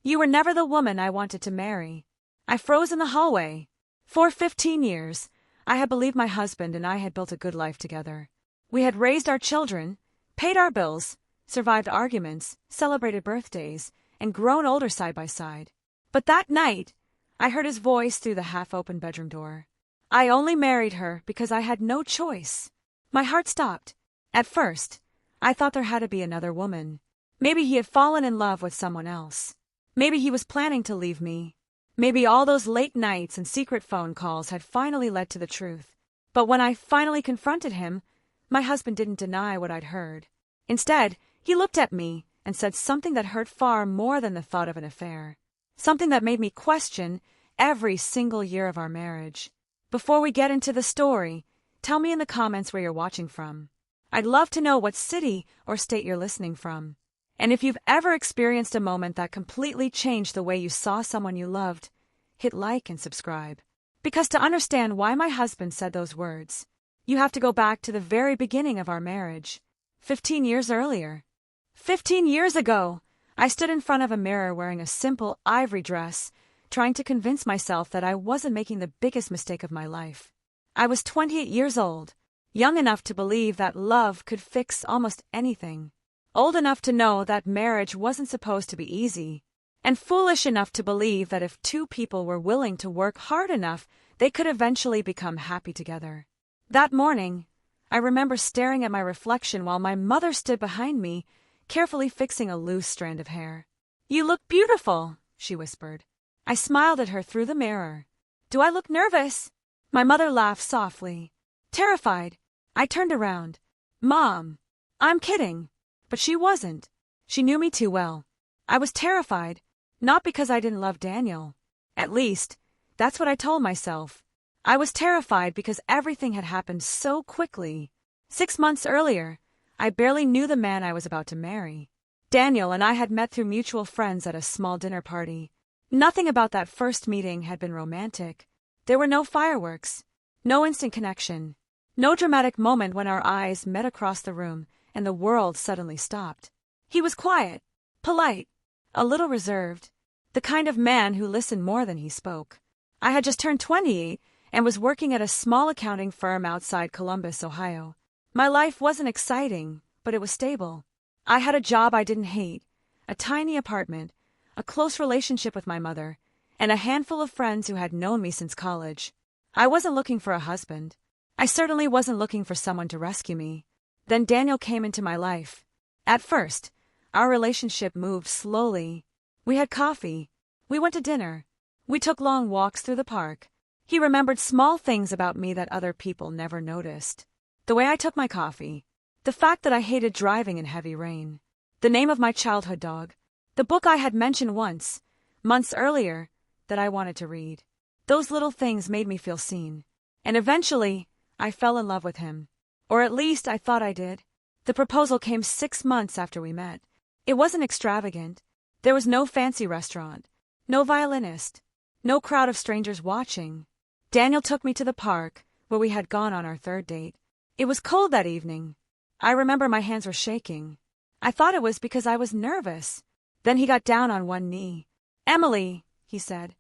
You were never the woman I wanted to marry. I froze in the hallway. For 15 years, I had believed my husband and I had built a good life together. We had raised our children, paid our bills, survived arguments, celebrated birthdays, and grown older side by side. But that night, I heard his voice through the half-open bedroom door. I only married her because I had no choice. My heart stopped. At first, I thought there had to be another woman. Maybe he had fallen in love with someone else. Maybe he was planning to leave me. Maybe all those late nights and secret phone calls had finally led to the truth. But when I finally confronted him, my husband didn't deny what I'd heard. Instead, he looked at me and said something that hurt far more than the thought of an affair. Something that made me question every single year of our marriage. Before we get into the story, tell me in the comments where you're watching from. I'd love to know what city or state you're listening from. And if you've ever experienced a moment that completely changed the way you saw someone you loved, hit like and subscribe. Because to understand why my husband said those words, you have to go back to the very beginning of our marriage, 15 years earlier. 15 years ago, I stood in front of a mirror wearing a simple ivory dress, trying to convince myself that I wasn't making the biggest mistake of my life. I was 28 years old, young enough to believe that love could fix almost anything, old enough to know that marriage wasn't supposed to be easy, and foolish enough to believe that if two people were willing to work hard enough, they could eventually become happy together. That morning, I remember staring at my reflection while my mother stood behind me, carefully fixing a loose strand of hair. "You look beautiful," she whispered. I smiled at her through the mirror. "Do I look nervous?" My mother laughed softly. Terrified, I turned around. "Mom, I'm kidding." But she wasn't. She knew me too well. I was terrified, not because I didn't love Daniel. At least, that's what I told myself. I was terrified because everything had happened so quickly. 6 months earlier, I barely knew the man I was about to marry. Daniel and I had met through mutual friends at a small dinner party. Nothing about that first meeting had been romantic. There were no fireworks, no instant connection, no dramatic moment when our eyes met across the room and the world suddenly stopped. He was quiet, polite, a little reserved, the kind of man who listened more than he spoke. I had just turned 28 and was working at a small accounting firm outside Columbus, Ohio. My life wasn't exciting, but it was stable. I had a job I didn't hate, a tiny apartment, a close relationship with my mother, and a handful of friends who had known me since college. I wasn't looking for a husband. I certainly wasn't looking for someone to rescue me. Then Daniel came into my life. At first, our relationship moved slowly. We had coffee. We went to dinner. We took long walks through the park. He remembered small things about me that other people never noticed. The way I took my coffee, the fact that I hated driving in heavy rain, the name of my childhood dog, the book I had mentioned once, months earlier, that I wanted to read. Those little things made me feel seen. And eventually, I fell in love with him. Or at least I thought I did. The proposal came 6 months after we met. It wasn't extravagant. There was no fancy restaurant, no violinist, no crowd of strangers watching. Daniel took me to the park, where we had gone on our third date. It was cold that evening. I remember my hands were shaking. I thought it was because I was nervous. Then he got down on one knee. "Emily," he said,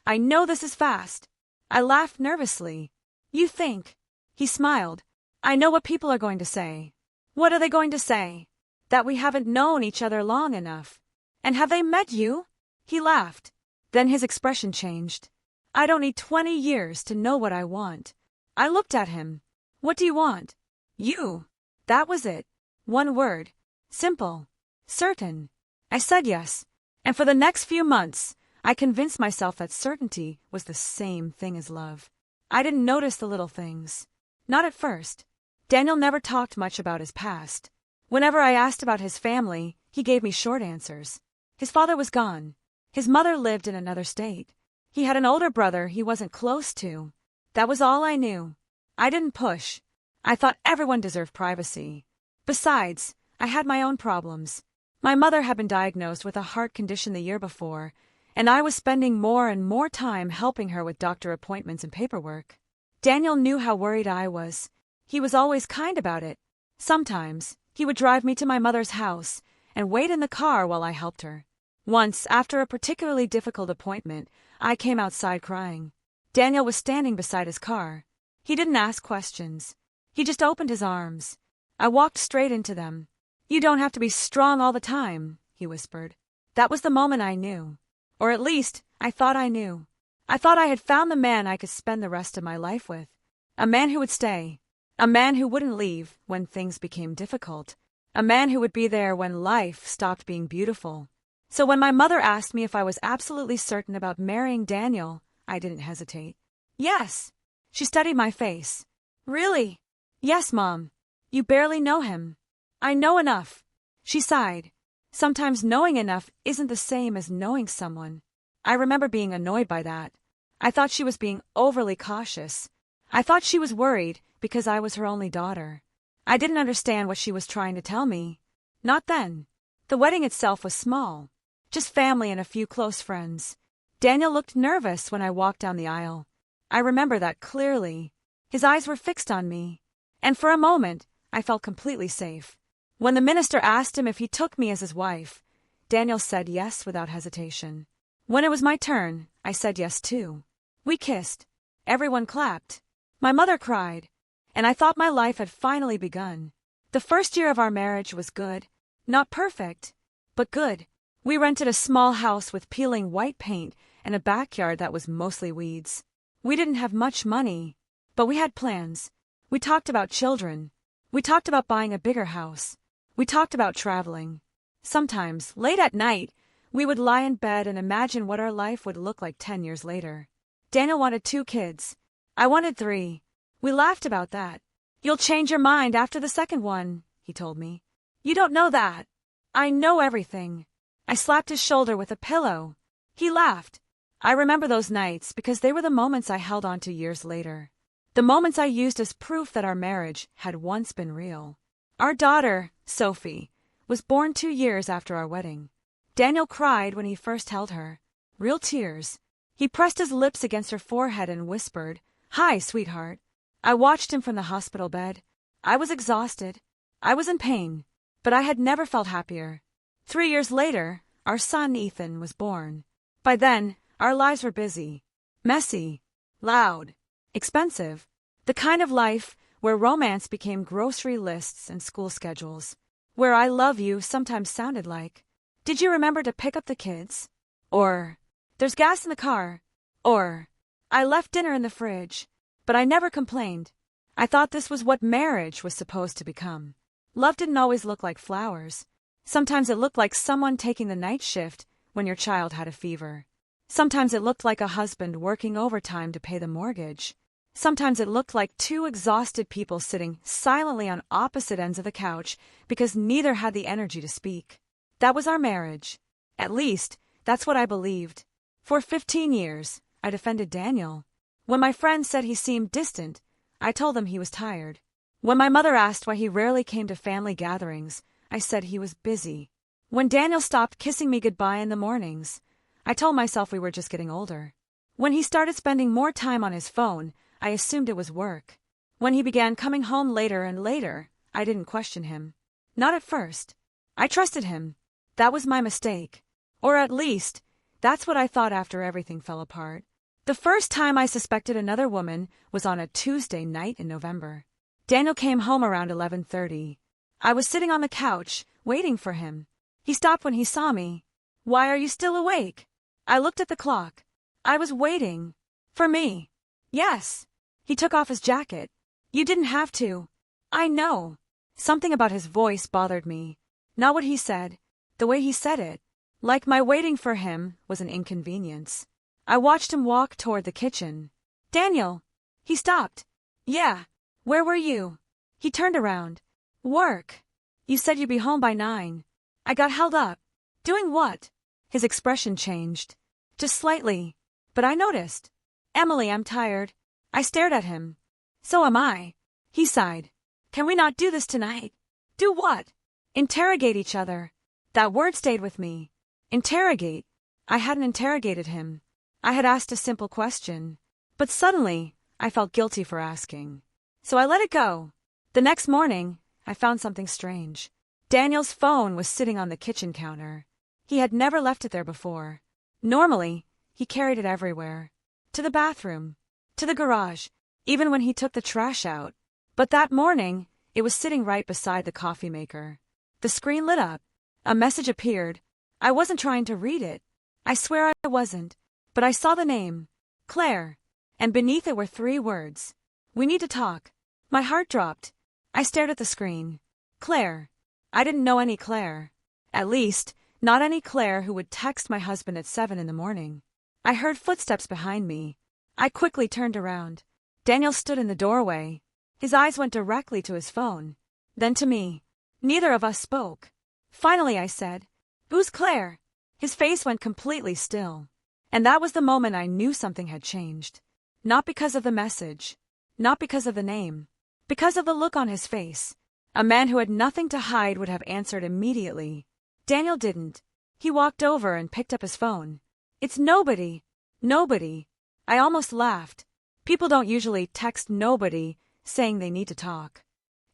"I know this is fast." I laughed nervously. "You think?" He smiled. "I know what people are going to say." "What are they going to say?" "That we haven't known each other long enough." "And have they met you?" He laughed. Then his expression changed. "I don't need 20 years to know what I want." I looked at him. "What do you want?" "You." That was it. One word. Simple. Certain. I said yes. And for the next few months, I convinced myself that certainty was the same thing as love. I didn't notice the little things. Not at first. Daniel never talked much about his past. Whenever I asked about his family, he gave me short answers. His father was gone. His mother lived in another state. He had an older brother he wasn't close to. That was all I knew. I didn't push. I thought everyone deserved privacy. Besides, I had my own problems. My mother had been diagnosed with a heart condition the year before, and I was spending more and more time helping her with doctor appointments and paperwork. Daniel knew how worried I was. He was always kind about it. Sometimes, he would drive me to my mother's house and wait in the car while I helped her. Once, after a particularly difficult appointment, I came outside crying. Daniel was standing beside his car. He didn't ask questions. He just opened his arms. I walked straight into them. "You don't have to be strong all the time," he whispered. That was the moment I knew. Or at least, I thought I knew. I thought I had found the man I could spend the rest of my life with. A man who would stay. A man who wouldn't leave when things became difficult. A man who would be there when life stopped being beautiful. So when my mother asked me if I was absolutely certain about marrying Daniel, I didn't hesitate. "Yes." She studied my face. "Really?" "Yes, Mom. You barely know him." "I know enough." She sighed. Sometimes knowing enough isn't the same as knowing someone. I remember being annoyed by that. I thought she was being overly cautious. I thought she was worried because I was her only daughter. I didn't understand what she was trying to tell me. Not then. The wedding itself was small. Just family and a few close friends. Daniel looked nervous when I walked down the aisle. I remember that clearly. His eyes were fixed on me. And for a moment, I felt completely safe. When the minister asked him if he took me as his wife, Daniel said yes without hesitation. When it was my turn, I said yes too. We kissed. Everyone clapped. My mother cried. And I thought my life had finally begun. The first year of our marriage was good. Not perfect, but good. We rented a small house with peeling white paint and a backyard that was mostly weeds. We didn't have much money, but we had plans. We talked about children. We talked about buying a bigger house. We talked about traveling. Sometimes, late at night, we would lie in bed and imagine what our life would look like 10 years later. Daniel wanted 2 kids. I wanted 3. We laughed about that. "You'll change your mind after the second one," he told me. "You don't know that. I know everything." I slapped his shoulder with a pillow. He laughed. I remember those nights because they were the moments I held on to years later. The moments I used as proof that our marriage had once been real. Our daughter, Sophie, was born 2 years after our wedding. Daniel cried when he first held her. Real tears. He pressed his lips against her forehead and whispered, "Hi, sweetheart." I watched him from the hospital bed. I was exhausted. I was in pain, but I had never felt happier. 3 years later, our son Ethan was born. By then, our lives were busy, messy, loud, expensive. The kind of life where romance became grocery lists and school schedules. Where "I love you" sometimes sounded like, "Did you remember to pick up the kids?" Or, "There's gas in the car." Or, "I left dinner in the fridge." But I never complained. I thought this was what marriage was supposed to become. Love didn't always look like flowers. Sometimes it looked like someone taking the night shift when your child had a fever. Sometimes it looked like a husband working overtime to pay the mortgage. Sometimes it looked like 2 exhausted people sitting silently on opposite ends of the couch because neither had the energy to speak. That was our marriage. At least, that's what I believed. For 15 years, I defended Daniel. When my friends said he seemed distant, I told them he was tired. When my mother asked why he rarely came to family gatherings, I said he was busy. When Daniel stopped kissing me goodbye in the mornings, I told myself we were just getting older. When he started spending more time on his phone, I assumed it was work. When he began coming home later and later, I didn't question him. Not at first. I trusted him. That was my mistake. Or at least, that's what I thought after everything fell apart. The first time I suspected another woman was on a Tuesday night in November. Daniel came home around 11:30. I was sitting on the couch, waiting for him. He stopped when he saw me. "Why are you still awake?" I looked at the clock. I was waiting. For me. Yes. He took off his jacket. "You didn't have to." "I know." Something about his voice bothered me. Not what he said. The way he said it. Like my waiting for him was an inconvenience. I watched him walk toward the kitchen. "Daniel." He stopped. "Yeah. Where were you?" He turned around. "Work. You said you'd be home by 9. I got held up." "Doing what?" His expression changed. Just slightly. But I noticed. "Emily, I'm tired." I stared at him. "So am I." He sighed. "Can we not do this tonight?" "Do what?" "Interrogate each other." That word stayed with me. Interrogate. I hadn't interrogated him. I had asked a simple question. But suddenly, I felt guilty for asking. So I let it go. The next morning, I found something strange. Daniel's phone was sitting on the kitchen counter. He had never left it there before. Normally, he carried it everywhere. To the bathroom, to the garage, even when he took the trash out. But that morning, it was sitting right beside the coffee maker. The screen lit up. A message appeared. I wasn't trying to read it. I swear I wasn't. But I saw the name, Claire, and beneath it were 3 words. We need to talk. My heart dropped. I stared at the screen. Claire. I didn't know any Claire. At least, not any Claire who would text my husband at 7 in the morning. I heard footsteps behind me. I quickly turned around. Daniel stood in the doorway. His eyes went directly to his phone. Then to me. Neither of us spoke. Finally I said, "Who's Claire?" His face went completely still. And that was the moment I knew something had changed. Not because of the message. Not because of the name. Because of the look on his face. A man who had nothing to hide would have answered immediately. Daniel didn't. He walked over and picked up his phone. It's nobody. Nobody. I almost laughed. People don't usually text nobody saying they need to talk.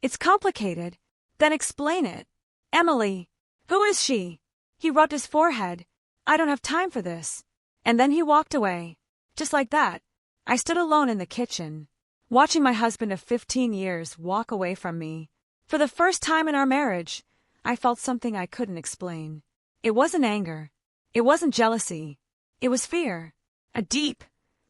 It's complicated. Then explain it. Emily. Who is she? He rubbed his forehead. I don't have time for this. And then he walked away. Just like that. I stood alone in the kitchen, watching my husband of 15 years walk away from me. For the first time in our marriage, I felt something I couldn't explain. It wasn't anger. It wasn't jealousy. It was fear. A deep,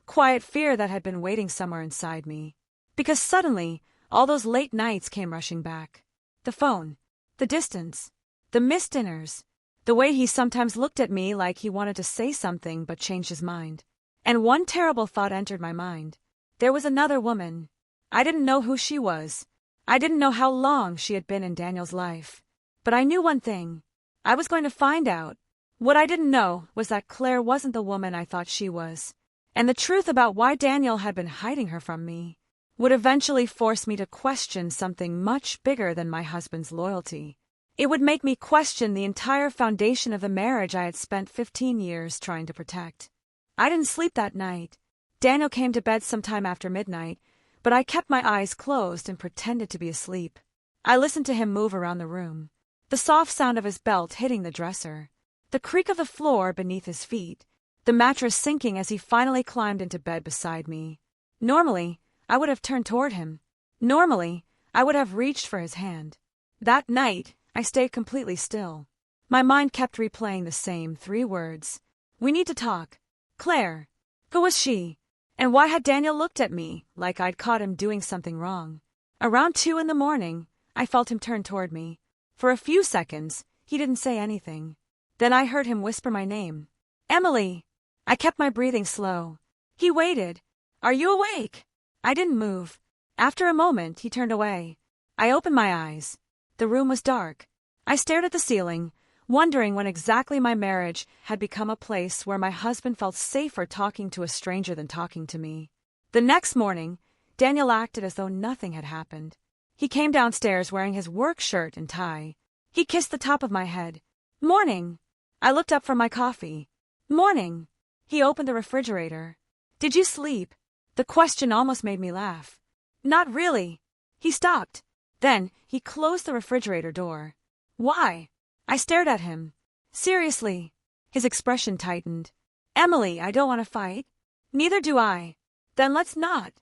quiet fear that had been waiting somewhere inside me. Because suddenly, all those late nights came rushing back. The phone. The distance. The missed dinners. The way he sometimes looked at me like he wanted to say something but changed his mind. And one terrible thought entered my mind. There was another woman. I didn't know who she was. I didn't know how long she had been in Daniel's life. But I knew one thing. I was going to find out. What I didn't know was that Claire wasn't the woman I thought she was. And the truth about why Daniel had been hiding her from me would eventually force me to question something much bigger than my husband's loyalty. It would make me question the entire foundation of the marriage I had spent 15 years trying to protect. I didn't sleep that night. Daniel came to bed sometime after midnight, but I kept my eyes closed and pretended to be asleep. I listened to him move around the room. The soft sound of his belt hitting the dresser. The creak of the floor beneath his feet. The mattress sinking as he finally climbed into bed beside me. Normally, I would have turned toward him. Normally, I would have reached for his hand. That night, I stayed completely still. My mind kept replaying the same 3 words. We need to talk. Claire. Who was she? And why had Daniel looked at me like I'd caught him doing something wrong? Around 2 in the morning, I felt him turn toward me. For a few seconds, he didn't say anything. Then I heard him whisper my name. Emily. I kept my breathing slow. He waited. Are you awake? I didn't move. After a moment, he turned away. I opened my eyes. The room was dark. I stared at the ceiling, wondering when exactly my marriage had become a place where my husband felt safer talking to a stranger than talking to me. The next morning, Daniel acted as though nothing had happened. He came downstairs wearing his work shirt and tie. He kissed the top of my head. Morning. I looked up from my coffee. Morning. He opened the refrigerator. Did you sleep? The question almost made me laugh. Not really. He stopped. Then, he closed the refrigerator door. Why? I stared at him. Seriously. His expression tightened. Emily, I don't want to fight. Neither do I. Then let's not.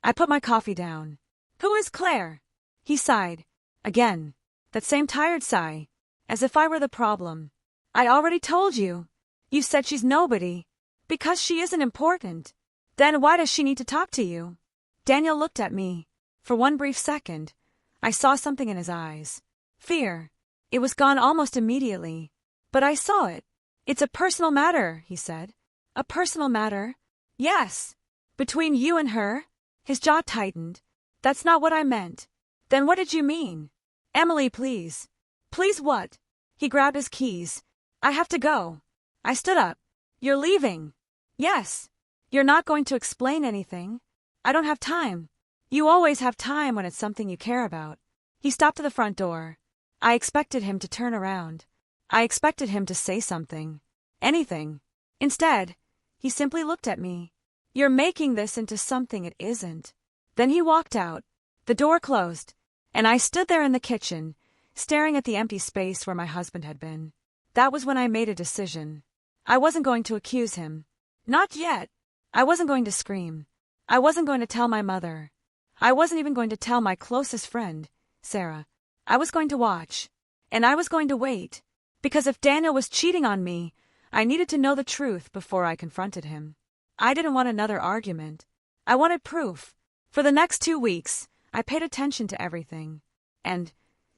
I put my coffee down. Who is Claire? He sighed. Again. That same tired sigh. As if I were the problem. I already told you. You said she's nobody. Because she isn't important. Then why does she need to talk to you? Daniel looked at me. For one brief second, I saw something in his eyes. Fear. It was gone almost immediately. But I saw it. It's a personal matter, he said. A personal matter? Yes. Between you and her? His jaw tightened. That's not what I meant. Then what did you mean? Emily, please. Please what? He grabbed his keys. I have to go. I stood up. You're leaving. Yes. You're not going to explain anything. I don't have time. You always have time when it's something you care about. He stopped at the front door. I expected him to turn around. I expected him to say something. Anything. Instead, he simply looked at me. You're making this into something it isn't. Then he walked out. The door closed, and I stood there in the kitchen, staring at the empty space where my husband had been. That was when I made a decision. I wasn't going to accuse him. Not yet. I wasn't going to scream. I wasn't going to tell my mother. I wasn't even going to tell my closest friend, Sarah. I was going to watch. And I was going to wait. Because if Daniel was cheating on me, I needed to know the truth before I confronted him. I didn't want another argument. I wanted proof. For the next 2 weeks, I paid attention to everything. And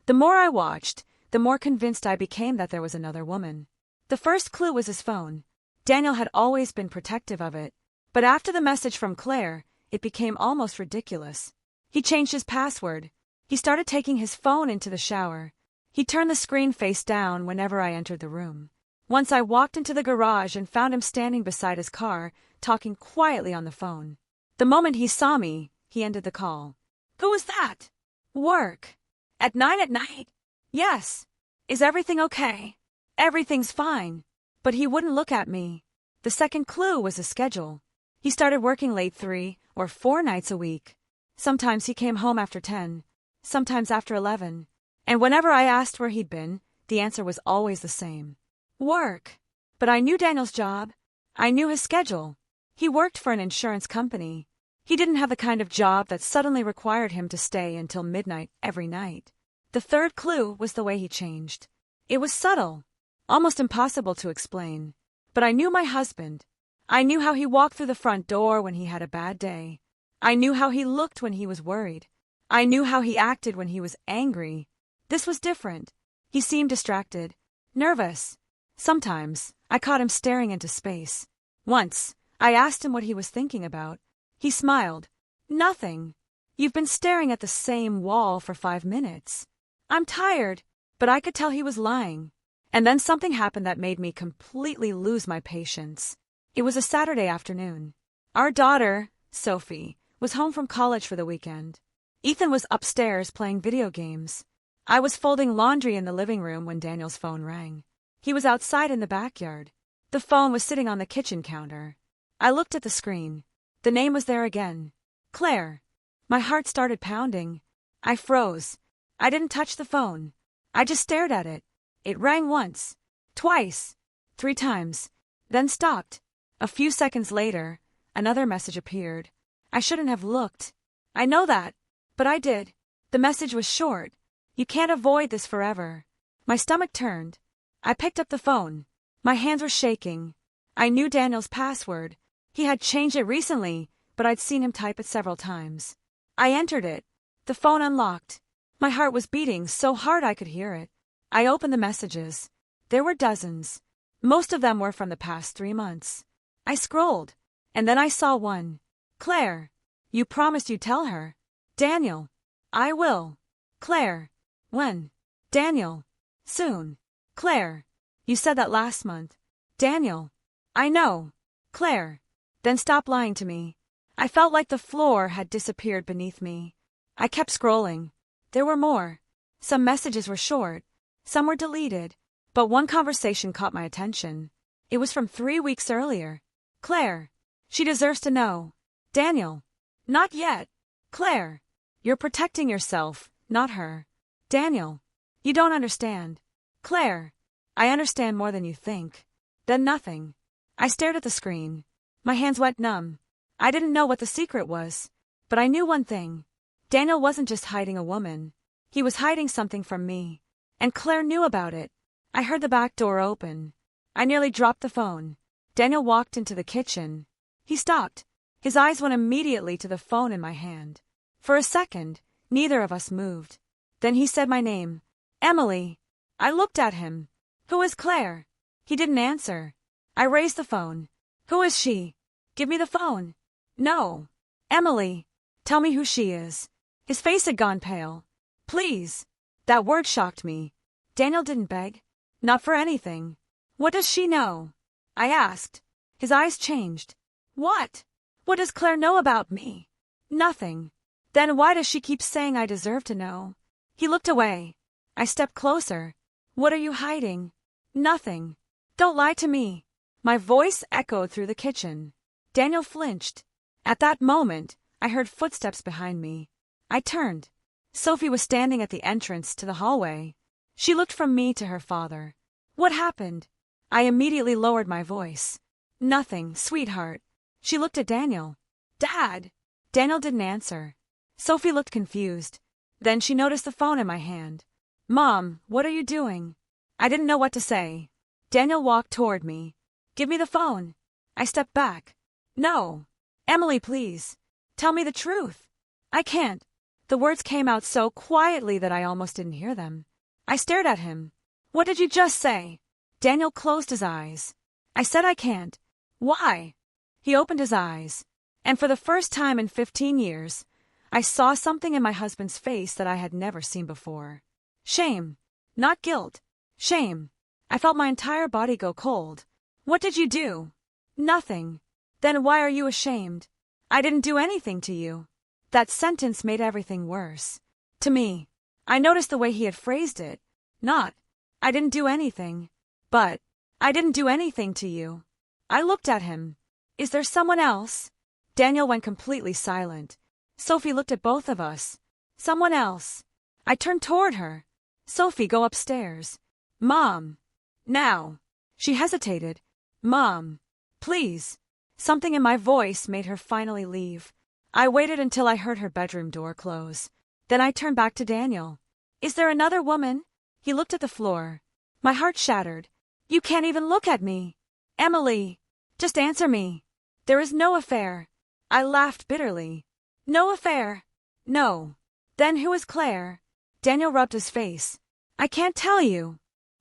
the more I watched, the more convinced I became that there was another woman. The first clue was his phone. Daniel had always been protective of it. But after the message from Claire, it became almost ridiculous. He changed his password. He started taking his phone into the shower. He turned the screen face down whenever I entered the room. Once I walked into the garage and found him standing beside his car, talking quietly on the phone. The moment he saw me, he ended the call. "Who was that?" "Work." "At 9 at night?" "Yes." "Is everything okay?" "Everything's fine." But he wouldn't look at me. The second clue was his schedule. He started working late 3 or 4 nights a week. Sometimes he came home after 10, sometimes after 11. And whenever I asked where he'd been, the answer was always the same. Work. But I knew Daniel's job. I knew his schedule. He worked for an insurance company. He didn't have the kind of job that suddenly required him to stay until midnight every night. The third clue was the way he changed. It was subtle, almost impossible to explain. But I knew my husband. I knew how he walked through the front door when he had a bad day. I knew how he looked when he was worried. I knew how he acted when he was angry. This was different. He seemed distracted, nervous. Sometimes, I caught him staring into space. Once, I asked him what he was thinking about. He smiled. "Nothing. You've been staring at the same wall for 5 minutes." "I'm tired." But I could tell he was lying. And then something happened that made me completely lose my patience. It was a Saturday afternoon. Our daughter, Sophie, was home from college for the weekend. Ethan was upstairs playing video games. I was folding laundry in the living room when Daniel's phone rang. He was outside in the backyard. The phone was sitting on the kitchen counter. I looked at the screen. The name was there again. Claire. My heart started pounding. I froze. I didn't touch the phone. I just stared at it. It rang once, twice, 3 times, then stopped. A few seconds later, another message appeared. I shouldn't have looked. I know that, but I did. The message was short. "You can't avoid this forever." My stomach turned. I picked up the phone. My hands were shaking. I knew Daniel's password. He had changed it recently, but I'd seen him type it several times. I entered it. The phone unlocked. My heart was beating so hard I could hear it. I opened the messages. There were dozens. Most of them were from the past 3 months. I scrolled, and then I saw one. "Claire, you promised you'd tell her." "Daniel, I will." "Claire, when?" "Daniel, soon." "Claire, you said that last month." "Daniel, I know." "Claire, then stop lying to me." I felt like the floor had disappeared beneath me. I kept scrolling. There were more. Some messages were short. Some were deleted. But one conversation caught my attention. It was from 3 weeks earlier. "Claire, she deserves to know." "Daniel, not yet." "Claire, you're protecting yourself, not her." "Daniel, you don't understand." "Claire, I understand more than you think." Then nothing. I stared at the screen. My hands went numb. I didn't know what the secret was. But I knew one thing. Daniel wasn't just hiding a woman. He was hiding something from me. And Claire knew about it. I heard the back door open. I nearly dropped the phone. Daniel walked into the kitchen. He stopped. His eyes went immediately to the phone in my hand. For a second, neither of us moved. Then he said my name. "Emily." I looked at him. "Who is Claire?" He didn't answer. I raised the phone. "Who is she?" "Give me the phone." "No." "Emily, tell me who she is." His face had gone pale. "Please." That word shocked me. Daniel didn't beg. Not for anything. "What does she know?" I asked. His eyes changed. "What? What does Claire know about me?" "Nothing." "Then why does she keep saying I deserve to know?" He looked away. I stepped closer. "What are you hiding?" "Nothing." "Don't lie to me." My voice echoed through the kitchen. Daniel flinched. At that moment, I heard footsteps behind me. I turned. Sophie was standing at the entrance to the hallway. She looked from me to her father. What happened? I immediately lowered my voice. Nothing, sweetheart. She looked at Daniel. Dad! Daniel didn't answer. Sophie looked confused. Then she noticed the phone in my hand. Mom, what are you doing? I didn't know what to say. Daniel walked toward me. Give me the phone. I stepped back. No. Emily, please. Tell me the truth. I can't. The words came out so quietly that I almost didn't hear them. I stared at him. What did you just say? Daniel closed his eyes. I said I can't. Why? He opened his eyes. And for the first time in 15 years, I saw something in my husband's face that I had never seen before. Shame. Not guilt. Shame. I felt my entire body go cold. What did you do? Nothing. Then why are you ashamed? I didn't do anything to you. That sentence made everything worse. To me. I noticed the way he had phrased it. Not, I didn't do anything. But, I didn't do anything to you. I looked at him. Is there someone else? Daniel went completely silent. Sophie looked at both of us. Someone else. I turned toward her. Sophie, go upstairs. Mom. Now. She hesitated. Mom. Please. Something in my voice made her finally leave. I waited until I heard her bedroom door close. Then I turned back to Daniel. Is there another woman? He looked at the floor. My heart shattered. You can't even look at me. Emily. Just answer me. There is no affair. I laughed bitterly. No affair. No. Then who is Claire? Daniel rubbed his face. I can't tell you.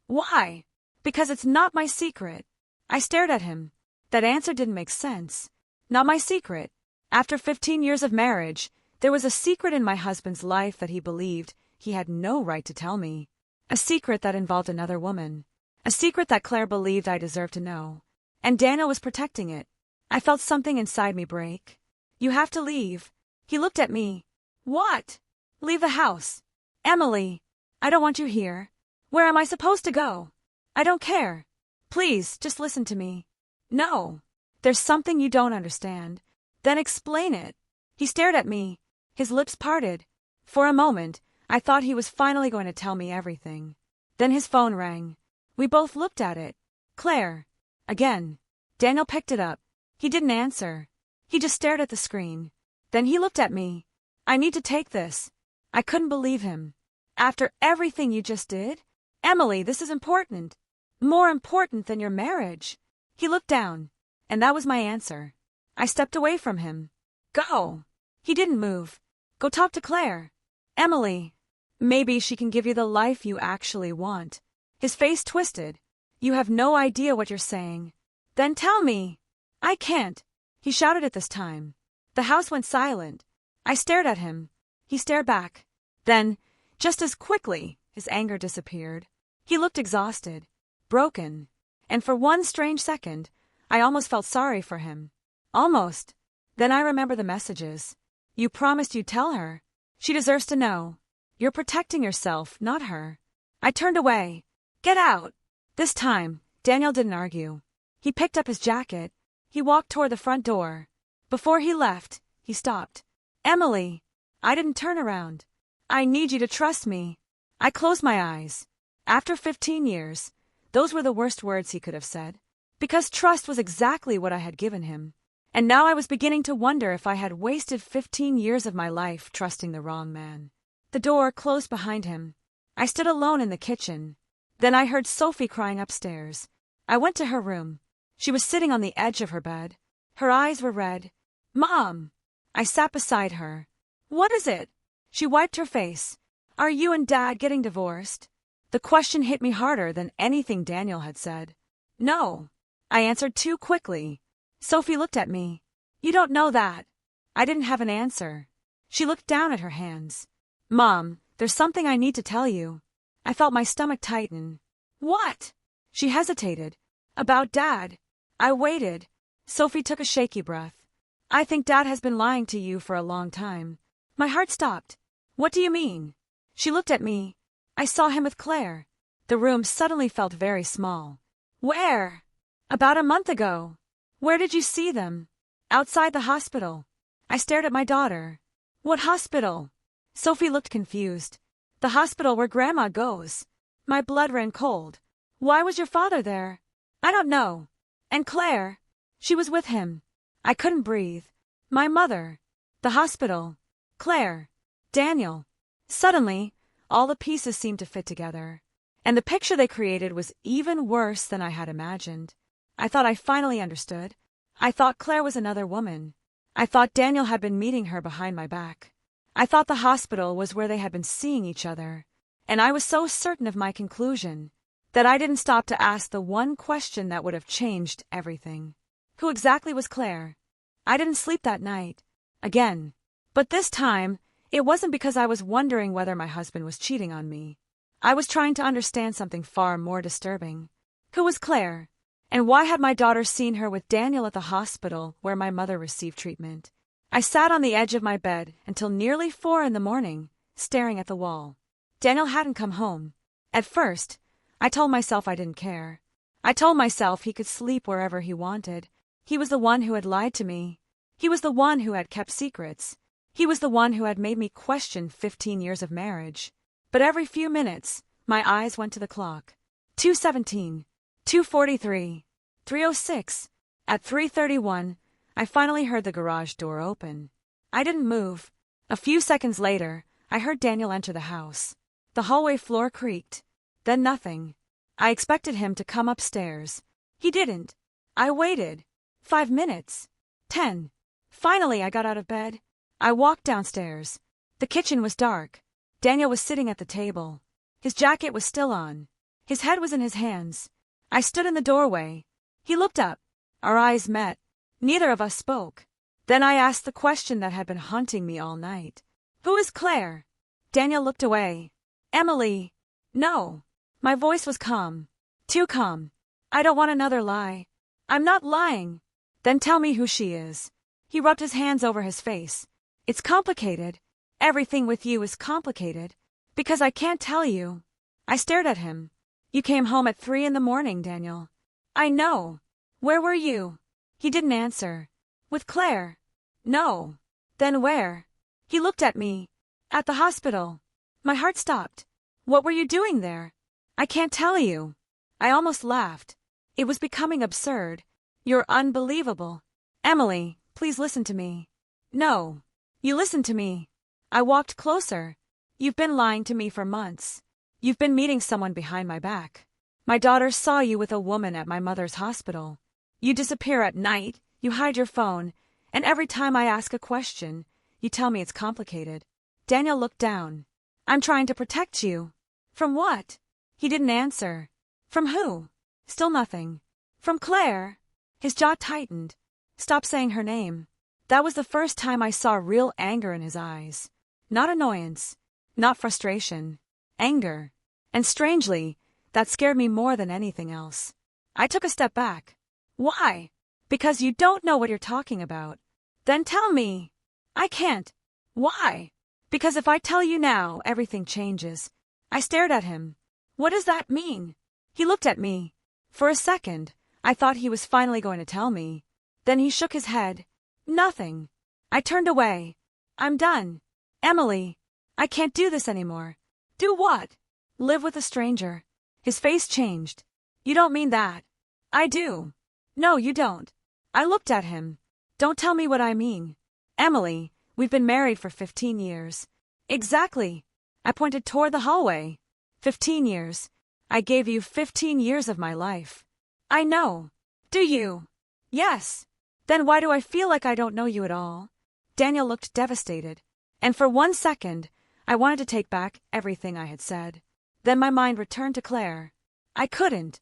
Why? Because it's not my secret. I stared at him. That answer didn't make sense. Not my secret. After 15 years of marriage, there was a secret in my husband's life that he believed he had no right to tell me. A secret that involved another woman. A secret that Claire believed I deserved to know. And Daniel was protecting it. I felt something inside me break. You have to leave. He looked at me. What? Leave the house. Emily. I don't want you here. Where am I supposed to go? I don't care. Please, just listen to me. No. There's something you don't understand. Then explain it. He stared at me. His lips parted. For a moment, I thought he was finally going to tell me everything. Then his phone rang. We both looked at it. Claire. Again. Daniel picked it up. He didn't answer. He just stared at the screen. Then he looked at me. I need to take this. I couldn't believe him. After everything you just did? Emily, this is important. More important than your marriage. He looked down. And that was my answer. I stepped away from him. Go. He didn't move. Go talk to Claire. Emily. Maybe she can give you the life you actually want. His face twisted. You have no idea what you're saying. Then tell me. I can't. He shouted it this time. The house went silent. I stared at him. He stared back. Then, just as quickly, his anger disappeared. He looked exhausted, broken, and for one strange second, I almost felt sorry for him. Almost. Then I remember the messages. You promised you'd tell her. She deserves to know. You're protecting yourself, not her. I turned away. Get out. This time, Daniel didn't argue. He picked up his jacket. He walked toward the front door. Before he left, he stopped. Emily. I didn't turn around. I need you to trust me. I closed my eyes. After 15 years, those were the worst words he could have said. Because trust was exactly what I had given him. And now I was beginning to wonder if I had wasted 15 years of my life trusting the wrong man. The door closed behind him. I stood alone in the kitchen. Then I heard Sophie crying upstairs. I went to her room. She was sitting on the edge of her bed. Her eyes were red. Mom! I sat beside her. What is it? She wiped her face. Are you and Dad getting divorced? The question hit me harder than anything Daniel had said. No. I answered too quickly. Sophie looked at me. You don't know that. I didn't have an answer. She looked down at her hands. Mom, there's something I need to tell you. I felt my stomach tighten. What? She hesitated. About Dad. I waited. Sophie took a shaky breath. I think Dad has been lying to you for a long time. My heart stopped. What do you mean? She looked at me. I saw him with Claire. The room suddenly felt very small. Where? About a month ago. Where did you see them? Outside the hospital. I stared at my daughter. What hospital? Sophie looked confused. The hospital where Grandma goes. My blood ran cold. Why was your father there? I don't know. And Claire? She was with him. I couldn't breathe. My mother. The hospital. Claire. Daniel. Suddenly, all the pieces seemed to fit together. And the picture they created was even worse than I had imagined. I thought I finally understood. I thought Claire was another woman. I thought Daniel had been meeting her behind my back. I thought the hospital was where they had been seeing each other. And I was so certain of my conclusion that I didn't stop to ask the one question that would have changed everything. Who exactly was Claire? I didn't sleep that night. Again. But this time, it wasn't because I was wondering whether my husband was cheating on me. I was trying to understand something far more disturbing. Who was Claire? And why had my daughter seen her with Daniel at the hospital where my mother received treatment? I sat on the edge of my bed until nearly 4 a.m, staring at the wall. Daniel hadn't come home. At first, I told myself I didn't care. I told myself he could sleep wherever he wanted. He was the one who had lied to me. He was the one who had kept secrets. He was the one who had made me question 15 years of marriage. But every few minutes, my eyes went to the clock. 2:17, 2:43, 3:06. At 3:31, I finally heard the garage door open. I didn't move. A few seconds later, I heard Daniel enter the house. The hallway floor creaked. Then nothing. I expected him to come upstairs. He didn't. I waited. 5 minutes. 10. Finally, I got out of bed. I walked downstairs. The kitchen was dark. Daniel was sitting at the table. His jacket was still on. His head was in his hands. I stood in the doorway. He looked up. Our eyes met. Neither of us spoke. Then I asked the question that had been haunting me all night. Who is Claire? Daniel looked away. Emily. No. My voice was calm. Too calm. I don't want another lie. I'm not lying. Then tell me who she is. He rubbed his hands over his face. It's complicated. Everything with you is complicated. Because I can't tell you. I stared at him. You came home at 3 a.m, Daniel. I know. Where were you? He didn't answer. With Claire? No. Then where? He looked at me. At the hospital. My heart stopped. What were you doing there? I can't tell you. I almost laughed. It was becoming absurd. You're unbelievable. Emily, please listen to me. No. You listen to me. I walked closer. You've been lying to me for months. You've been meeting someone behind my back. My daughter saw you with a woman at my mother's hospital. You disappear at night, you hide your phone, and every time I ask a question, you tell me it's complicated. Daniel looked down. I'm trying to protect you. From what? He didn't answer. From who? Still nothing. From Claire. His jaw tightened. Stop saying her name. That was the first time I saw real anger in his eyes. Not annoyance. Not frustration. Anger. And strangely, that scared me more than anything else. I took a step back. Why? Because you don't know what you're talking about. Then tell me. I can't. Why? Because if I tell you now, everything changes. I stared at him. What does that mean? He looked at me. For a second, I thought he was finally going to tell me. Then he shook his head. Nothing. I turned away. I'm done. Emily, I can't do this anymore. Do what? Live with a stranger. His face changed. You don't mean that. I do. No, you don't. I looked at him. Don't tell me what I mean. Emily, we've been married for 15 years. Exactly. I pointed toward the hallway. 15 years. I gave you 15 years of my life. I know. Do you? Yes. Then why do I feel like I don't know you at all? Daniel looked devastated. And for 1 second, I wanted to take back everything I had said. Then my mind returned to Claire. I couldn't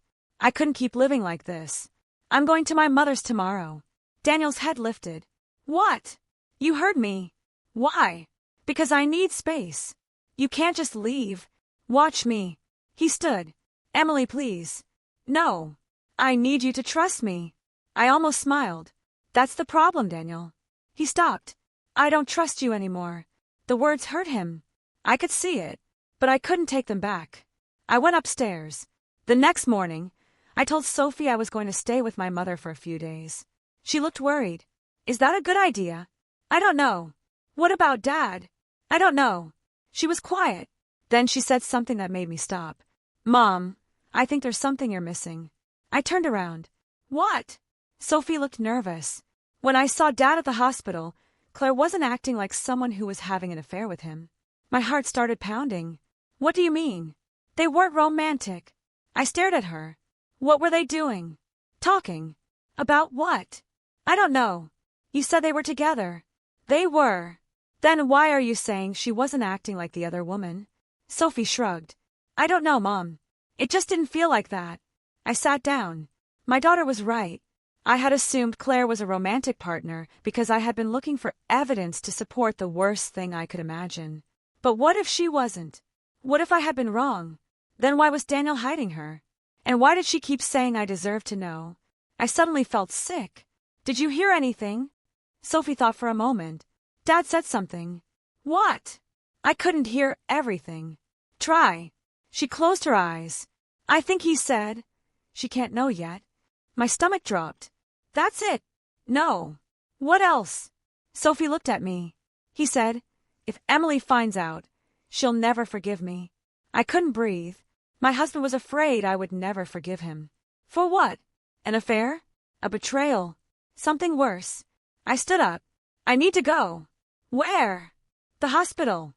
keep living like this. I'm going to my mother's tomorrow. Daniel's head lifted. What? You heard me. Why? Because I need space. You can't just leave. Watch me. He stood. Emily, please. No. I need you to trust me. I almost smiled. That's the problem, Daniel. He stopped. I don't trust you anymore. The words hurt him. I could see it, but I couldn't take them back. I went upstairs. The next morning, I told Sophie I was going to stay with my mother for a few days. She looked worried. Is that a good idea? I don't know. What about Dad? I don't know. She was quiet. Then she said something that made me stop. Mom, I think there's something you're missing. I turned around. What? Sophie looked nervous. When I saw Dad at the hospital, Claire wasn't acting like someone who was having an affair with him. My heart started pounding. What do you mean? They weren't romantic. I stared at her. What were they doing? Talking. About what? I don't know. You said they were together. They were. Then why are you saying she wasn't acting like the other woman? Sophie shrugged. I don't know, Mom. It just didn't feel like that. I sat down. My daughter was right. I had assumed Claire was a romantic partner because I had been looking for evidence to support the worst thing I could imagine. But what if she wasn't? What if I had been wrong? Then why was Daniel hiding her? And why did she keep saying I deserved to know? I suddenly felt sick. Did you hear anything? Sophie thought for a moment. Dad said something. What? I couldn't hear everything. Try. She closed her eyes. I think he said. She can't know yet. My stomach dropped. That's it. No. What else? Sophie looked at me. He said, if Emily finds out, she'll never forgive me. I couldn't breathe. My husband was afraid I would never forgive him. For what? An affair? A betrayal? Something worse. I stood up. I need to go. Where? The hospital.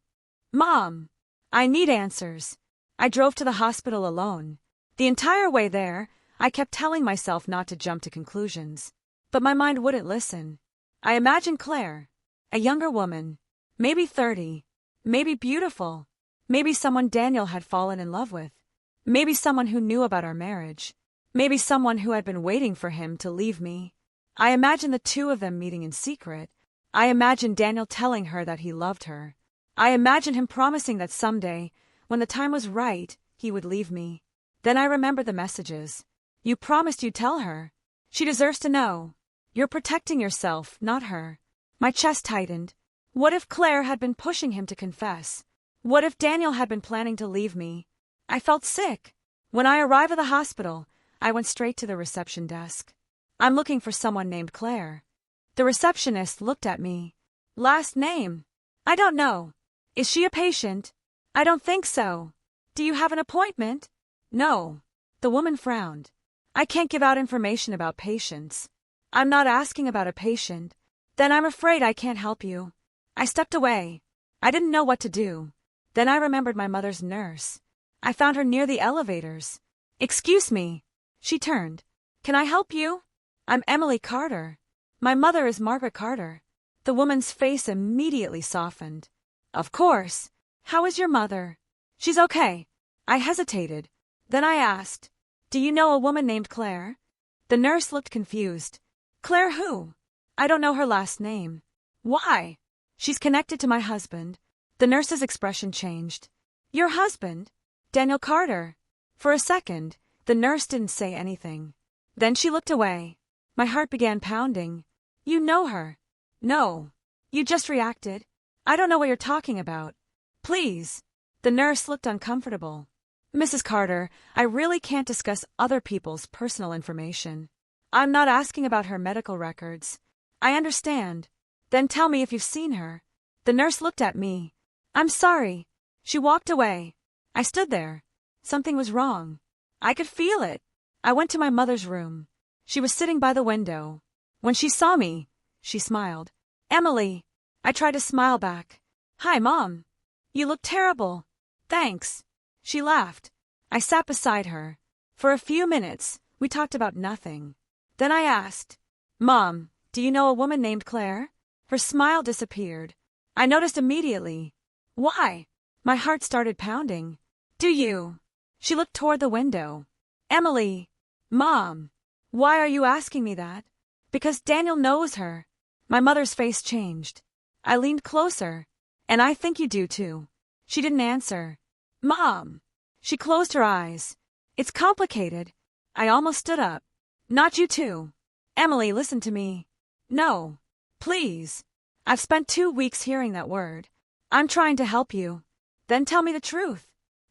Mom. I need answers. I drove to the hospital alone. The entire way there, I kept telling myself not to jump to conclusions. But my mind wouldn't listen. I imagined Claire. A younger woman. Maybe 30. Maybe beautiful. Maybe someone Daniel had fallen in love with. Maybe someone who knew about our marriage. Maybe someone who had been waiting for him to leave me. I imagined the two of them meeting in secret. I imagined Daniel telling her that he loved her. I imagined him promising that someday, when the time was right, he would leave me. Then I remembered the messages. You promised you'd tell her. She deserves to know. You're protecting yourself, not her. My chest tightened. What if Claire had been pushing him to confess? What if Daniel had been planning to leave me? I felt sick. When I arrived at the hospital, I went straight to the reception desk. I'm looking for someone named Claire. The receptionist looked at me. Last name? I don't know. Is she a patient? I don't think so. Do you have an appointment? No. The woman frowned. I can't give out information about patients. I'm not asking about a patient. Then I'm afraid I can't help you. I stepped away. I didn't know what to do. Then I remembered my mother's nurse. I found her near the elevators. Excuse me. She turned. Can I help you? I'm Emily Carter. My mother is Margaret Carter. The woman's face immediately softened. Of course. How is your mother? She's okay. I hesitated. Then I asked, do you know a woman named Claire? The nurse looked confused. Claire who? I don't know her last name. Why? She's connected to my husband. The nurse's expression changed. Your husband? Daniel Carter. For a second, the nurse didn't say anything. Then she looked away. My heart began pounding. You know her. No. You just reacted. I don't know what you're talking about. Please. The nurse looked uncomfortable. Mrs. Carter, I really can't discuss other people's personal information. I'm not asking about her medical records. I understand. Then tell me if you've seen her. The nurse looked at me. I'm sorry. She walked away. I stood there. Something was wrong. I could feel it. I went to my mother's room. She was sitting by the window. When she saw me, she smiled. Emily. I tried to smile back. Hi, Mom. You look terrible. Thanks. She laughed. I sat beside her. For a few minutes, we talked about nothing. Then I asked, Mom, do you know a woman named Claire? Her smile disappeared. I noticed immediately. Why? My heart started pounding. Do you? She looked toward the window. Emily. Mom. Why are you asking me that? Because Daniel knows her. My mother's face changed. I leaned closer. And I think you do too. She didn't answer. Mom. She closed her eyes. It's complicated. I almost stood up. Not you too. Emily, listen to me. No. Please. I've spent 2 weeks hearing that word. I'm trying to help you. Then tell me the truth.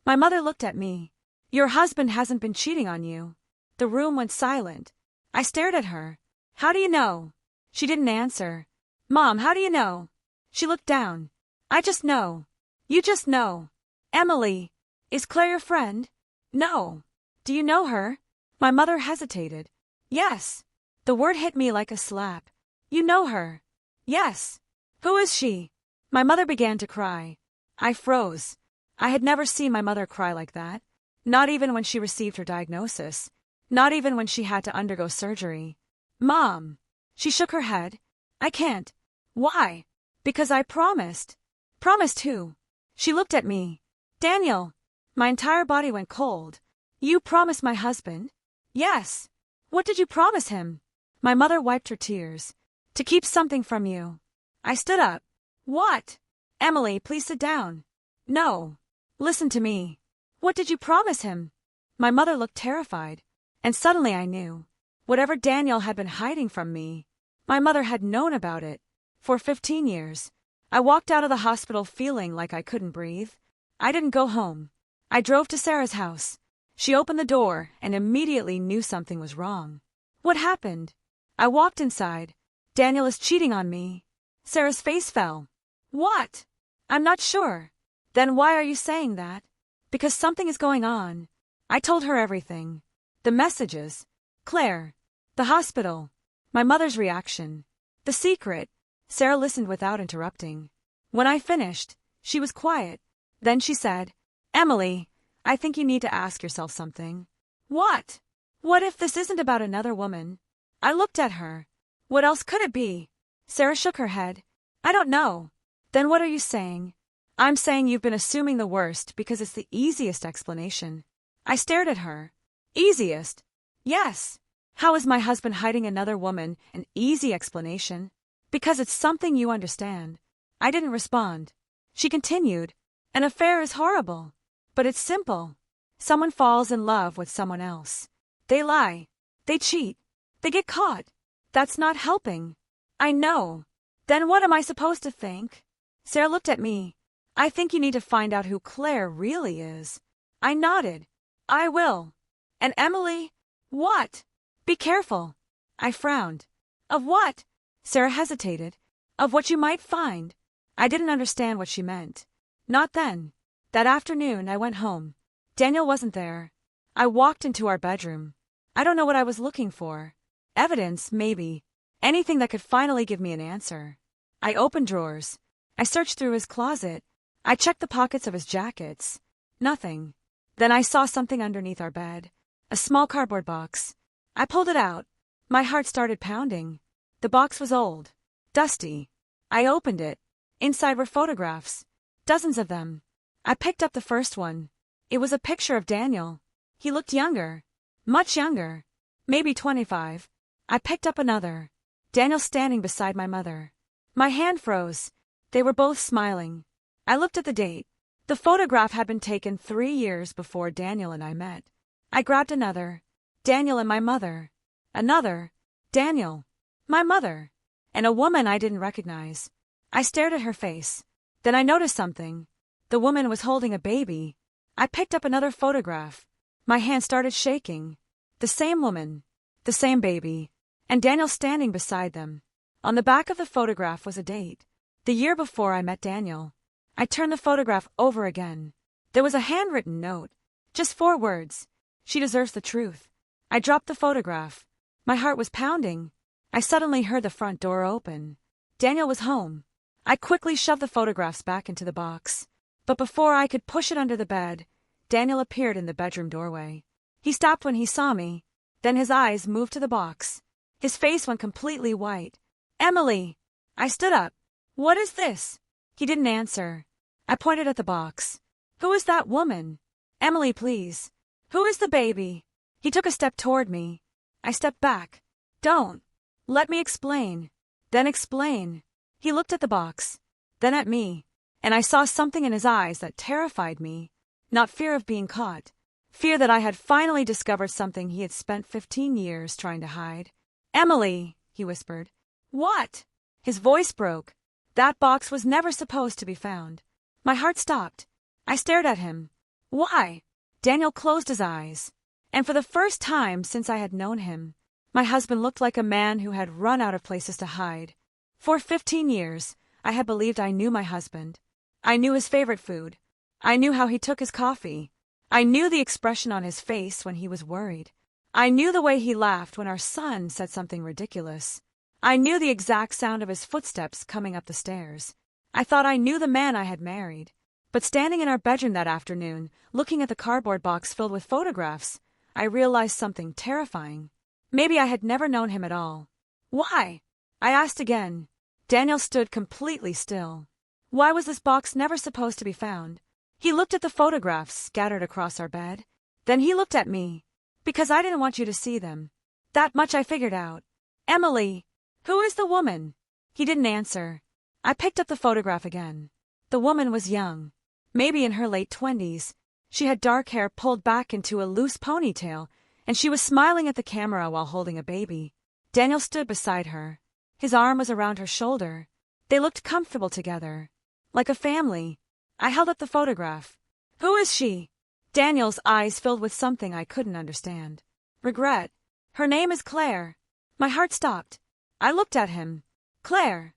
My mother looked at me. Your husband hasn't been cheating on you. The room went silent. I stared at her. How do you know? She didn't answer. Mom, how do you know? She looked down. I just know. You just know. Emily. Is Claire your friend? No. Do you know her? My mother hesitated. Yes. The word hit me like a slap. You know her? Yes. Who is she? My mother began to cry. I froze. I had never seen my mother cry like that. Not even when she received her diagnosis. Not even when she had to undergo surgery. Mom. She shook her head. I can't. Why? Because I promised. Promised who? She looked at me. Daniel. My entire body went cold. You promised my husband? Yes. What did you promise him? My mother wiped her tears. To keep something from you. I stood up. What? Emily, please sit down. No. Listen to me. What did you promise him? My mother looked terrified. And suddenly I knew. Whatever Daniel had been hiding from me, my mother had known about it. For 15 years. I walked out of the hospital feeling like I couldn't breathe. I didn't go home. I drove to Sarah's house. She opened the door and immediately knew something was wrong. What happened? I walked inside. Daniel is cheating on me. Sarah's face fell. What? I'm not sure. Then why are you saying that? Because something is going on. I told her everything. The messages. Claire. The hospital. My mother's reaction. The secret. Sarah listened without interrupting. When I finished, she was quiet. Then she said, Emily, I think you need to ask yourself something. What? What if this isn't about another woman? I looked at her. What else could it be? Sarah shook her head. I don't know. Then what are you saying? I'm saying you've been assuming the worst because it's the easiest explanation. I stared at her. Easiest? Yes. How is my husband hiding another woman an easy explanation? Because it's something you understand. I didn't respond. She continued. An affair is horrible. But it's simple. Someone falls in love with someone else. They lie. They cheat. They get caught. That's not helping. I know. Then what am I supposed to think? Sarah looked at me. I think you need to find out who Claire really is. I nodded. I will. And Emily? What? Be careful. I frowned. Of what? Sarah hesitated. Of what you might find. I didn't understand what she meant. Not then. That afternoon I went home. Daniel wasn't there. I walked into our bedroom. I don't know what I was looking for. Evidence, maybe. Anything that could finally give me an answer. I opened drawers. I searched through his closet. I checked the pockets of his jackets. Nothing. Then I saw something underneath our bed. A small cardboard box. I pulled it out. My heart started pounding. The box was old. Dusty. I opened it. Inside were photographs. Dozens of them. I picked up the first one. It was a picture of Daniel. He looked younger. Much younger. Maybe 25. I picked up another. Daniel standing beside my mother. My hand froze. They were both smiling. I looked at the date. The photograph had been taken 3 years before Daniel and I met. I grabbed another. Daniel and my mother. Another. Daniel. My mother. And a woman I didn't recognize. I stared at her face. Then I noticed something. The woman was holding a baby. I picked up another photograph. My hand started shaking. The same woman. The same baby. And Daniel standing beside them. On the back of the photograph was a date. The year before I met Daniel. I turned the photograph over again. There was a handwritten note. Just 4 words. She deserves the truth. I dropped the photograph. My heart was pounding. I suddenly heard the front door open. Daniel was home. I quickly shoved the photographs back into the box. But before I could push it under the bed, Daniel appeared in the bedroom doorway. He stopped when he saw me. Then his eyes moved to the box. His face went completely white. Emily! I stood up. What is this? He didn't answer. I pointed at the box. Who is that woman? Emily, please. Who is the baby? He took a step toward me. I stepped back. Don't. Let me explain. Then explain. He looked at the box. Then at me. And I saw something in his eyes that terrified me. Not fear of being caught. Fear that I had finally discovered something he had spent 15 years trying to hide. Emily, he whispered. What? His voice broke. That box was never supposed to be found. My heart stopped. I stared at him. Why? Daniel closed his eyes. And for the first time since I had known him, my husband looked like a man who had run out of places to hide. For 15 years, I had believed I knew my husband. I knew his favorite food. I knew how he took his coffee. I knew the expression on his face when he was worried. I knew the way he laughed when our son said something ridiculous. I knew the exact sound of his footsteps coming up the stairs. I thought I knew the man I had married. But standing in our bedroom that afternoon, looking at the cardboard box filled with photographs, I realized something terrifying. Maybe I had never known him at all. Why? I asked again. Daniel stood completely still. Why was this box never supposed to be found? He looked at the photographs scattered across our bed. Then he looked at me. Because I didn't want you to see them. That much I figured out. Emily, who is the woman? He didn't answer. I picked up the photograph again. The woman was young. Maybe in her late 20s. She had dark hair pulled back into a loose ponytail, and she was smiling at the camera while holding a baby. Daniel stood beside her. His arm was around her shoulder. They looked comfortable together. Like a family. I held up the photograph. Who is she? Daniel's eyes filled with something I couldn't understand. Regret. Her name is Claire. My heart stopped. I looked at him. Claire.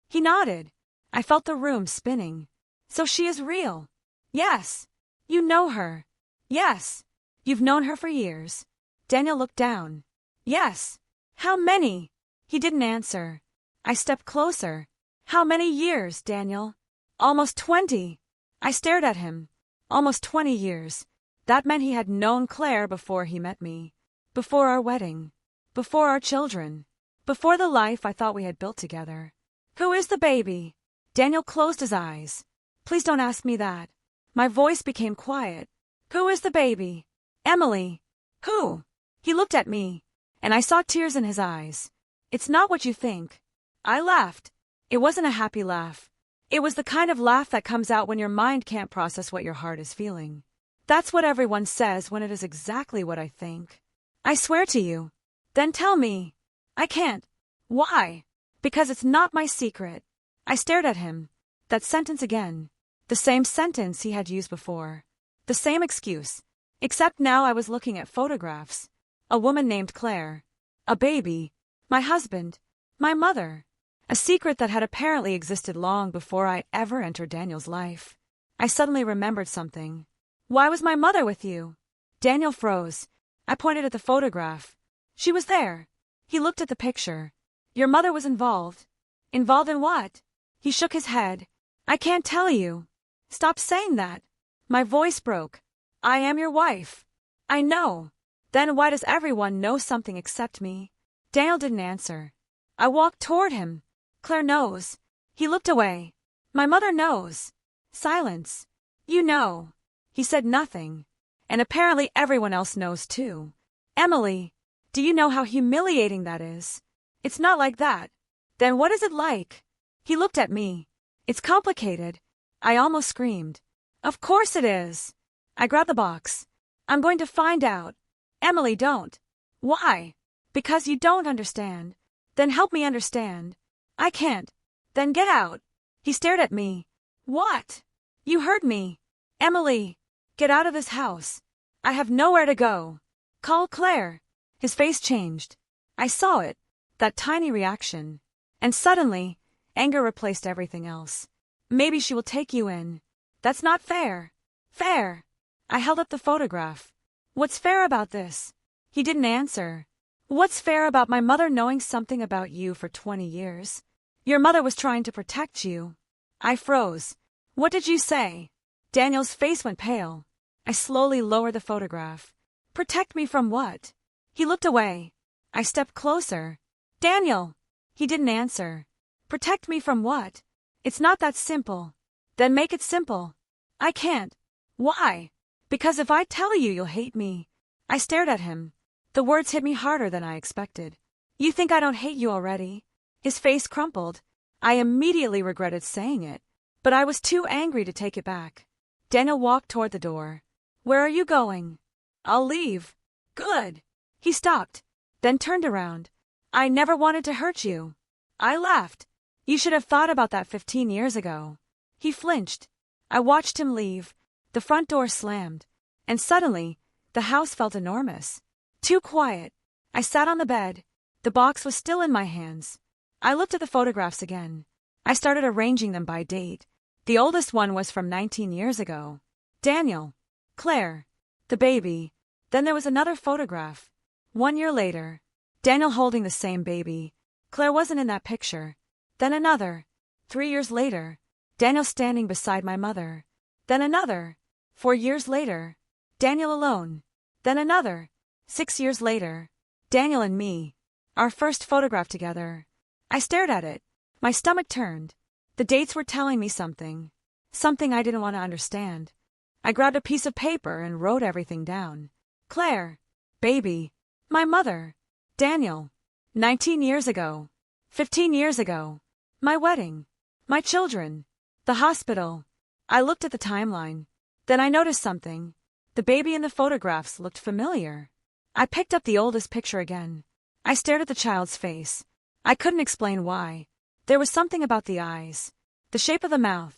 He nodded. I felt the room spinning. So she is real. Yes. You know her. Yes. You've known her for years. Daniel looked down. Yes. How many? He didn't answer. I stepped closer. How many years, Daniel? Almost 20. I stared at him. Almost 20 years. That meant he had known Claire before he met me. Before our wedding. Before our children. Before the life I thought we had built together. Who is the baby? Daniel closed his eyes. Please don't ask me that. My voice became quiet. Who is the baby? Emily. Who? He looked at me, and I saw tears in his eyes. It's not what you think. I laughed. It wasn't a happy laugh. It was the kind of laugh that comes out when your mind can't process what your heart is feeling. That's what everyone says when it is exactly what I think. I swear to you. Then tell me. I can't. Why? Because it's not my secret. I stared at him. That sentence again. The same sentence he had used before. The same excuse. Except now I was looking at photographs. A woman named Claire. A baby. My husband. My mother. A secret that had apparently existed long before I ever entered Daniel's life. I suddenly remembered something. Why was my mother with you? Daniel froze. I pointed at the photograph. She was there. He looked at the picture. Your mother was involved. Involved in what? He shook his head. I can't tell you. Stop saying that. My voice broke. I am your wife. I know. Then why does everyone know something except me? Daniel didn't answer. I walked toward him. Claire knows. He looked away. My mother knows. Silence. You know. He said nothing. And apparently everyone else knows too. Emily, do you know how humiliating that is? It's not like that. Then what is it like? He looked at me. It's complicated. I almost screamed. Of course it is. I grabbed the box. I'm going to find out. Emily, don't. Why? Because you don't understand. Then help me understand. I can't. Then get out. He stared at me. What? You heard me. Emily, get out of this house. I have nowhere to go. Call Claire. His face changed. I saw it. That tiny reaction. And suddenly, anger replaced everything else. Maybe she will take you in. That's not fair. Fair. I held up the photograph. What's fair about this? He didn't answer. What's fair about my mother knowing something about you for 20 years? Your mother was trying to protect you. I froze. What did you say? Daniel's face went pale. I slowly lowered the photograph. Protect me from what? He looked away. I stepped closer. Daniel! He didn't answer. Protect me from what? It's not that simple. Then make it simple. I can't. Why? Because if I tell you, you'll hate me. I stared at him. The words hit me harder than I expected. You think I don't hate you already? His face crumpled. I immediately regretted saying it, but I was too angry to take it back. Daniel walked toward the door. Where are you going? I'll leave. Good. He stopped, then turned around. I never wanted to hurt you. I laughed. You should have thought about that 15 years ago. He flinched. I watched him leave. The front door slammed, and suddenly, the house felt enormous. Too quiet. I sat on the bed. The box was still in my hands. I looked at the photographs again. I started arranging them by date. The oldest one was from 19 years ago. Daniel. Claire. the baby. Then there was another photograph. 1 year later. Daniel holding the same baby. Claire wasn't in that picture. Then another. 3 years later. Daniel standing beside my mother. Then another. 4 years later. Daniel alone. Then another. 6 years later. Daniel and me. Our first photograph together. I stared at it. My stomach turned. The dates were telling me something. Something I didn't want to understand. I grabbed a piece of paper and wrote everything down. Claire. Baby. My mother. Daniel. 19 years ago. 15 years ago. My wedding. My children. The hospital. I looked at the timeline. Then I noticed something. The baby in the photographs looked familiar. I picked up the oldest picture again. I stared at the child's face. I couldn't explain why. There was something about the eyes. The shape of the mouth.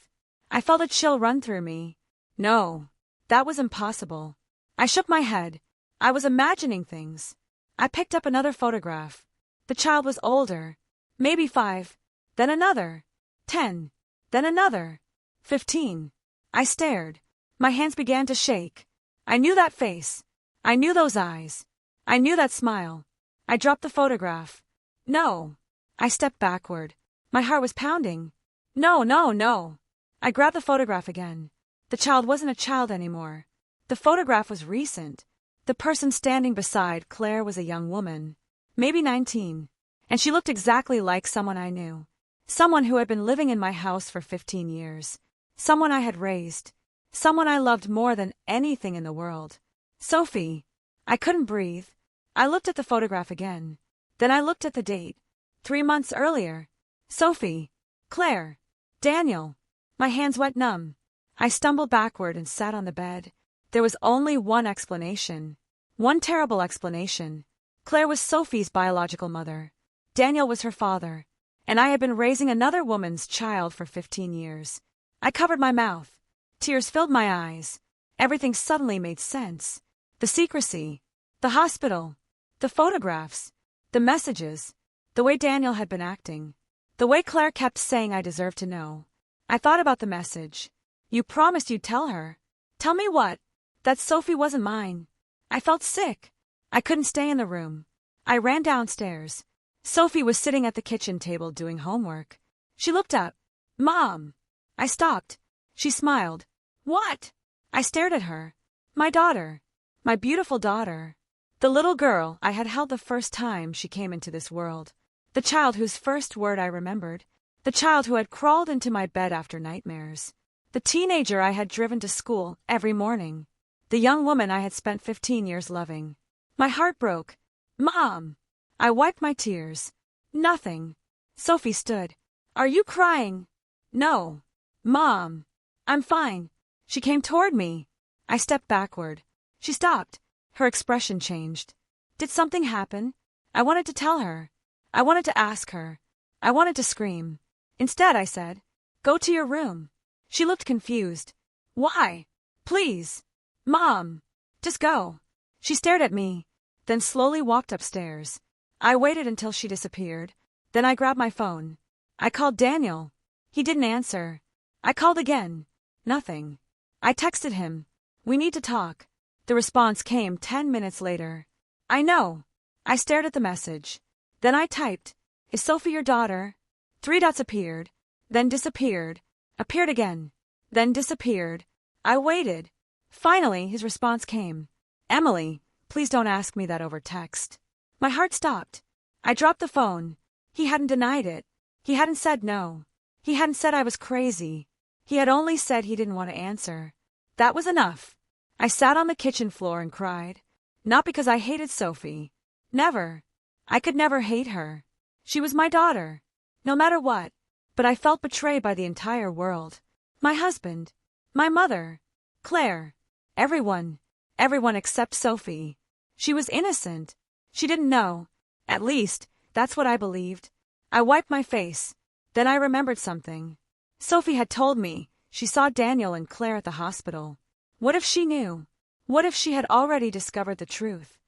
I felt a chill run through me. No. That was impossible. I shook my head. I was imagining things. I picked up another photograph. The child was older. Maybe 5. Then another. 10. Then another. 15. I stared. My hands began to shake. I knew that face. I knew those eyes. I knew that smile. I dropped the photograph. No. I stepped backward. My heart was pounding. No, no, no. I grabbed the photograph again. The child wasn't a child anymore. The photograph was recent. The person standing beside Claire was a young woman. Maybe 19. And she looked exactly like someone I knew. Someone who had been living in my house for 15 years. Someone I had raised. Someone I loved more than anything in the world. Sophie. I couldn't breathe. I looked at the photograph again. Then I looked at the date. 3 months earlier. Sophie. Claire. Daniel. My hands went numb. I stumbled backward and sat on the bed. There was only one explanation. One terrible explanation. Claire was Sophie's biological mother. Daniel was her father. And I had been raising another woman's child for 15 years. I covered my mouth. Tears filled my eyes. Everything suddenly made sense. The secrecy. The hospital. The photographs. The messages. The way Daniel had been acting. The way Claire kept saying I deserved to know. I thought about the message. You promised you'd tell her. Tell me what? That Sophie wasn't mine. I felt sick. I couldn't stay in the room. I ran downstairs. Sophie was sitting at the kitchen table doing homework. She looked up. Mom. I stopped. She smiled. What? I stared at her. My daughter. My beautiful daughter. The little girl I had held the first time she came into this world. The child whose first word I remembered. The child who had crawled into my bed after nightmares. The teenager I had driven to school every morning. The young woman I had spent 15 years loving. My heart broke. Mom! I wiped my tears. Nothing. Sophie stood. Are you crying? No. Mom! I'm fine. She came toward me. I stepped backward. She stopped. Her expression changed. Did something happen? I wanted to tell her. I wanted to ask her. I wanted to scream. Instead, I said, Go to your room. She looked confused. Why? Please. Mom. Just go. She stared at me, then slowly walked upstairs. I waited until she disappeared. Then I grabbed my phone. I called Daniel. He didn't answer. I called again. Nothing. I texted him. We need to talk. The response came 10 minutes later. I know. I stared at the message. Then I typed, Is Sophie your daughter? 3 dots appeared, then disappeared, appeared again, then disappeared. I waited. Finally, his response came. Emily, please don't ask me that over text. My heart stopped. I dropped the phone. He hadn't denied it. He hadn't said no. He hadn't said I was crazy. He had only said he didn't want to answer. That was enough. I sat on the kitchen floor and cried. Not because I hated Sophie. Never. I could never hate her. She was my daughter. No matter what. But I felt betrayed by the entire world. My husband. My mother. Claire. Everyone. Everyone except Sophie. She was innocent. She didn't know. At least, that's what I believed. I wiped my face. Then I remembered something. Sophie had told me she saw Daniel and Claire at the hospital. What if she knew? What if she had already discovered the truth?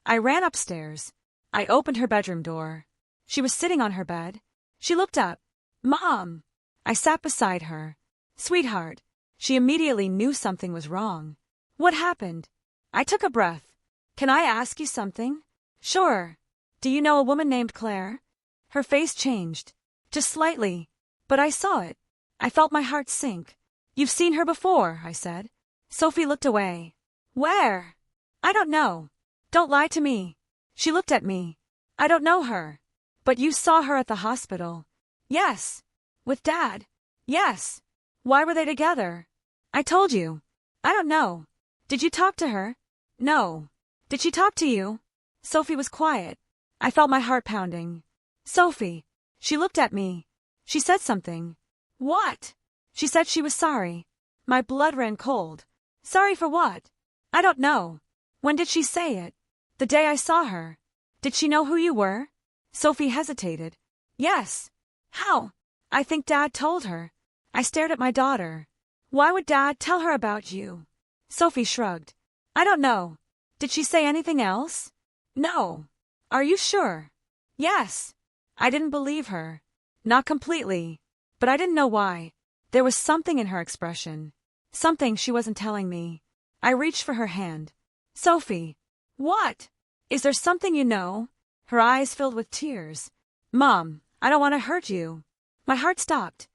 I ran upstairs. I opened her bedroom door. She was sitting on her bed. She looked up. Mom! I sat beside her. Sweetheart. She immediately knew something was wrong. What happened? I took a breath. Can I ask you something? Sure. Do you know a woman named Claire? Her face changed. Just slightly. But I saw it. I felt my heart sink. You've seen her before, I said. Sophie looked away. Where? I don't know. Don't lie to me. She looked at me. I don't know her. But you saw her at the hospital. Yes. With Dad. Yes. Why were they together? I told you. I don't know. Did you talk to her? No. Did she talk to you? Sophie was quiet. I felt my heart pounding. Sophie. She looked at me. She said something. What? She said she was sorry. My blood ran cold. Sorry for what? I don't know. When did she say it? The day I saw her. Did she know who you were? Sophie hesitated. Yes. How? I think Dad told her. I stared at my daughter. Why would Dad tell her about you? Sophie shrugged. I don't know. Did she say anything else? No. Are you sure? Yes. I didn't believe her. Not completely. But I didn't know why. There was something in her expression. Something she wasn't telling me. I reached for her hand. Sophie. What? Is there something you know? Her eyes filled with tears. Mom, I don't want to hurt you. My heart stopped.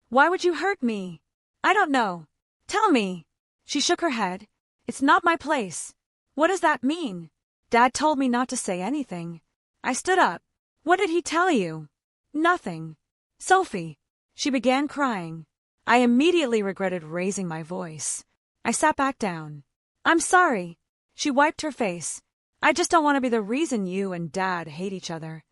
Why would you hurt me? I don't know. Tell me. She shook her head. It's not my place. What does that mean? Dad told me not to say anything. I stood up. What did he tell you? Nothing. Sophie. She began crying. I immediately regretted raising my voice. I sat back down. I'm sorry. She wiped her face. I just don't want to be the reason you and Dad hate each other.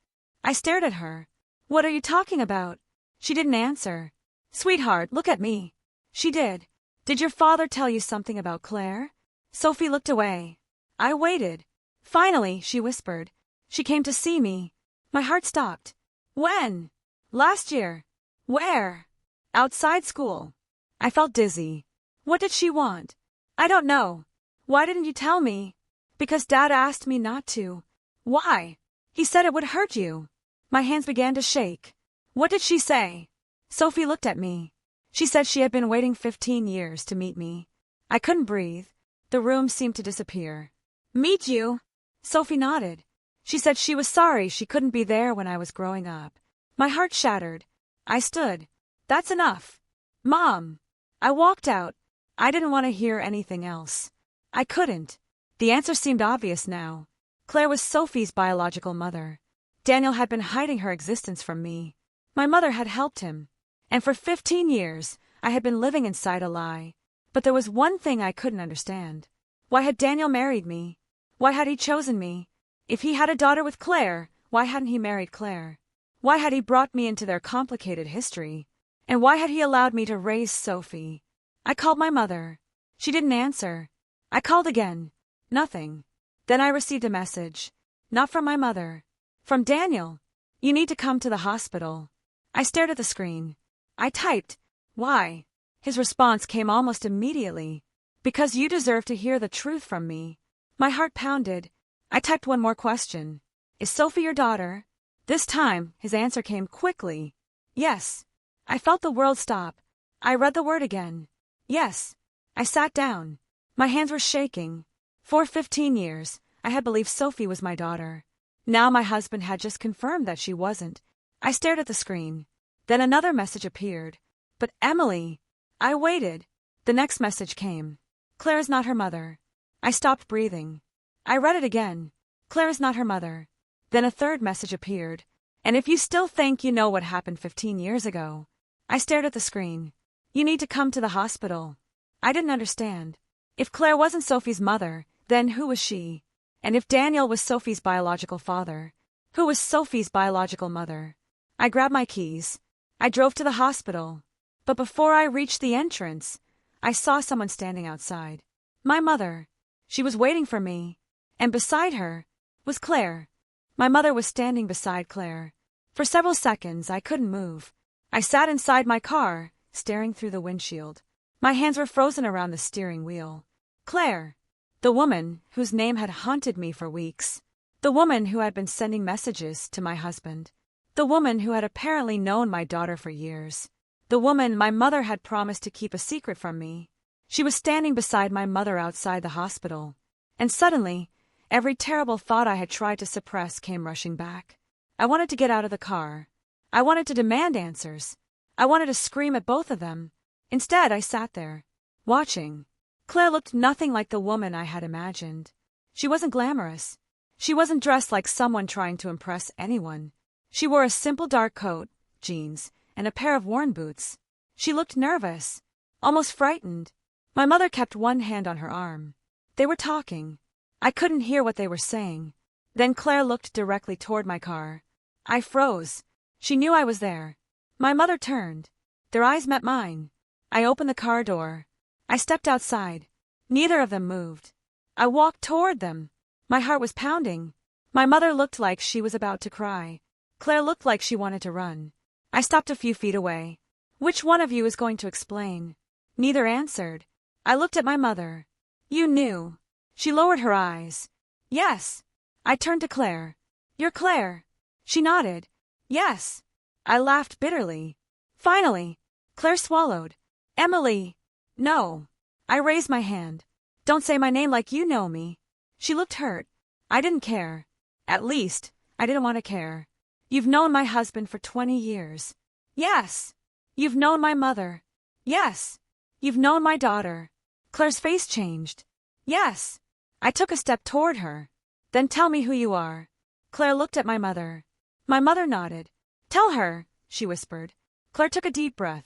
I stared at her. What are you talking about? She didn't answer. Sweetheart, look at me. She did. Did your father tell you something about Claire? Sophie looked away. I waited. Finally, she whispered. She came to see me. My heart stopped. When? Last year. Where? Outside school. I felt dizzy. What did she want? I don't know. Why didn't you tell me? Because Dad asked me not to. Why? He said it would hurt you. My hands began to shake. What did she say? Sophie looked at me. She said she had been waiting 15 years to meet me. I couldn't breathe. The room seemed to disappear. Meet you? Sophie nodded. She said she was sorry she couldn't be there when I was growing up. My heart shattered. I stood. That's enough. Mom. I walked out. I didn't want to hear anything else. I couldn't. The answer seemed obvious now. Claire was Sophie's biological mother. Daniel had been hiding her existence from me. My mother had helped him. And for 15 years, I had been living inside a lie. But there was one thing I couldn't understand. Why had Daniel married me? Why had he chosen me? If he had a daughter with Claire, why hadn't he married Claire? Why had he brought me into their complicated history? And why had he allowed me to raise Sophie? I called my mother. She didn't answer. I called again. Nothing. Then I received a message. Not from my mother. From Daniel. You need to come to the hospital. I stared at the screen. I typed, why? His response came almost immediately. Because you deserve to hear the truth from me. My heart pounded. I typed one more question. Is Sophie your daughter? This time, his answer came quickly. Yes. I felt the world stop. I read the word again. Yes. I sat down. My hands were shaking. For 15 years, I had believed Sophie was my daughter. Now my husband had just confirmed that she wasn't. I stared at the screen. Then another message appeared. But Emily. I waited. The next message came. Claire is not her mother. I stopped breathing. I read it again. Claire is not her mother. Then a third message appeared. And if you still think you know what happened 15 years ago. I stared at the screen. You need to come to the hospital. I didn't understand. If Claire wasn't Sophie's mother, then who was she? And if Daniel was Sophie's biological father, who was Sophie's biological mother? I grabbed my keys. I drove to the hospital. But before I reached the entrance, I saw someone standing outside. My mother. She was waiting for me. And beside her was Claire. My mother was standing beside Claire. For several seconds, I couldn't move. I sat inside my car, staring through the windshield. My hands were frozen around the steering wheel. Claire. The woman whose name had haunted me for weeks. The woman who had been sending messages to my husband. The woman who had apparently known my daughter for years. The woman my mother had promised to keep a secret from me. She was standing beside my mother outside the hospital. And suddenly, every terrible thought I had tried to suppress came rushing back. I wanted to get out of the car. I wanted to demand answers. I wanted to scream at both of them. Instead, I sat there, watching. Claire looked nothing like the woman I had imagined. She wasn't glamorous. She wasn't dressed like someone trying to impress anyone. She wore a simple dark coat, jeans, and a pair of worn boots. She looked nervous, almost frightened. My mother kept one hand on her arm. They were talking. I couldn't hear what they were saying. Then Claire looked directly toward my car. I froze. She knew I was there. My mother turned. Their eyes met mine. I opened the car door. I stepped outside. Neither of them moved. I walked toward them. My heart was pounding. My mother looked like she was about to cry. Claire looked like she wanted to run. I stopped a few feet away. Which one of you is going to explain? Neither answered. I looked at my mother. You knew. She lowered her eyes. Yes. I turned to Claire. You're Claire. She nodded. Yes. I laughed bitterly. Finally, Claire swallowed. Emily. No. I raised my hand. Don't say my name like you know me. She looked hurt. I didn't care. At least, I didn't want to care. You've known my husband for 20 years. Yes. You've known my mother. Yes. You've known my daughter. Claire's face changed. Yes. I took a step toward her. Then tell me who you are. Claire looked at my mother. My mother nodded. Tell her, she whispered. Claire took a deep breath.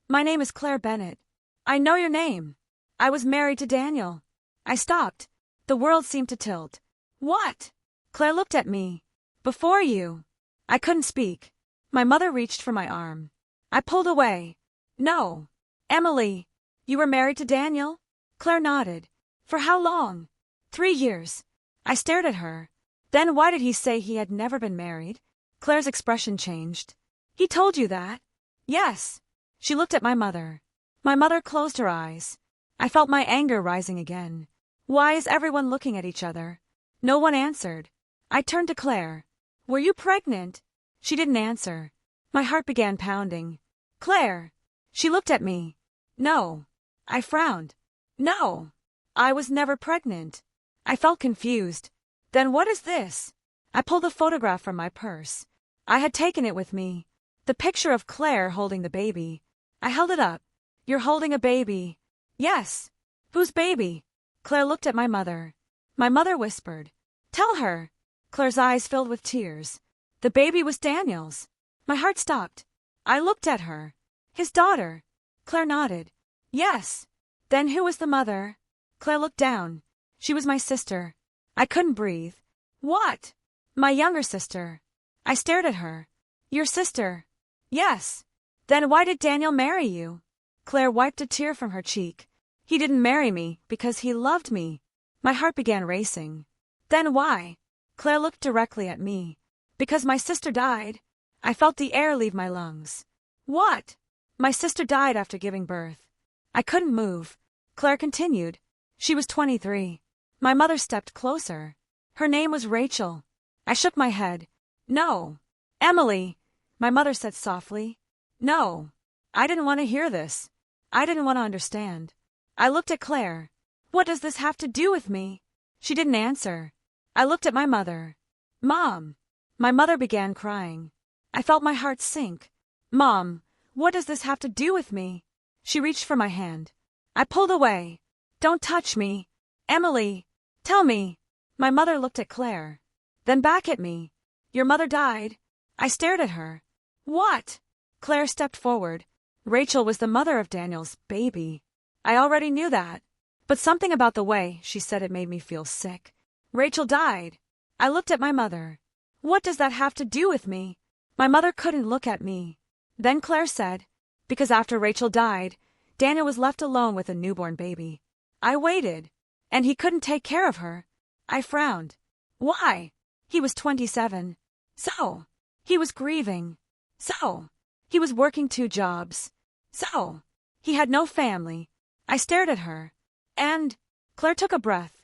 My name is Claire Bennett. I know your name. I was married to Daniel. I stopped. The world seemed to tilt. What? Claire looked at me. Before you. I couldn't speak. My mother reached for my arm. I pulled away. No. Emily, you were married to Daniel? Claire nodded. For how long? 3 years. I stared at her. Then why did he say he had never been married? Claire's expression changed. He told you that? Yes. She looked at my mother. My mother closed her eyes. I felt my anger rising again. Why is everyone looking at each other? No one answered. I turned to Claire. Were you pregnant? She didn't answer. My heart began pounding. Claire. She looked at me. No. I frowned. No. I was never pregnant. I felt confused. Then what is this? I pulled a photograph from my purse. I had taken it with me. The picture of Claire holding the baby. I held it up. You're holding a baby. Yes. Whose baby? Claire looked at my mother. My mother whispered. Tell her. Claire's eyes filled with tears. The baby was Daniel's. My heart stopped. I looked at her. His daughter. Claire nodded. Yes. Then who was the mother? Claire looked down. She was my sister. I couldn't breathe. What? My younger sister. I stared at her. Your sister? Yes. Then why did Daniel marry you? Claire wiped a tear from her cheek. He didn't marry me because he loved me. My heart began racing. Then why? Claire looked directly at me. Because my sister died. I felt the air leave my lungs. What? My sister died after giving birth. I couldn't move. Claire continued. She was 23. My mother stepped closer. Her name was Rachel. I shook my head. No. Emily, my mother said softly. No. I didn't want to hear this. I didn't want to understand. I looked at Claire. What does this have to do with me? She didn't answer. I looked at my mother. Mom. My mother began crying. I felt my heart sink. Mom, what does this have to do with me? She reached for my hand. I pulled away. Don't touch me. Emily, tell me. My mother looked at Claire. Then back at me. Your mother died. I stared at her. What? Claire stepped forward. Rachel was the mother of Daniel's baby. I already knew that. But something about the way she said it made me feel sick. Rachel died. I looked at my mother. What does that have to do with me? My mother couldn't look at me. Then Claire said, because after Rachel died, Daniel was left alone with a newborn baby. I waited. And he couldn't take care of her. I frowned. Why? He was 27. So. He was grieving. So. He was working 2 jobs. So. He had no family. I stared at her. And. Claire took a breath.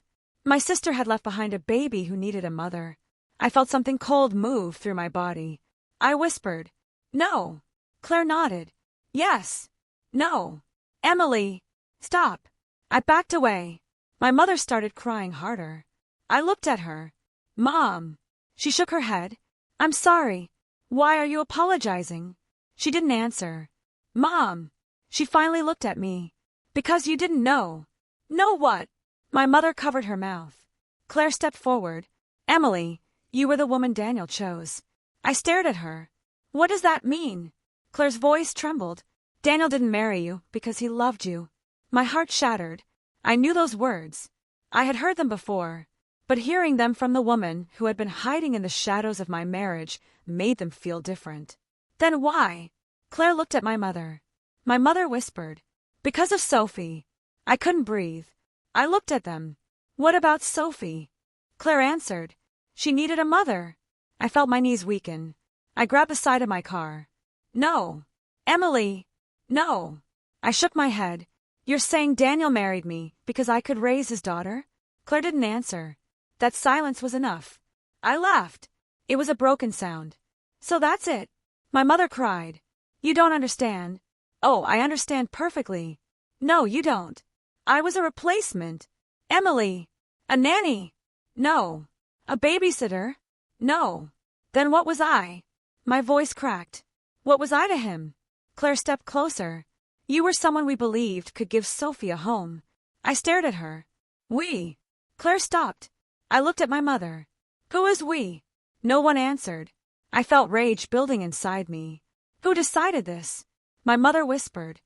My sister had left behind a baby who needed a mother. I felt something cold move through my body. I whispered. No. Claire nodded. Yes. No. Emily. Stop. I backed away. My mother started crying harder. I looked at her. Mom. She shook her head. I'm sorry. Why are you apologizing? She didn't answer. Mom. She finally looked at me. Because you didn't know. Know what? My mother covered her mouth. Claire stepped forward. Emily, you were the woman Daniel chose. I stared at her. What does that mean? Claire's voice trembled. Daniel didn't marry you because he loved you. My heart shattered. I knew those words. I had heard them before, but hearing them from the woman who had been hiding in the shadows of my marriage made them feel different. Then why? Claire looked at my mother. My mother whispered, because of Sophie. I couldn't breathe. I looked at them. What about Sophie? Claire answered, she needed a mother. I felt my knees weaken. I grabbed the side of my car. No. Emily. No. I shook my head. You're saying Daniel married me because I could raise his daughter? Claire didn't answer. That silence was enough. I laughed. It was a broken sound. So that's it. My mother cried. You don't understand. Oh, I understand perfectly. No, you don't. I was a replacement. Emily. A nanny. No. A babysitter. No. Then what was I? My voice cracked. What was I to him? Claire stepped closer. You were someone we believed could give Sophie a home. I stared at her. We. Claire stopped. I looked at my mother. Who is we? No one answered. I felt rage building inside me. Who decided this? My mother whispered.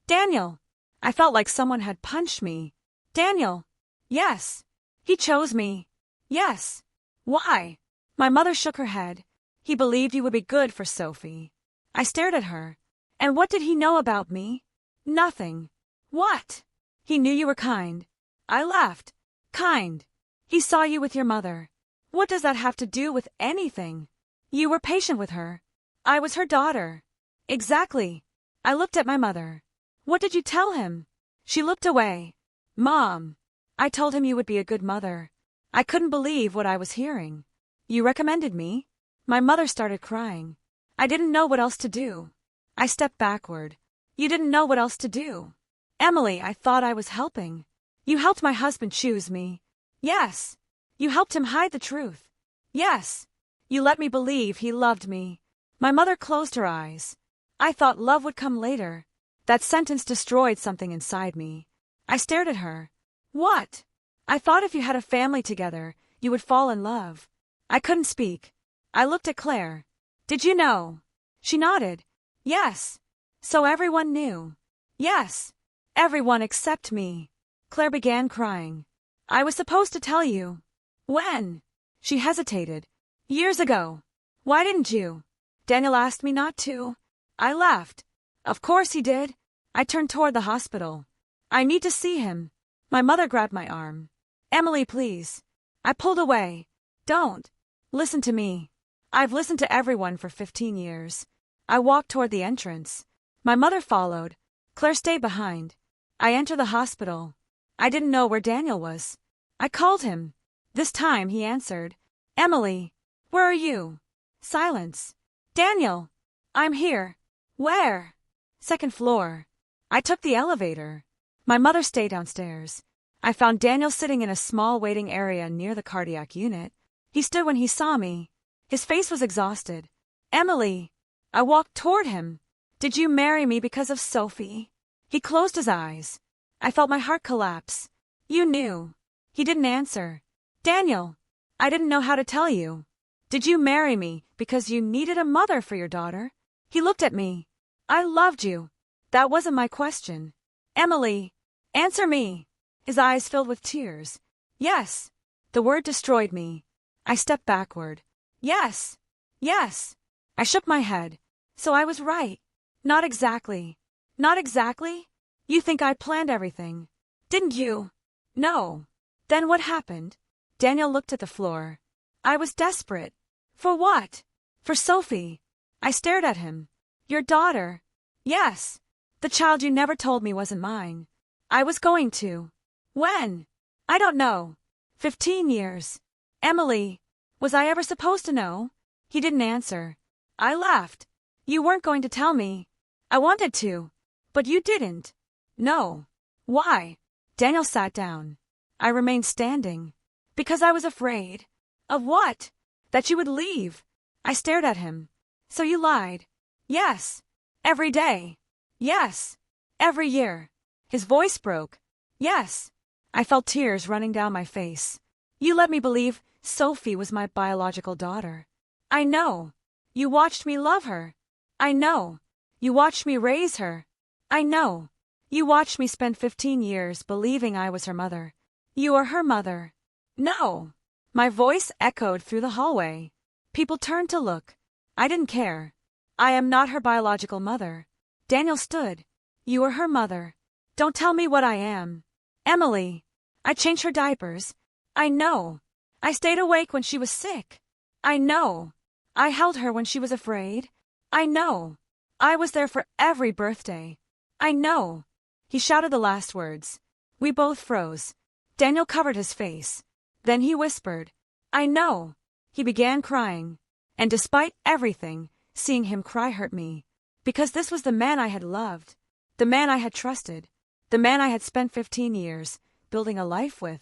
Daniel. I felt like someone had punched me. Daniel. Yes. He chose me. Yes. Why? My mother shook her head. He believed you would be good for Sophie. I stared at her. And what did he know about me? Nothing. What? He knew you were kind. I laughed. Kind. He saw you with your mother. What does that have to do with anything? You were patient with her. I was her daughter. Exactly. I looked at my mother. What did you tell him? She looked away. Mom. I told him you would be a good mother. I couldn't believe what I was hearing. You recommended me? My mother started crying. I didn't know what else to do. I stepped backward. You didn't know what else to do. Emily, I thought I was helping. You helped my husband choose me. Yes. You helped him hide the truth. Yes. You let me believe he loved me. My mother closed her eyes. I thought love would come later. That sentence destroyed something inside me. I stared at her. What? I thought if you had a family together, you would fall in love. I couldn't speak. I looked at Claire. Did you know? She nodded. Yes. So everyone knew. Yes. Everyone except me. Claire began crying. I was supposed to tell you. When? She hesitated. Years ago. Why didn't you? Daniel asked me not to. I laughed. Of course he did. I turned toward the hospital. I need to see him. My mother grabbed my arm. Emily, please. I pulled away. Don't. Listen to me. I've listened to everyone for 15 years. I walked toward the entrance. My mother followed. Claire stayed behind. I entered the hospital. I didn't know where Daniel was. I called him. This time he answered. Emily, where are you? Silence. Daniel. I'm here. Where? Second floor. I took the elevator. My mother stayed downstairs. I found Daniel sitting in a small waiting area near the cardiac unit. He stood when he saw me. His face was exhausted. Emily. I walked toward him. Did you marry me because of Sophie? He closed his eyes. I felt my heart collapse. You knew. He didn't answer. Daniel. I didn't know how to tell you. Did you marry me because you needed a mother for your daughter? He looked at me. I loved you. That wasn't my question. Emily. Answer me. His eyes filled with tears. Yes. The word destroyed me. I stepped backward. Yes. Yes. I shook my head. So I was right. Not exactly. Not exactly? You think I planned everything. Didn't you? No. Then what happened? Daniel looked at the floor. I was desperate. For what? For Sophie. I stared at him. Your daughter. Yes. The child you never told me wasn't mine. I was going to. When? I don't know. 15 years. Emily. Was I ever supposed to know? He didn't answer. I laughed. You weren't going to tell me. I wanted to. But you didn't. No. Why? Daniel sat down. I remained standing. Because I was afraid. Of what? That you would leave. I stared at him. So you lied? Yes. Every day. Yes. Every year. His voice broke. Yes. I felt tears running down my face. You let me believe Sophie was my biological daughter. I know. You watched me love her. I know. You watched me raise her. I know. You watched me spend 15 years believing I was her mother. You are her mother. No. My voice echoed through the hallway. People turned to look. I didn't care. I am not her biological mother. Daniel stood. You are her mother. Don't tell me what I am. Emily. I changed her diapers. I know. I stayed awake when she was sick. I know. I held her when she was afraid. I know. I was there for every birthday. I know. He shouted the last words. We both froze. Daniel covered his face. Then he whispered, I know. He began crying. And despite everything, seeing him cry hurt me. Because this was the man I had loved. The man I had trusted. The man I had spent 15 years building a life with.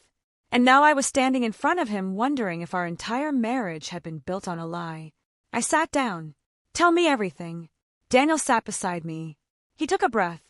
And now I was standing in front of him wondering if our entire marriage had been built on a lie. I sat down. Tell me everything. Daniel sat beside me. He took a breath.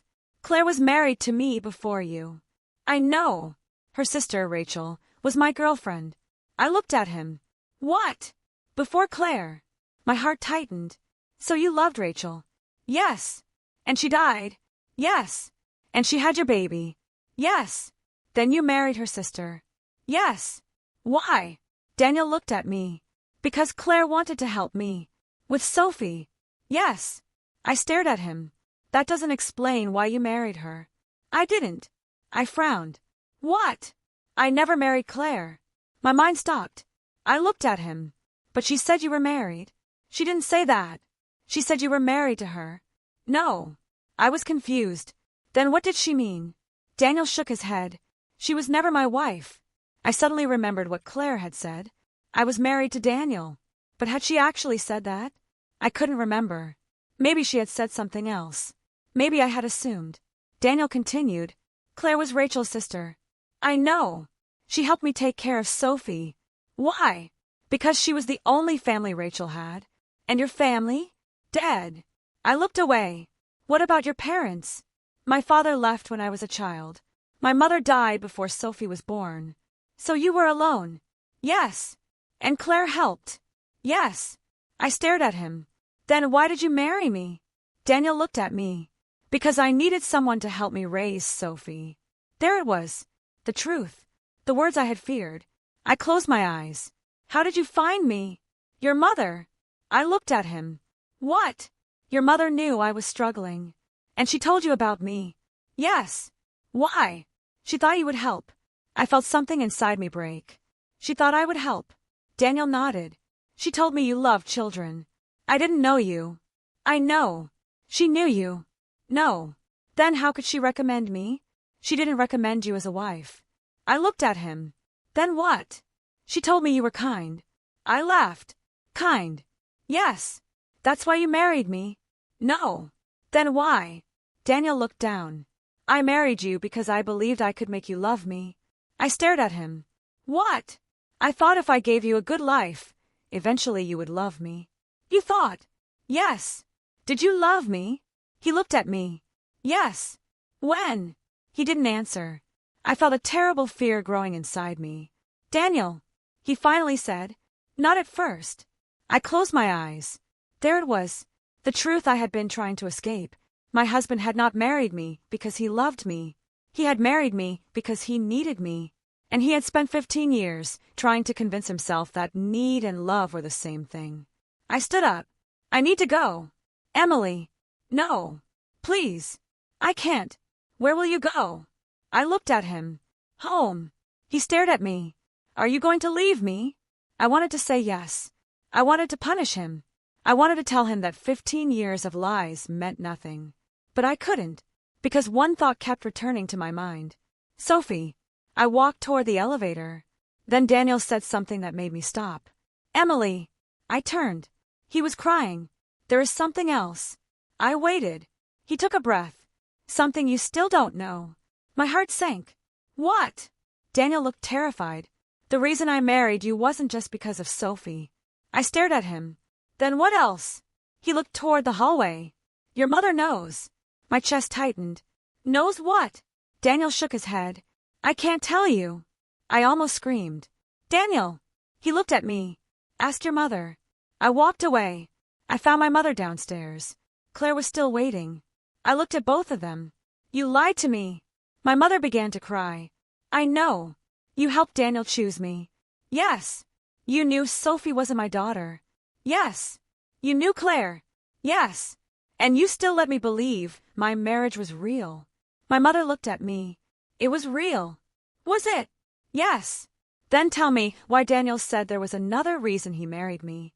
Claire was married to me before you. I know. Her sister, Rachel, was my girlfriend. I looked at him. What? Before Claire. My heart tightened. So you loved Rachel? Yes. And she died? Yes. And she had your baby? Yes. Then you married her sister? Yes. Why? Daniel looked at me. Because Claire wanted to help me. With Sophie? Yes. I stared at him. That doesn't explain why you married her. I didn't. I frowned. What? I never married Claire. My mind stopped. I looked at him. But she said you were married. She didn't say that. She said you were married to her. No. I was confused. Then what did she mean? Daniel shook his head. She was never my wife. I suddenly remembered what Claire had said. I was married to Daniel. But had she actually said that? I couldn't remember. Maybe she had said something else. Maybe I had assumed. Daniel continued. Claire was Rachel's sister. I know. She helped me take care of Sophie. Why? Because she was the only family Rachel had. And your family? Dead. I looked away. What about your parents? My father left when I was a child. My mother died before Sophie was born. So you were alone? Yes. And Claire helped? Yes. I stared at him. Then why did you marry me? Daniel looked at me. Because I needed someone to help me raise Sophie. There it was. The truth. The words I had feared. I closed my eyes. How did you find me? Your mother. I looked at him. What? Your mother knew I was struggling. And she told you about me. Yes. Why? She thought you would help. I felt something inside me break. She thought I would help. Daniel nodded. She told me you loved children. I didn't know you. I know. She knew you. No. Then how could she recommend me? She didn't recommend you as a wife. I looked at him. Then what? She told me you were kind. I laughed. Kind. Yes. That's why you married me. No. Then why? Daniel looked down. I married you because I believed I could make you love me. I stared at him. What? I thought if I gave you a good life, eventually you would love me. You thought? Yes. Did you love me? He looked at me. Yes. When? He didn't answer. I felt a terrible fear growing inside me. Daniel, he finally said. Not at first. I closed my eyes. There it was. The truth I had been trying to escape. My husband had not married me because he loved me. He had married me because he needed me. And he had spent 15 years trying to convince himself that need and love were the same thing. I stood up. I need to go. Emily. No. Please. I can't. Where will you go? I looked at him. Home. He stared at me. Are you going to leave me? I wanted to say yes. I wanted to punish him. I wanted to tell him that 15 years of lies meant nothing. But I couldn't, because one thought kept returning to my mind. Sophie. I walked toward the elevator. Then Daniel said something that made me stop. Emily. I turned. He was crying. There is something else. I waited. He took a breath. Something you still don't know. My heart sank. What? Daniel looked terrified. The reason I married you wasn't just because of Sophie. I stared at him. Then what else? He looked toward the hallway. Your mother knows. My chest tightened. Knows what? Daniel shook his head. I can't tell you. I almost screamed. Daniel! He looked at me. Ask your mother. I walked away. I found my mother downstairs. Claire was still waiting. I looked at both of them. You lied to me. My mother began to cry. I know. You helped Daniel choose me. Yes. You knew Sophie wasn't my daughter. Yes. You knew Claire. Yes. And you still let me believe my marriage was real. My mother looked at me. It was real. Was it? Yes. Then tell me why Daniel said there was another reason he married me.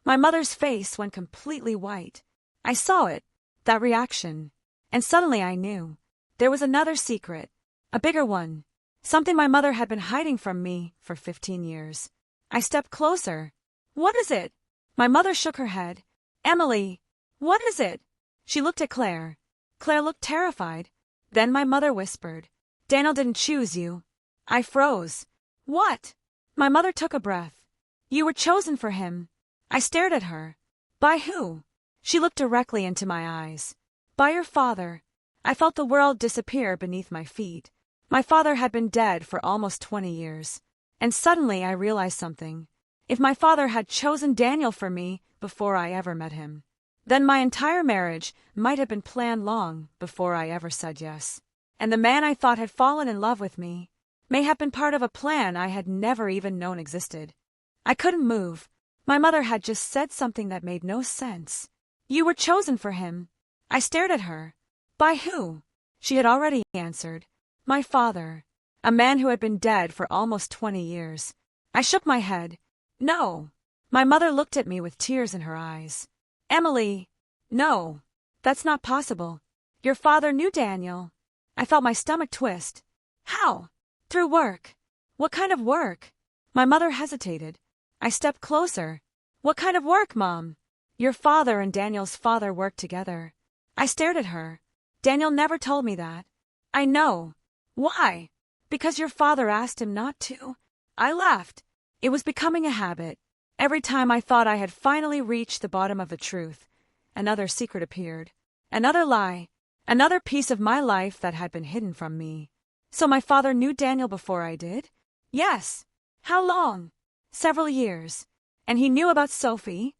My mother's face went completely white. I saw it, that reaction. And suddenly I knew. There was another secret. A bigger one. Something my mother had been hiding from me for 15 years. I stepped closer. What is it? My mother shook her head. Emily, what is it? She looked at Claire. Claire looked terrified. Then my mother whispered, Daniel didn't choose you. I froze. What? My mother took a breath. You were chosen for him. I stared at her. By who? She looked directly into my eyes. By your father. I felt the world disappear beneath my feet. My father had been dead for almost 20 years. And suddenly I realized something. If my father had chosen Daniel for me before I ever met him, then my entire marriage might have been planned long before I ever said yes. And the man I thought had fallen in love with me may have been part of a plan I had never even known existed. I couldn't move. My mother had just said something that made no sense. You were chosen for him. I stared at her. By who? She had already answered. My father. A man who had been dead for almost 20 years. I shook my head. No. My mother looked at me with tears in her eyes. Emily. No. That's not possible. Your father knew Daniel. I felt my stomach twist. How? Through work. What kind of work? My mother hesitated. I stepped closer. What kind of work, Mom? Your father and Daniel's father worked together. I stared at her. Daniel never told me that. I know. Why? Because your father asked him not to. I laughed. It was becoming a habit. Every time I thought I had finally reached the bottom of the truth, another secret appeared. Another lie. Another piece of my life that had been hidden from me. So my father knew Daniel before I did? Yes. How long? Several years. And he knew about Sophie?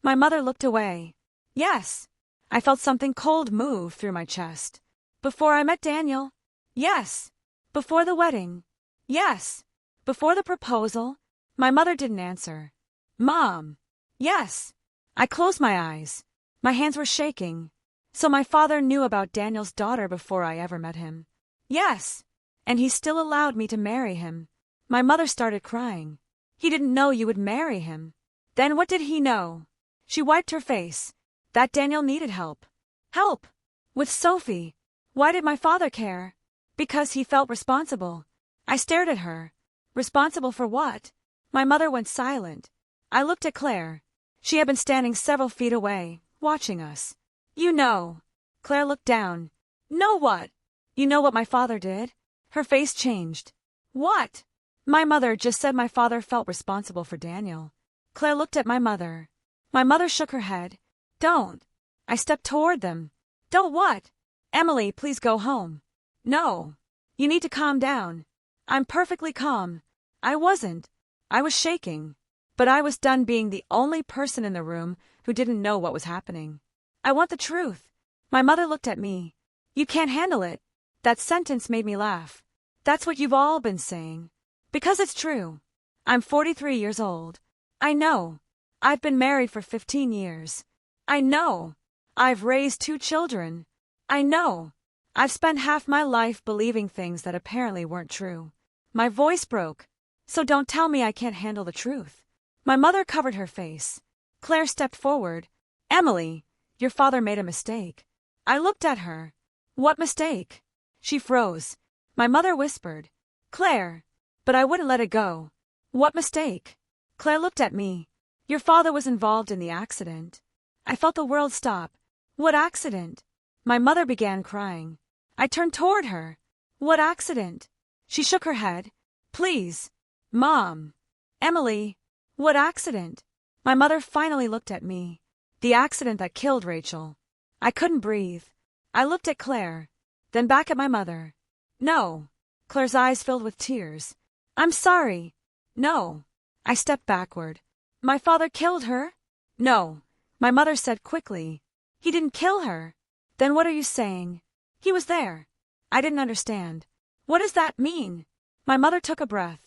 My mother looked away. Yes. I felt something cold move through my chest. Before I met Daniel? Yes. Before the wedding? Yes. Before the proposal? My mother didn't answer. Mom. Yes. I closed my eyes. My hands were shaking. So my father knew about Daniel's daughter before I ever met him. Yes. And he still allowed me to marry him. My mother started crying. He didn't know you would marry him. Then what did he know? She wiped her face. That Daniel needed help. Help! With Sophie. Why did my father care? Because he felt responsible. I stared at her. Responsible for what? My mother went silent. I looked at Claire. She had been standing several feet away, watching us. You know. Claire looked down. Know what? You know what my father did? Her face changed. What? My mother just said my father felt responsible for Daniel. Claire looked at my mother. My mother shook her head. Don't. I stepped toward them. Don't what? Emily, please go home. No. You need to calm down. I'm perfectly calm. I wasn't. I was shaking. But I was done being the only person in the room who didn't know what was happening. I want the truth. My mother looked at me. You can't handle it. That sentence made me laugh. That's what you've all been saying. Because it's true. I'm 43 years old. I know. I've been married for 15 years. I know. I've raised 2 children. I know. I've spent half my life believing things that apparently weren't true. My voice broke. So don't tell me I can't handle the truth. My mother covered her face. Claire stepped forward. Emily, your father made a mistake. I looked at her. What mistake? She froze. My mother whispered. Claire. But I wouldn't let it go. What mistake? Claire looked at me. Your father was involved in the accident. I felt the world stop. What accident? My mother began crying. I turned toward her. What accident? She shook her head. Please. Mom. Emily. What accident? My mother finally looked at me. The accident that killed Rachel. I couldn't breathe. I looked at Claire, then back at my mother. No. Claire's eyes filled with tears. I'm sorry. No. I stepped backward. My father killed her? No. My mother said quickly. He didn't kill her. Then what are you saying? He was there. I didn't understand. What does that mean? My mother took a breath.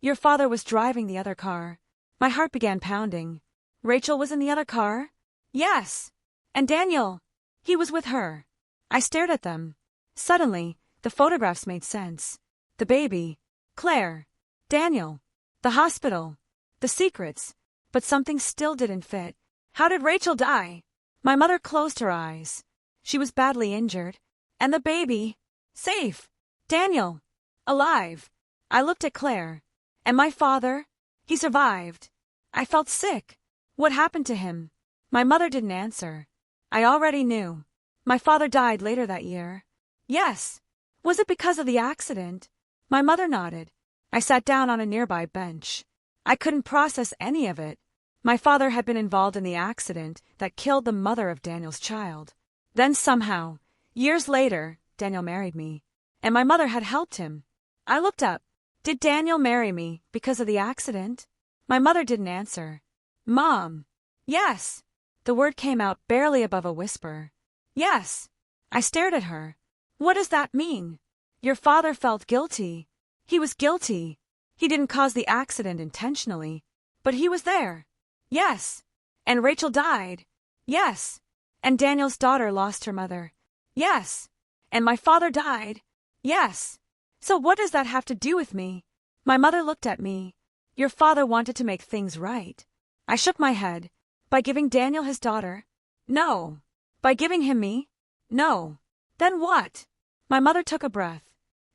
Your father was driving the other car. My heart began pounding. Rachel was in the other car? Yes. And Daniel? He was with her. I stared at them. Suddenly, the photographs made sense. The baby, Claire, Daniel, the hospital, the secrets, but something still didn't fit. How did Rachel die? My mother closed her eyes. She was badly injured. And the baby? Safe. Daniel? Alive. I looked at Claire. And my father? He survived. I felt sick. What happened to him? My mother didn't answer. I already knew. My father died later that year. Yes. Was it because of the accident? My mother nodded. I sat down on a nearby bench. I couldn't process any of it. My father had been involved in the accident that killed the mother of Daniel's child. Then somehow, years later, Daniel married me. And my mother had helped him. I looked up. Did Daniel marry me because of the accident? My mother didn't answer. Mom. Yes. The word came out barely above a whisper. Yes. I stared at her. What does that mean? Your father felt guilty. He was guilty. He didn't cause the accident intentionally. But he was there. Yes. And Rachel died. Yes. And Daniel's daughter lost her mother. Yes. And my father died. Yes. So what does that have to do with me? My mother looked at me. Your father wanted to make things right. I shook my head. By giving Daniel his daughter? No. By giving him me? No. Then what? My mother took a breath.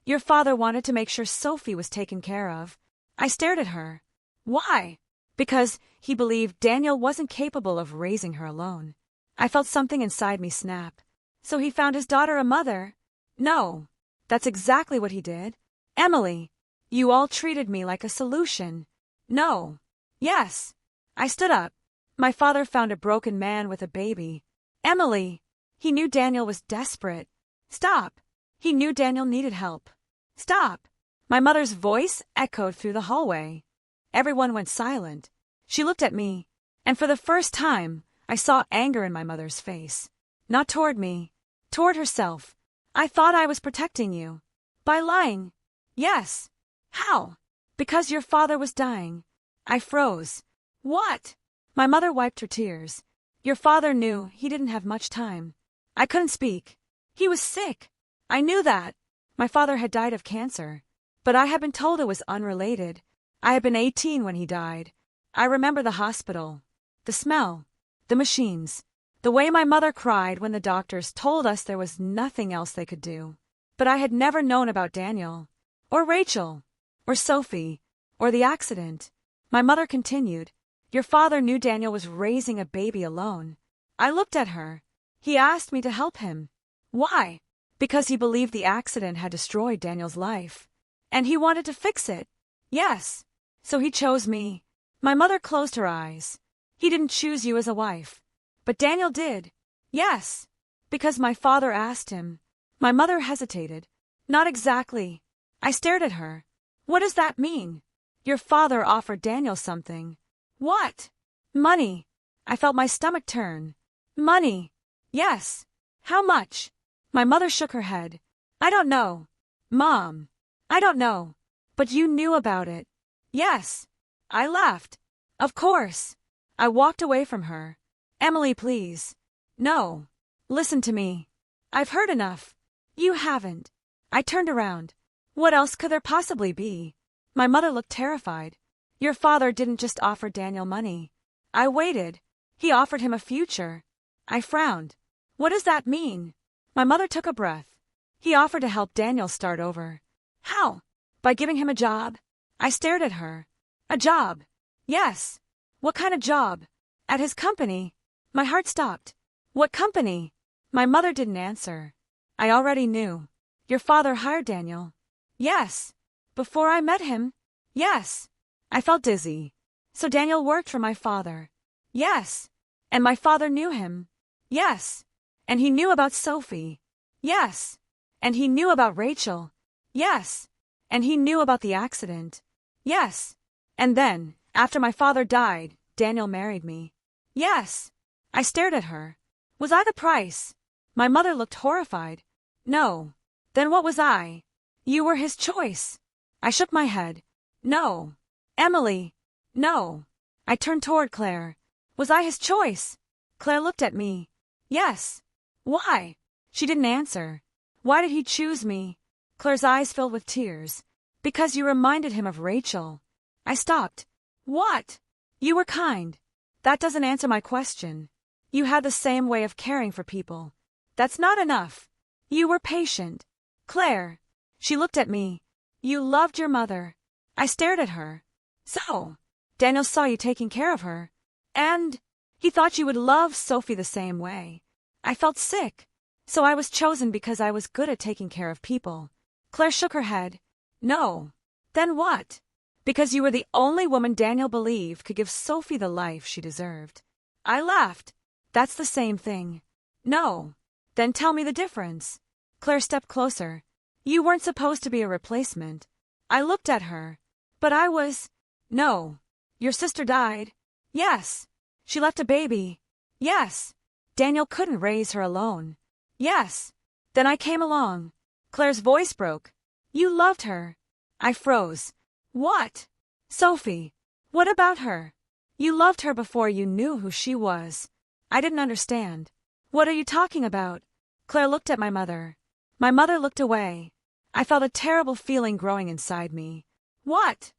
Your father wanted to make sure Sophie was taken care of. I stared at her. Why? Because he believed Daniel wasn't capable of raising her alone. I felt something inside me snap. So he found his daughter a mother? No. That's exactly what he did. Emily, you all treated me like a solution. No. Yes. I stood up. My father found a broken man with a baby. Emily. He knew Daniel was desperate. Stop. He knew Daniel needed help. Stop. My mother's voice echoed through the hallway. Everyone went silent. She looked at me, and for the first time, I saw anger in my mother's face. Not toward me. Toward herself. I thought I was protecting you. By lying. Yes. How? Because your father was dying. I froze. What? My mother wiped her tears. Your father knew he didn't have much time. I couldn't speak. He was sick. I knew that. My father had died of cancer. But I had been told it was unrelated. I had been 18 when he died. I remember the hospital. The smell. The machines. The way my mother cried when the doctors told us there was nothing else they could do. But I had never known about Daniel. Or Rachel. Or Sophie. Or the accident. My mother continued. Your father knew Daniel was raising a baby alone. I looked at her. He asked me to help him. Why? Because he believed the accident had destroyed Daniel's life. And he wanted to fix it. Yes. So he chose me. My mother closed her eyes. He didn't choose you as a wife. But Daniel did. Yes. Because my father asked him. My mother hesitated. Not exactly. I stared at her. What does that mean? Your father offered Daniel something. What? Money. I felt my stomach turn. Money. Yes. How much? My mother shook her head. I don't know. Mom. I don't know. But you knew about it. Yes. I laughed. Of course. I walked away from her. Emily, please. No. Listen to me. I've heard enough. You haven't. I turned around. What else could there possibly be? My mother looked terrified. Your father didn't just offer Daniel money. I waited. He offered him a future. I frowned. What does that mean? My mother took a breath. He offered to help Daniel start over. How? By giving him a job? I stared at her. A job? Yes. What kind of job? At his company. My heart stopped. What company? My mother didn't answer. I already knew. Your father hired Daniel. Yes. Before I met him? Yes. I felt dizzy. So Daniel worked for my father. Yes. And my father knew him. Yes. And he knew about Sophie. Yes. And he knew about Rachel. Yes. And he knew about the accident. Yes. And then, after my father died, Daniel married me. Yes. I stared at her. Was I the price? My mother looked horrified. No. Then what was I? You were his choice. I shook my head. No. Emily. No. I turned toward Claire. Was I his choice? Claire looked at me. Yes. Why? She didn't answer. Why did he choose me? Claire's eyes filled with tears. Because you reminded him of Rachel. I stopped. What? You were kind. That doesn't answer my question. You had the same way of caring for people. That's not enough. You were patient. Claire. She looked at me. You loved your mother. I stared at her. So, Daniel saw you taking care of her. And he thought you would love Sophie the same way. I felt sick. So I was chosen because I was good at taking care of people. Claire shook her head. No. Then what? Because you were the only woman Daniel believed could give Sophie the life she deserved. I laughed. That's the same thing. No. Then tell me the difference. Claire stepped closer. You weren't supposed to be a replacement. I looked at her. But I was. No. Your sister died. Yes. She left a baby. Yes. Daniel couldn't raise her alone. Yes. Then I came along. Claire's voice broke. You loved her. I froze. What? Sophie. What about her? You loved her before you knew who she was. I didn't understand. What are you talking about? Claire looked at my mother. My mother looked away. I felt a terrible feeling growing inside me. What?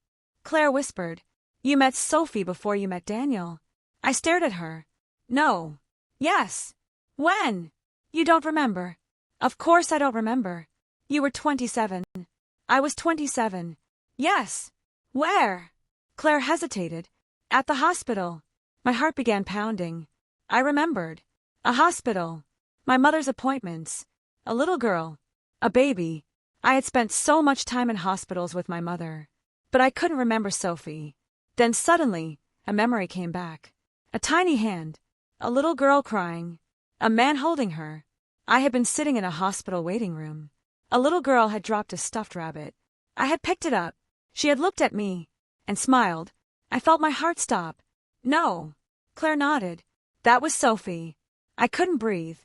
Claire whispered. You met Sophie before you met Daniel. I stared at her. No. Yes. When? You don't remember. Of course I don't remember. You were 27. I was 27. Yes. Where? Claire hesitated. At the hospital. My heart began pounding. I remembered. A hospital. My mother's appointments. A little girl. A baby. I had spent so much time in hospitals with my mother. But I couldn't remember Sophie. Then suddenly, a memory came back. A tiny hand. A little girl crying. A man holding her. I had been sitting in a hospital waiting room. A little girl had dropped a stuffed rabbit. I had picked it up. She had looked at me and smiled. I felt my heart stop. No. Claire nodded. That was Sophie. I couldn't breathe.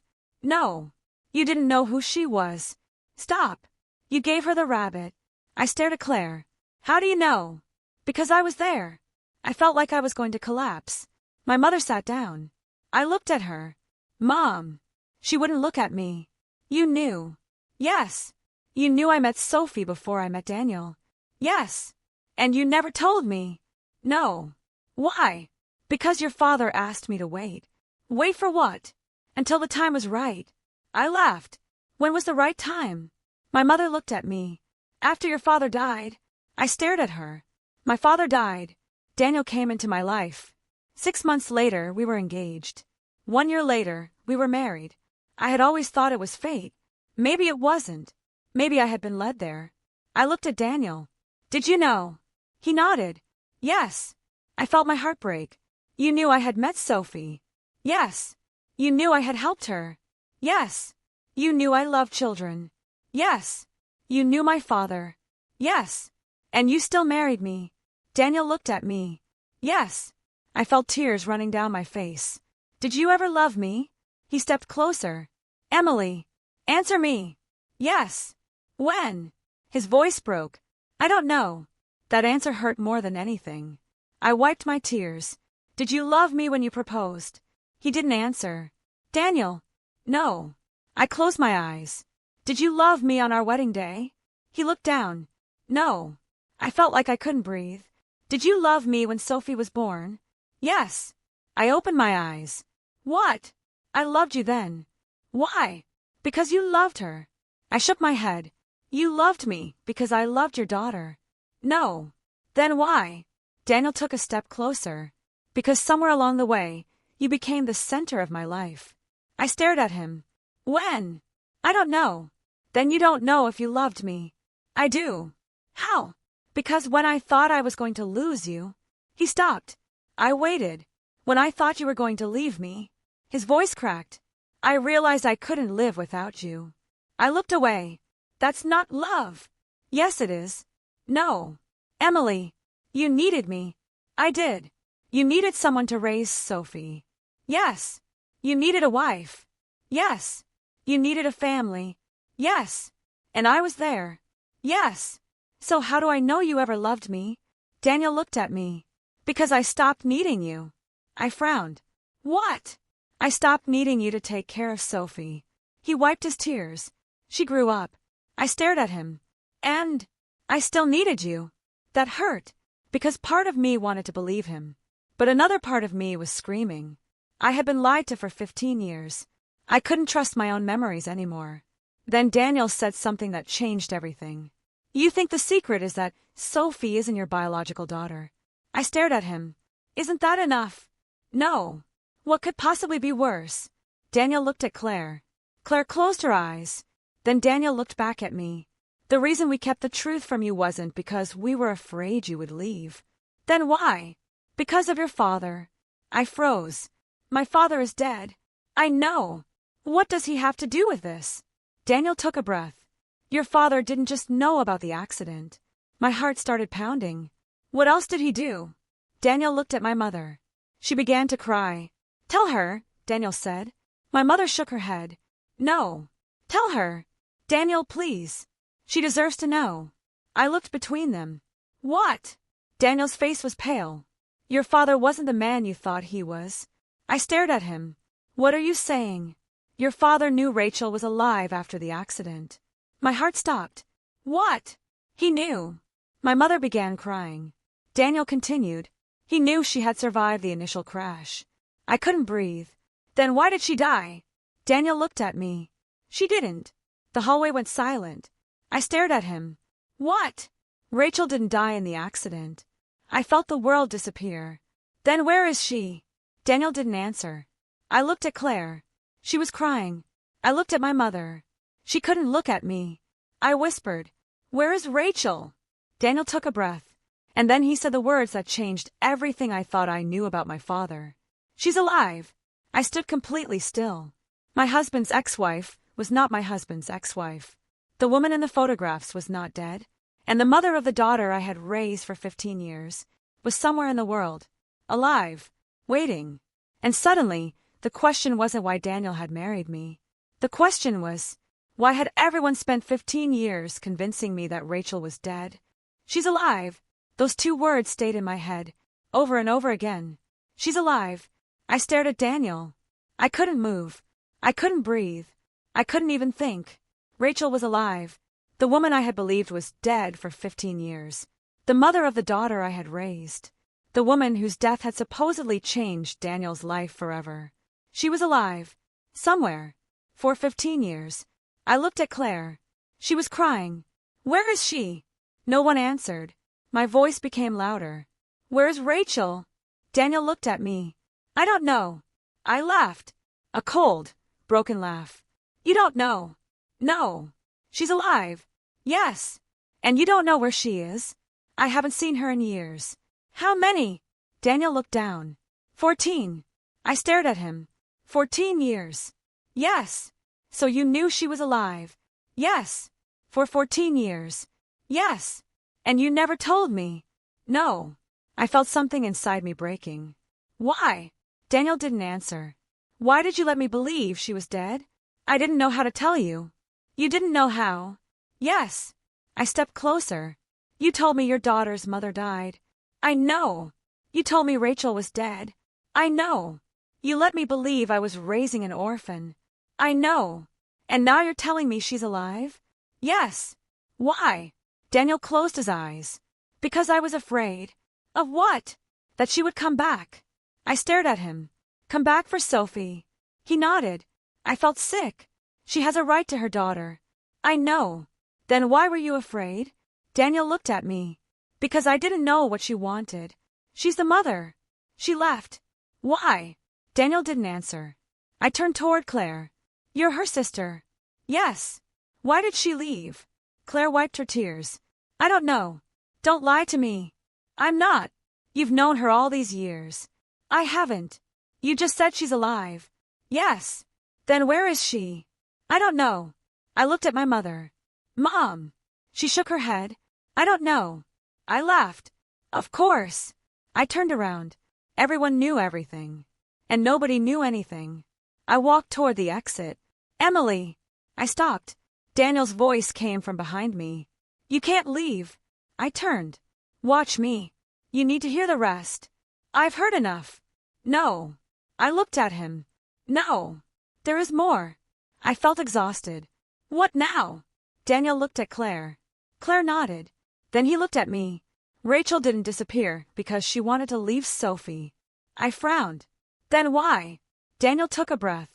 No. You didn't know who she was. Stop. You gave her the rabbit. I stared at Claire. How do you know? Because I was there. I felt like I was going to collapse. My mother sat down. I looked at her. Mom. She wouldn't look at me. You knew. Yes. You knew I met Sophie before I met Daniel. Yes. And you never told me. No. Why? Because your father asked me to wait. Wait for what? Until the time was right. I laughed. When was the right time? My mother looked at me. After your father died. I stared at her. My father died. Daniel came into my life. 6 months later, we were engaged. 1 year later, we were married. I had always thought it was fate. Maybe it wasn't. Maybe I had been led there. I looked at Daniel. Did you know? He nodded. Yes. I felt my heart break. You knew I had met Sophie. Yes. You knew I had helped her. Yes. You knew I loved children. Yes. You knew my father. Yes. And you still married me. Daniel looked at me. Yes. I felt tears running down my face. Did you ever love me? He stepped closer. Emily. Answer me. Yes. When? His voice broke. I don't know. That answer hurt more than anything. I wiped my tears. Did you love me when you proposed? He didn't answer. Daniel. No. I closed my eyes. Did you love me on our wedding day? He looked down. No. I felt like I couldn't breathe. Did you love me when Sophie was born? Yes. I opened my eyes. What? I loved you then. Why? Because you loved her. I shook my head. You loved me because I loved your daughter. No. Then why? Daniel took a step closer. Because somewhere along the way, you became the center of my life. I stared at him. When? I don't know. Then you don't know if you loved me. I do. How? Because when I thought I was going to lose you. He stopped. I waited. When I thought you were going to leave me. His voice cracked. I realized I couldn't live without you. I looked away. That's not love. Yes, it is. No. Emily, you needed me. I did. You needed someone to raise Sophie. Yes. You needed a wife. Yes. You needed a family. Yes. And I was there. Yes. So how do I know you ever loved me? Daniel looked at me. Because I stopped needing you. I frowned. What? I stopped needing you to take care of Sophie. He wiped his tears. She grew up. I stared at him. And I still needed you. That hurt, because part of me wanted to believe him. But another part of me was screaming. I had been lied to for 15 years. I couldn't trust my own memories anymore. Then Daniel said something that changed everything. You think the secret is that Sophie isn't your biological daughter. I stared at him. Isn't that enough? No. What could possibly be worse? Daniel looked at Claire. Claire closed her eyes. Then Daniel looked back at me. The reason we kept the truth from you wasn't because we were afraid you would leave. Then why? Because of your father. I froze. My father is dead. I know. What does he have to do with this? Daniel took a breath. Your father didn't just know about the accident. My heart started pounding. What else did he do? Daniel looked at my mother. She began to cry. Tell her, Daniel said. My mother shook her head. No. Tell her. Daniel, please. She deserves to know. I looked between them. What? Daniel's face was pale. Your father wasn't the man you thought he was. I stared at him. What are you saying? Your father knew Rachel was alive after the accident. My heart stopped. What? He knew. My mother began crying. Daniel continued. He knew she had survived the initial crash. I couldn't breathe. Then why did she die? Daniel looked at me. She didn't. The hallway went silent. I stared at him. What? Rachel didn't die in the accident. I felt the world disappear. Then where is she? Daniel didn't answer. I looked at Claire. She was crying. I looked at my mother. She couldn't look at me. I whispered, Where is Rachel? Daniel took a breath. And then he said the words that changed everything I thought I knew about my father. She's alive. I stood completely still. My husband's ex-wife was not my husband's ex-wife. The woman in the photographs was not dead. And the mother of the daughter I had raised for 15 years was somewhere in the world, alive, waiting. And suddenly, the question wasn't why Daniel had married me. The question was, why had everyone spent 15 years convincing me that Rachel was dead? She's alive. Those two words stayed in my head, over and over again. She's alive. I stared at Daniel. I couldn't move. I couldn't breathe. I couldn't even think. Rachel was alive. The woman I had believed was dead for 15 years. The mother of the daughter I had raised. The woman whose death had supposedly changed Daniel's life forever. She was alive. Somewhere. For 15 years. I looked at Claire. She was crying. Where is she? No one answered. My voice became louder. Where is Rachel? Daniel looked at me. I don't know. I laughed. A cold, broken laugh. You don't know. No. She's alive. Yes. And you don't know where she is? I haven't seen her in years. How many? Daniel looked down. 14. I stared at him. 14 years. Yes. So you knew she was alive? Yes. For 14 years. Yes. And you never told me? No. I felt something inside me breaking. Why? Daniel didn't answer. Why did you let me believe she was dead? I didn't know how to tell you. You didn't know how? Yes. I stepped closer. You told me your daughter's mother died. I know. You told me Rachel was dead. I know. You let me believe I was raising an orphan. I know. And now you're telling me she's alive? Yes. Why? Daniel closed his eyes. Because I was afraid. Of what? That she would come back. I stared at him. Come back for Sophie. He nodded. I felt sick. She has a right to her daughter. I know. Then why were you afraid? Daniel looked at me. Because I didn't know what she wanted. She's the mother. She left. Why? Daniel didn't answer. I turned toward Claire. You're her sister. Yes. Why did she leave? Claire wiped her tears. I don't know. Don't lie to me. I'm not. You've known her all these years. I haven't. You just said she's alive. Yes. Then where is she? I don't know. I looked at my mother. Mom. She shook her head. I don't know. I laughed. Of course. I turned around. Everyone knew everything. And nobody knew anything. I walked toward the exit. Emily. I stopped. Daniel's voice came from behind me. You can't leave. I turned. Watch me. You need to hear the rest. I've heard enough. No. I looked at him. No. There is more. I felt exhausted. What now? Daniel looked at Claire. Claire nodded. Then he looked at me. Rachel didn't disappear because she wanted to leave Sophie. I frowned. Then why? Daniel took a breath.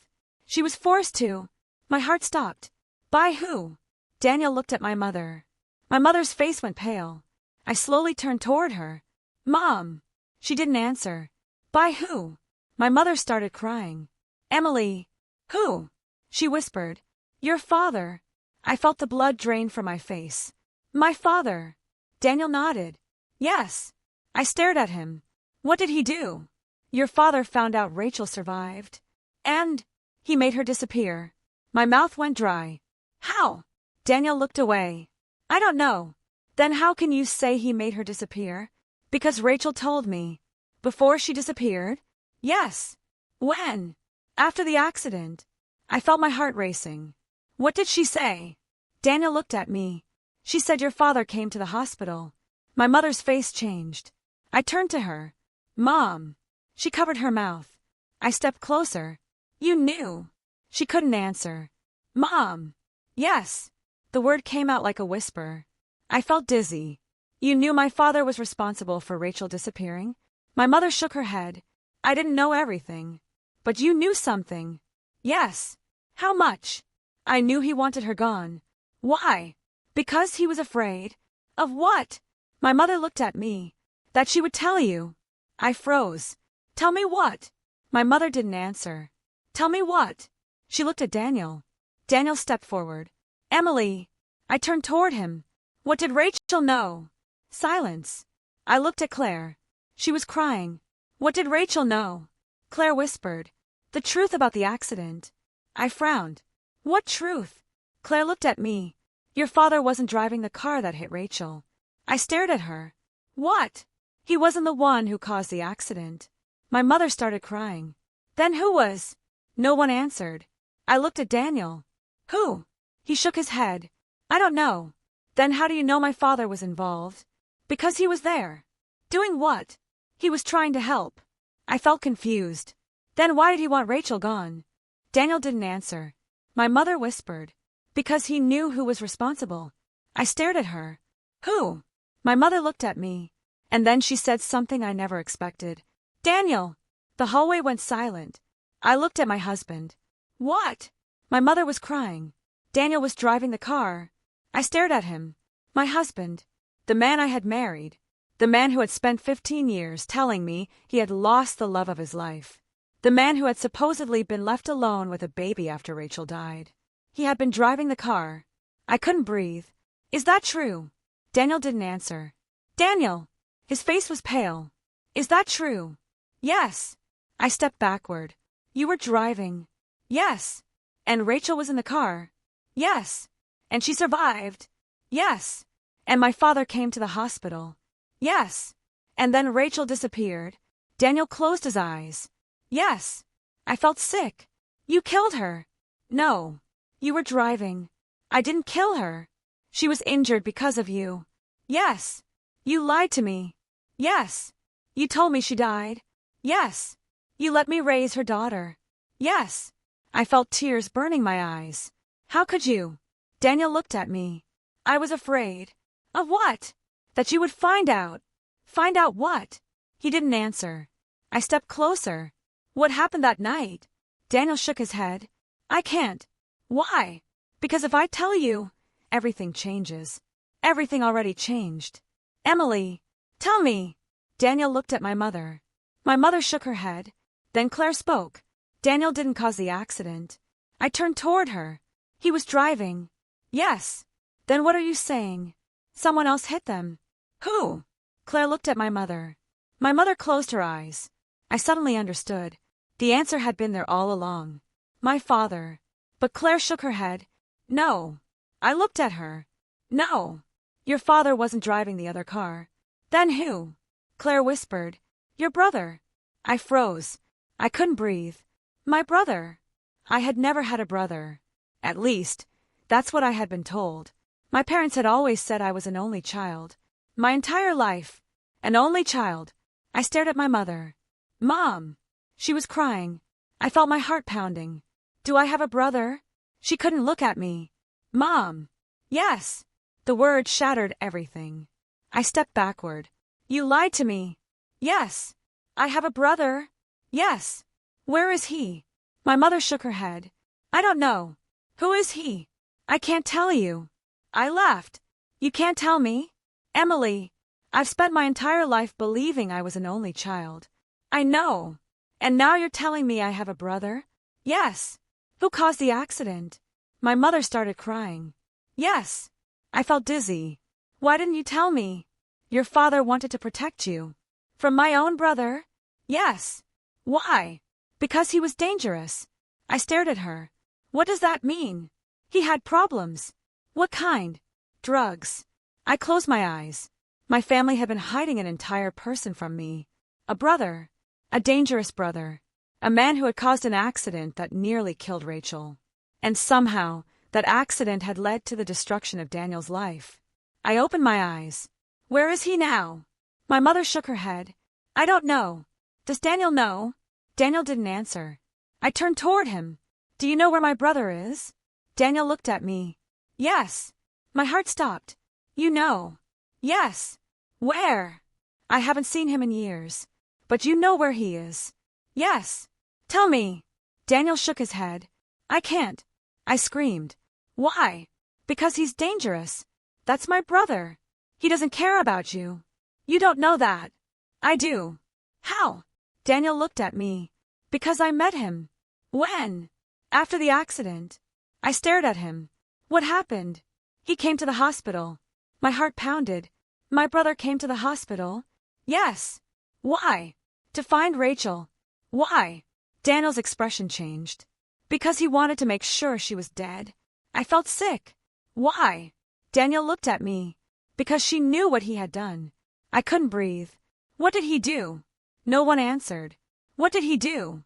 She was forced to. My heart stopped. By who? Daniel looked at my mother. My mother's face went pale. I slowly turned toward her. Mom. She didn't answer. By who? My mother started crying. Emily. Who? She whispered. Your father. I felt the blood drain from my face. My father. Daniel nodded. Yes. I stared at him. What did he do? Your father found out Rachel survived. And he made her disappear. My mouth went dry. How? Daniel looked away. I don't know. Then how can you say he made her disappear? Because Rachel told me. Before she disappeared? Yes. When? After the accident. I felt my heart racing. What did she say? Daniel looked at me. She said your father came to the hospital. My mother's face changed. I turned to her. Mom. She covered her mouth. I stepped closer. You knew. She couldn't answer. Mom. Yes. The word came out like a whisper. I felt dizzy. You knew my father was responsible for Rachel disappearing? My mother shook her head. I didn't know everything. But you knew something. Yes. How much? I knew he wanted her gone. Why? Because he was afraid. Of what? My mother looked at me. That she would tell you. I froze. Tell me what? My mother didn't answer. Tell me what? She looked at Daniel. Daniel stepped forward. Emily. I turned toward him. What did Rachel know? Silence. I looked at Claire. She was crying. What did Rachel know? Claire whispered. The truth about the accident. I frowned. What truth? Claire looked at me. Your father wasn't driving the car that hit Rachel. I stared at her. What? He wasn't the one who caused the accident. My mother started crying. Then who was? No one answered. I looked at Daniel. Who? He shook his head. I don't know. Then how do you know my father was involved? Because he was there. Doing what? He was trying to help. I felt confused. Then why did he want Rachel gone? Daniel didn't answer. My mother whispered. Because he knew who was responsible. I stared at her. Who? My mother looked at me. And then she said something I never expected. Daniel! The hallway went silent. I looked at my husband. What? My mother was crying. Daniel was driving the car. I stared at him. My husband. The man I had married. The man who had spent 15 years telling me he had lost the love of his life. The man who had supposedly been left alone with a baby after Rachel died. He had been driving the car. I couldn't breathe. Is that true? Daniel didn't answer. Daniel! His face was pale. Is that true? Yes. I stepped backward. You were driving. Yes. And Rachel was in the car. Yes. And she survived. Yes. And my father came to the hospital. Yes. And then Rachel disappeared. Daniel closed his eyes. Yes. I felt sick. You killed her. No. You were driving. I didn't kill her. She was injured because of you. Yes. You lied to me. Yes. You told me she died. Yes. You let me raise her daughter. Yes. I felt tears burning my eyes. How could you? Daniel looked at me. I was afraid. Of what? That you would find out. Find out what? He didn't answer. I stepped closer. What happened that night? Daniel shook his head. I can't. Why? Because if I tell you, everything changes. Everything already changed. Emily, tell me. Daniel looked at my mother. My mother shook her head. Then Claire spoke. Daniel didn't cause the accident. I turned toward her. He was driving. Yes. Then what are you saying? Someone else hit them. Who? Claire looked at my mother. My mother closed her eyes. I suddenly understood. The answer had been there all along. My father. But Claire shook her head. No. I looked at her. No. Your father wasn't driving the other car. Then who? Claire whispered. Your brother. I froze. I couldn't breathe. My brother. I had never had a brother. At least, that's what I had been told. My parents had always said I was an only child. My entire life. An only child. I stared at my mother. Mom! She was crying. I felt my heart pounding. Do I have a brother? She couldn't look at me. Mom! Yes! The word shattered everything. I stepped backward. You lied to me. Yes. I have a brother. Yes. Where is he? My mother shook her head. I don't know. Who is he? I can't tell you. I laughed. You can't tell me? Emily, I've spent my entire life believing I was an only child. I know. And now you're telling me I have a brother? Yes. Who caused the accident? My mother started crying. Yes. I felt dizzy. Why didn't you tell me? Your father wanted to protect you. From my own brother? Yes. Why? Because he was dangerous. I stared at her. What does that mean? He had problems. What kind? Drugs. I closed my eyes. My family had been hiding an entire person from me. A brother. A dangerous brother. A man who had caused an accident that nearly killed Rachel. And somehow, that accident had led to the destruction of Daniel's life. I opened my eyes. Where is he now? My mother shook her head. I don't know. Does Daniel know? Daniel didn't answer. I turned toward him. Do you know where my brother is? Daniel looked at me. Yes. My heart stopped. You know. Yes. Where? I haven't seen him in years. But you know where he is. Yes. Tell me. Daniel shook his head. I can't. I screamed. Why? Because he's dangerous. That's my brother. He doesn't care about you. You don't know that. I do. How? Daniel looked at me. Because I met him. When? After the accident. I stared at him. What happened? He came to the hospital. My heart pounded. My brother came to the hospital? Yes. Why? To find Rachel. Why? Daniel's expression changed. Because he wanted to make sure she was dead. I felt sick. Why? Daniel looked at me. Because she knew what he had done. I couldn't breathe. What did he do? No one answered. What did he do?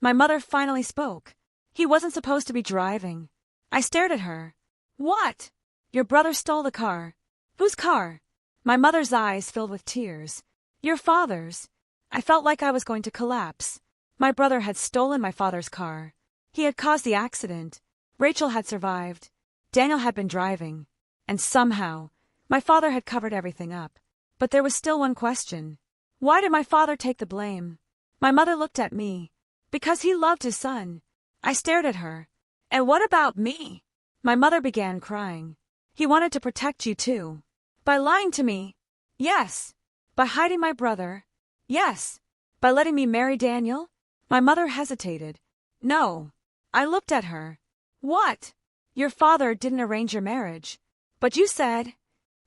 My mother finally spoke. He wasn't supposed to be driving. I stared at her. What? Your brother stole the car. Whose car? My mother's eyes filled with tears. Your father's. I felt like I was going to collapse. My brother had stolen my father's car. He had caused the accident. Rachel had survived. Daniel had been driving. And somehow, my father had covered everything up. But there was still one question. Why did my father take the blame? My mother looked at me. Because he loved his son. I stared at her. And what about me? My mother began crying. He wanted to protect you too. By lying to me? Yes. By hiding my brother? Yes. By letting me marry Daniel? My mother hesitated. No. I looked at her. What? Your father didn't arrange your marriage. But you said.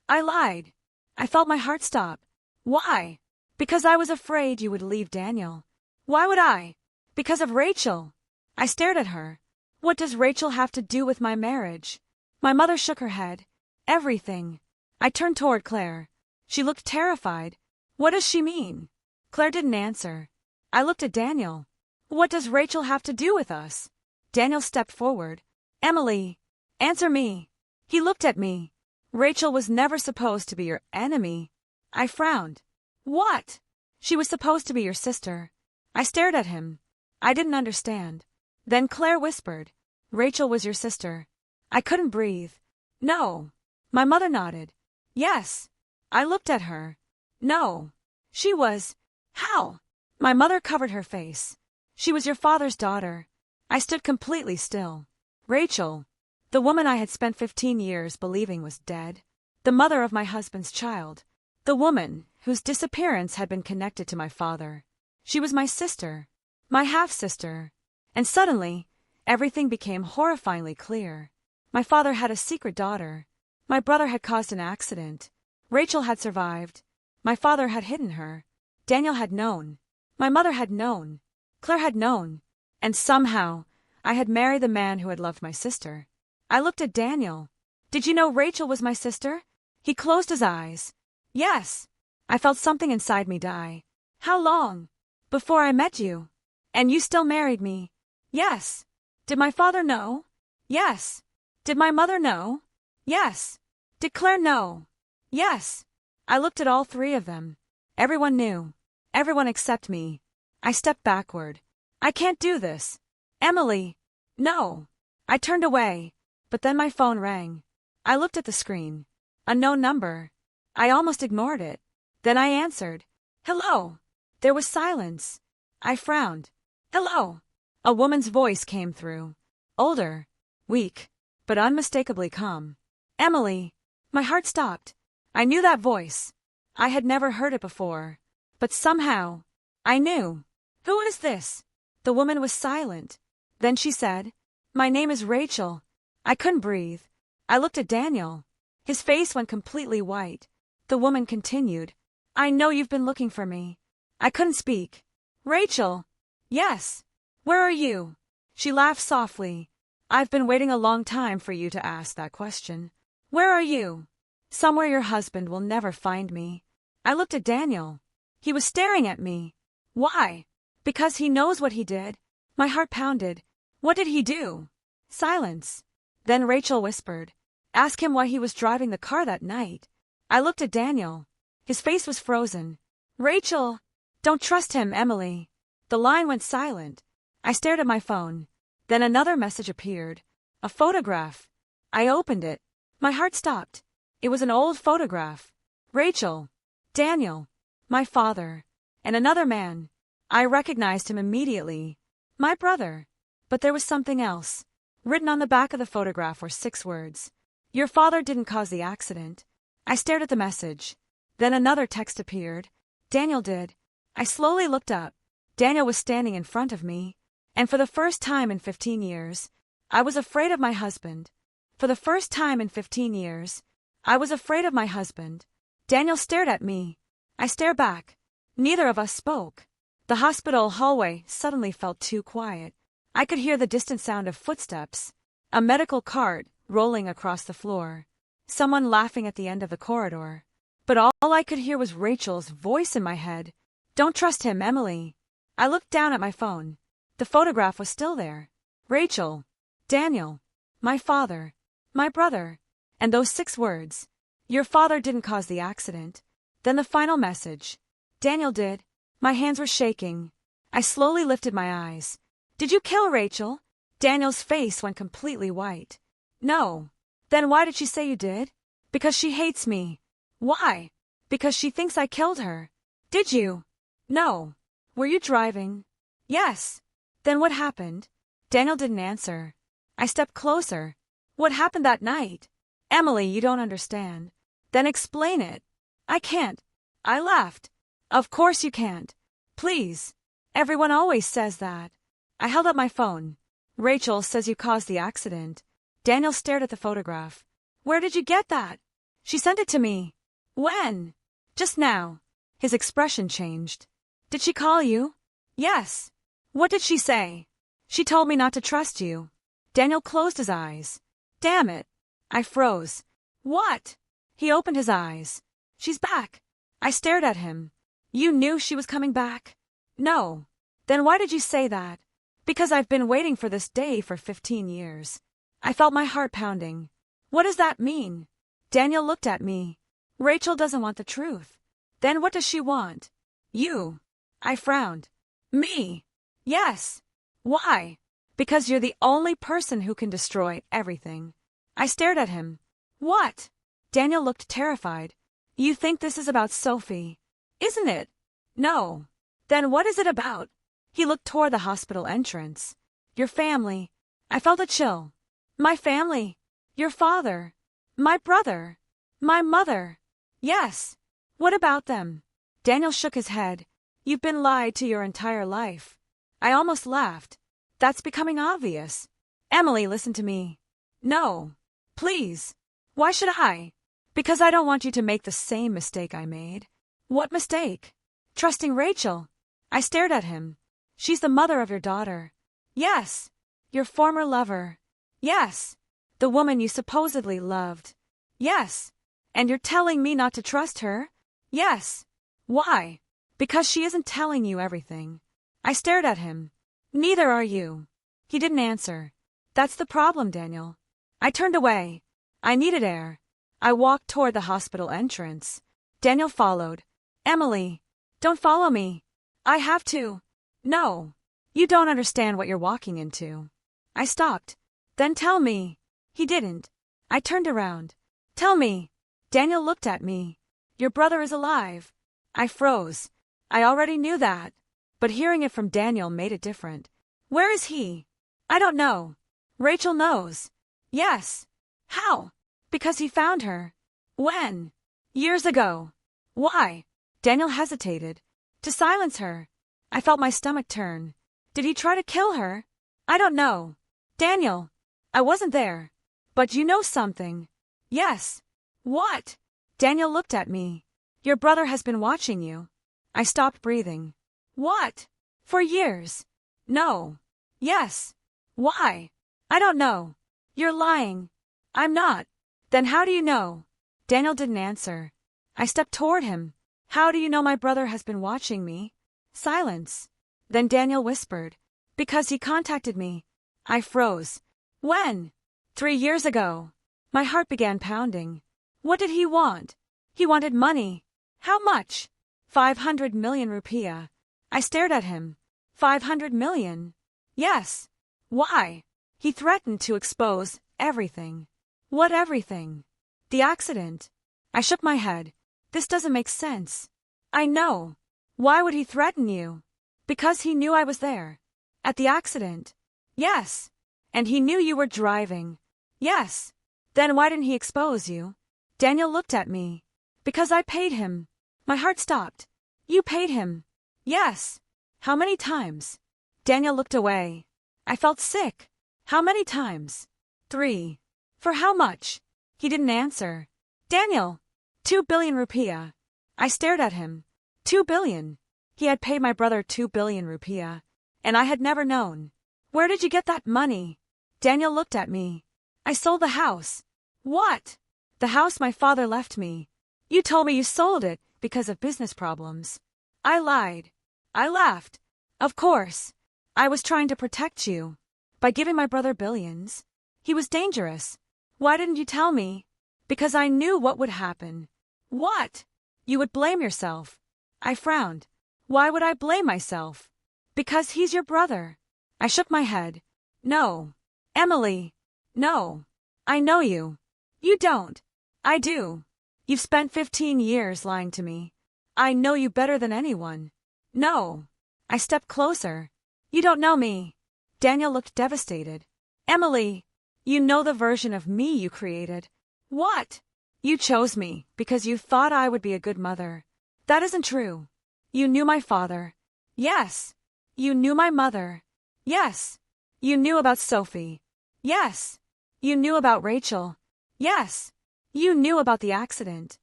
I lied. I felt my heart stop. Why? Because I was afraid you would leave Daniel. Why would I? Because of Rachel. I stared at her. What does Rachel have to do with my marriage? My mother shook her head. Everything. I turned toward Claire. She looked terrified. What does she mean? Claire didn't answer. I looked at Daniel. What does Rachel have to do with us? Daniel stepped forward. Emily, answer me. He looked at me. Rachel was never supposed to be your enemy. I frowned. What? She was supposed to be your sister. I stared at him. I didn't understand. Then Claire whispered. Rachel was your sister. I couldn't breathe. No. My mother nodded. Yes. I looked at her. No. She was. How? My mother covered her face. She was your father's daughter. I stood completely still. Rachel. The woman I had spent 15 years believing was dead. The mother of my husband's child. The woman whose disappearance had been connected to my father. She was my sister. My half-sister. And suddenly, everything became horrifyingly clear. My father had a secret daughter. My brother had caused an accident. Rachel had survived. My father had hidden her. Daniel had known. My mother had known. Claire had known. And somehow, I had married the man who had loved my sister. I looked at Daniel. Did you know Rachel was my sister? He closed his eyes. Yes. I felt something inside me die. How long? Before I met you. And you still married me. Yes. Did my father know? Yes. Did my mother know? Yes. Did Claire know? Yes. I looked at all three of them. Everyone knew. Everyone except me. I stepped backward. I can't do this. Emily. No. I turned away, but then my phone rang. I looked at the screen. A known number. I almost ignored it. Then I answered. Hello. There was silence. I frowned. Hello. A woman's voice came through. Older. Weak. But unmistakably calm. Emily. My heart stopped. I knew that voice. I had never heard it before. But somehow, I knew. Who is this? The woman was silent. Then she said, My name is Rachel. I couldn't breathe. I looked at Daniel. His face went completely white. The woman continued, I know you've been looking for me. I couldn't speak. Rachel. Yes. Where are you? She laughed softly. I've been waiting a long time for you to ask that question. Where are you? Somewhere your husband will never find me. I looked at Daniel. He was staring at me. Why? Because he knows what he did. My heart pounded. What did he do? Silence. Then Rachel whispered, Ask him why he was driving the car that night. I looked at Daniel. His face was frozen. Rachel! Don't trust him, Emily. The line went silent. I stared at my phone. Then another message appeared. A photograph. I opened it. My heart stopped. It was an old photograph. Rachel. Daniel. My father. And another man. I recognized him immediately. My brother. But there was something else. Written on the back of the photograph were 6 words. Your father didn't cause the accident. I stared at the message. Then another text appeared. Daniel did. I slowly looked up. Daniel was standing in front of me. And for the first time in 15 years, I was afraid of my husband. For the first time in 15 years, I was afraid of my husband. Daniel stared at me. I stared back. Neither of us spoke. The hospital hallway suddenly felt too quiet. I could hear the distant sound of footsteps, a medical cart rolling across the floor, someone laughing at the end of the corridor. But all I could hear was Rachel's voice in my head. Don't trust him, Emily. I looked down at my phone. The photograph was still there. Rachel. Daniel. My father. My brother. And those 6 words. Your father didn't cause the accident. Then the final message. Daniel did. My hands were shaking. I slowly lifted my eyes. Did you kill Rachel? Daniel's face went completely white. No. Then why did she say you did? Because she hates me. Why? Because she thinks I killed her. Did you? No. Were you driving? Yes. Then what happened? Daniel didn't answer. I stepped closer. What happened that night? Emily, you don't understand. Then explain it. I can't. I laughed. Of course you can't. Please. Everyone always says that. I held up my phone. Rachel says you caused the accident. Daniel stared at the photograph. Where did you get that? She sent it to me. When? Just now. His expression changed. Did she call you? Yes. What did she say? She told me not to trust you. Daniel closed his eyes. Damn it. I froze. What? He opened his eyes. She's back. I stared at him. You knew she was coming back? No. Then why did you say that? Because I've been waiting for this day for 15 years. I felt my heart pounding. What does that mean? Daniel looked at me. Rachel doesn't want the truth. Then what does she want? You. I frowned. Me. Yes. Why? Because you're the only person who can destroy everything. I stared at him. What? Daniel looked terrified. You think this is about Sophie, isn't it? No. Then what is it about? He looked toward the hospital entrance. Your family. I felt a chill. My family. Your father. My brother. My mother. Yes. What about them? Daniel shook his head. You've been lied to your entire life. I almost laughed. That's becoming obvious. Emily, listen to me. No. Please. Why should I? Because I don't want you to make the same mistake I made. What mistake? Trusting Rachel. I stared at him. She's the mother of your daughter. Yes. Your former lover. Yes. The woman you supposedly loved. Yes. And you're telling me not to trust her? Yes. Why? Because she isn't telling you everything. I stared at him. Neither are you. He didn't answer. That's the problem, Daniel. I turned away. I needed air. I walked toward the hospital entrance. Daniel followed. Emily, don't follow me. I have to. No. You don't understand what you're walking into. I stopped. Then tell me. He didn't. I turned around. Tell me. Daniel looked at me. Your brother is alive. I froze. I already knew that. But hearing it from Daniel made it different. Where is he? I don't know. Rachel knows. Yes. How? Because he found her. When? Years ago. Why? Daniel hesitated. To silence her. I felt my stomach turn. Did he try to kill her? I don't know. Daniel. I wasn't there. But you know something. Yes. What? Daniel looked at me. Your brother has been watching you. I stopped breathing. What? For years. No. Yes. Why? I don't know. You're lying. I'm not. Then how do you know? Daniel didn't answer. I stepped toward him. How do you know my brother has been watching me? Silence. Then Daniel whispered. Because he contacted me. I froze. When? 3 years ago. My heart began pounding. What did he want? He wanted money. How much? 500 million rupiah. I stared at him. 500 million? Yes. Why? He threatened to expose everything. What everything? The accident. I shook my head. This doesn't make sense. I know. Why would he threaten you? Because he knew I was there. At the accident? Yes. And he knew you were driving? Yes. Then why didn't he expose you? Daniel looked at me. Because I paid him. My heart stopped. You paid him? Yes. How many times? Daniel looked away. I felt sick. How many times? 3. For how much? He didn't answer. Daniel. 2 billion rupiah. I stared at him. 2 billion. He had paid my brother 2 billion rupiah. And I had never known. Where did you get that money? Daniel looked at me. I sold the house. What? The house my father left me. You told me you sold it because of business problems. I lied. I laughed. Of course. I was trying to protect you. By giving my brother billions. He was dangerous. Why didn't you tell me? Because I knew what would happen. What? You would blame yourself. I frowned. Why would I blame myself? Because he's your brother. I shook my head. No. Emily. No. I know you. You don't. I do. You've spent 15 years lying to me. I know you better than anyone. No. I stepped closer. You don't know me. Daniel looked devastated. Emily, you know the version of me you created. What? You chose me because you thought I would be a good mother. That isn't true. You knew my father. Yes. You knew my mother. Yes. You knew about Sophie. Yes. You knew about Rachel. Yes. You knew about the accident.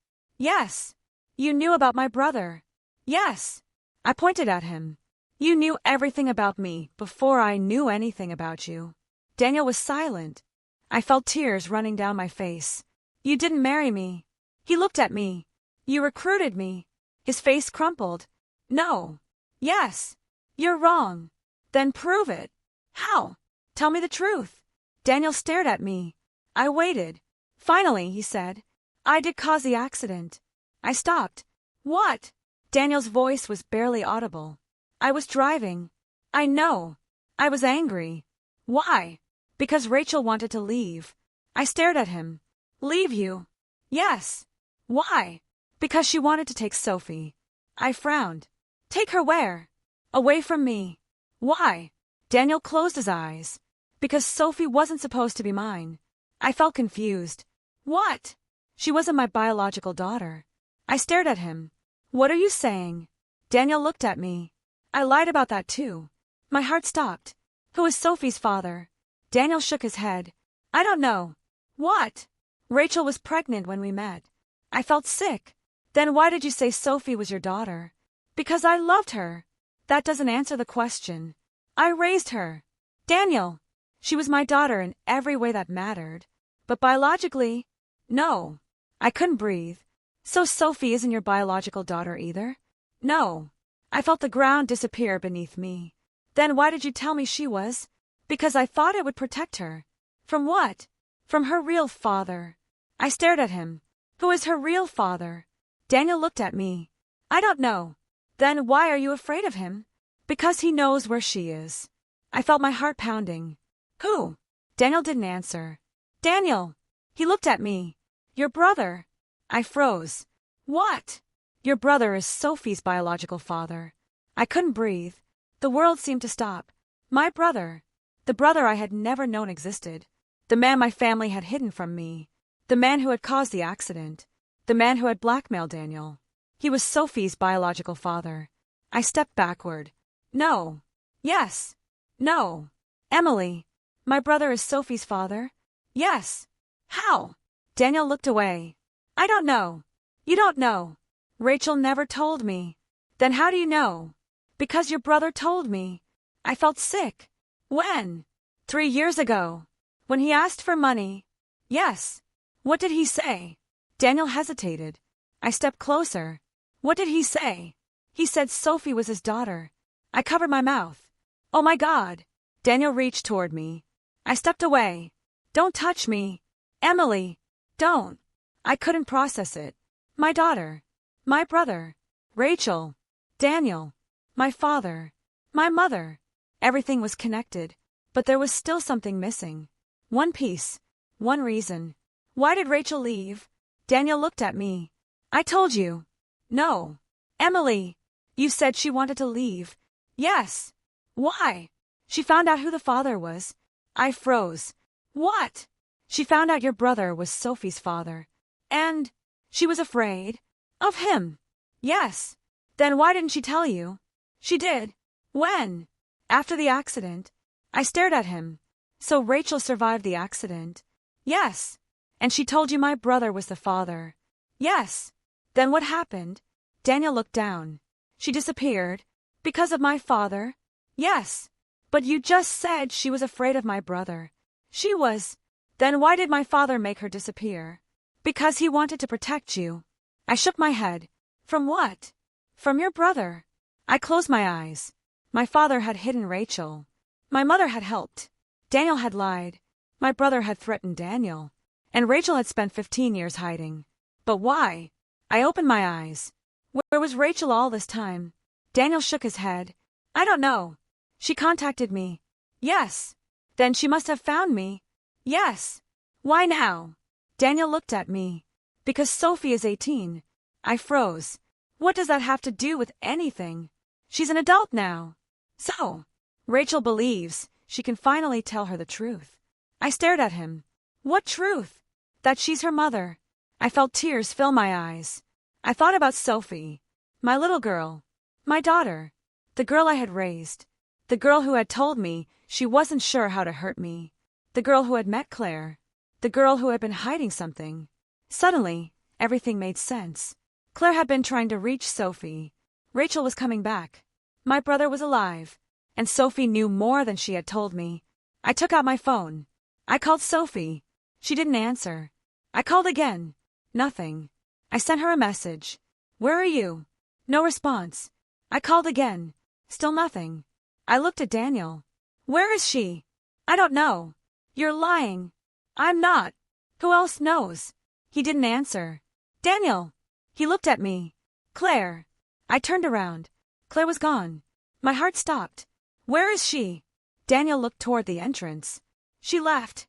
Yes. You knew about my brother. Yes. I pointed at him. You knew everything about me before I knew anything about you. Daniel was silent. I felt tears running down my face. You didn't marry me. He looked at me. You recruited me. His face crumpled. No. Yes. You're wrong. Then prove it. How? Tell me the truth. Daniel stared at me. I waited. Finally, he said, I did cause the accident. I stopped. What? Daniel's voice was barely audible. I was driving. I know. I was angry. Why? Because Rachel wanted to leave. I stared at him. Leave you? Yes. Why? Because she wanted to take Sophie. I frowned. Take her where? Away from me. Why? Daniel closed his eyes. Because Sophie wasn't supposed to be mine. I felt confused. What? She wasn't my biological daughter. I stared at him. What are you saying? Daniel looked at me. I lied about that too. My heart stopped. Who is Sophie's father? Daniel shook his head. I don't know. What? Rachel was pregnant when we met. I felt sick. Then why did you say Sophie was your daughter? Because I loved her. That doesn't answer the question. I raised her. Daniel. She was my daughter in every way that mattered. But biologically, no. I couldn't breathe. So Sophie isn't your biological daughter either? No. I felt the ground disappear beneath me. Then why did you tell me she was? Because I thought it would protect her. From what? From her real father. I stared at him. Who is her real father? Daniel looked at me. I don't know. Then why are you afraid of him? Because he knows where she is. I felt my heart pounding. Who? Daniel didn't answer. Daniel! He looked at me. Your brother. I froze. What? Your brother is Sophie's biological father. I couldn't breathe. The world seemed to stop. My brother. The brother I had never known existed. The man my family had hidden from me. The man who had caused the accident. The man who had blackmailed Daniel. He was Sophie's biological father. I stepped backward. No. Yes. No. Emily. My brother is Sophie's father? Yes. How? Daniel looked away. I don't know. You don't know. Rachel never told me. Then how do you know? Because your brother told me. I felt sick. When? 3 years ago. When he asked for money. Yes. What did he say? Daniel hesitated. I stepped closer. What did he say? He said Sophie was his daughter. I covered my mouth. Oh my God. Daniel reached toward me. I stepped away. Don't touch me. Emily. Don't. I couldn't process it. My daughter. My brother. Rachel. Daniel. My father. My mother. Everything was connected. But there was still something missing. One piece. One reason. Why did Rachel leave? Daniel looked at me. I told you. No. Emily. You said she wanted to leave. Yes. Why? She found out who the father was. I froze. What? She found out your brother was Sophie's father. And she was afraid of him. Yes. Then why didn't she tell you? She did. When? After the accident. I stared at him. So Rachel survived the accident. Yes. And she told you my brother was the father. Yes. Then what happened? Daniel looked down. She disappeared. Because of my father? Yes. But you just said she was afraid of my brother. She was. Then why did my father make her disappear? Because he wanted to protect you. I shook my head. From what? From your brother. I closed my eyes. My father had hidden Rachel. My mother had helped. Daniel had lied. My brother had threatened Daniel. And Rachel had spent 15 years hiding. But why? I opened my eyes. Where was Rachel all this time? Daniel shook his head. I don't know. She contacted me. Yes. Then she must have found me. Yes. Why now? Daniel looked at me. Because Sophie is 18. I froze. What does that have to do with anything? She's an adult now. So, Rachel believes she can finally tell her the truth. I stared at him. What truth? That she's her mother. I felt tears fill my eyes. I thought about Sophie. My little girl. My daughter. The girl I had raised. The girl who had told me she wasn't sure how to hurt me. The girl who had met Claire. The girl who had been hiding something. Suddenly, everything made sense. Claire had been trying to reach Sophie. Rachel was coming back. My brother was alive. And Sophie knew more than she had told me. I took out my phone. I called Sophie. She didn't answer. I called again. Nothing. I sent her a message. Where are you? No response. I called again. Still nothing. I looked at Daniel. Where is she? I don't know. You're lying. I'm not. Who else knows? He didn't answer. Daniel. He looked at me. Claire. I turned around. Claire was gone. My heart stopped. Where is she? Daniel looked toward the entrance. She left.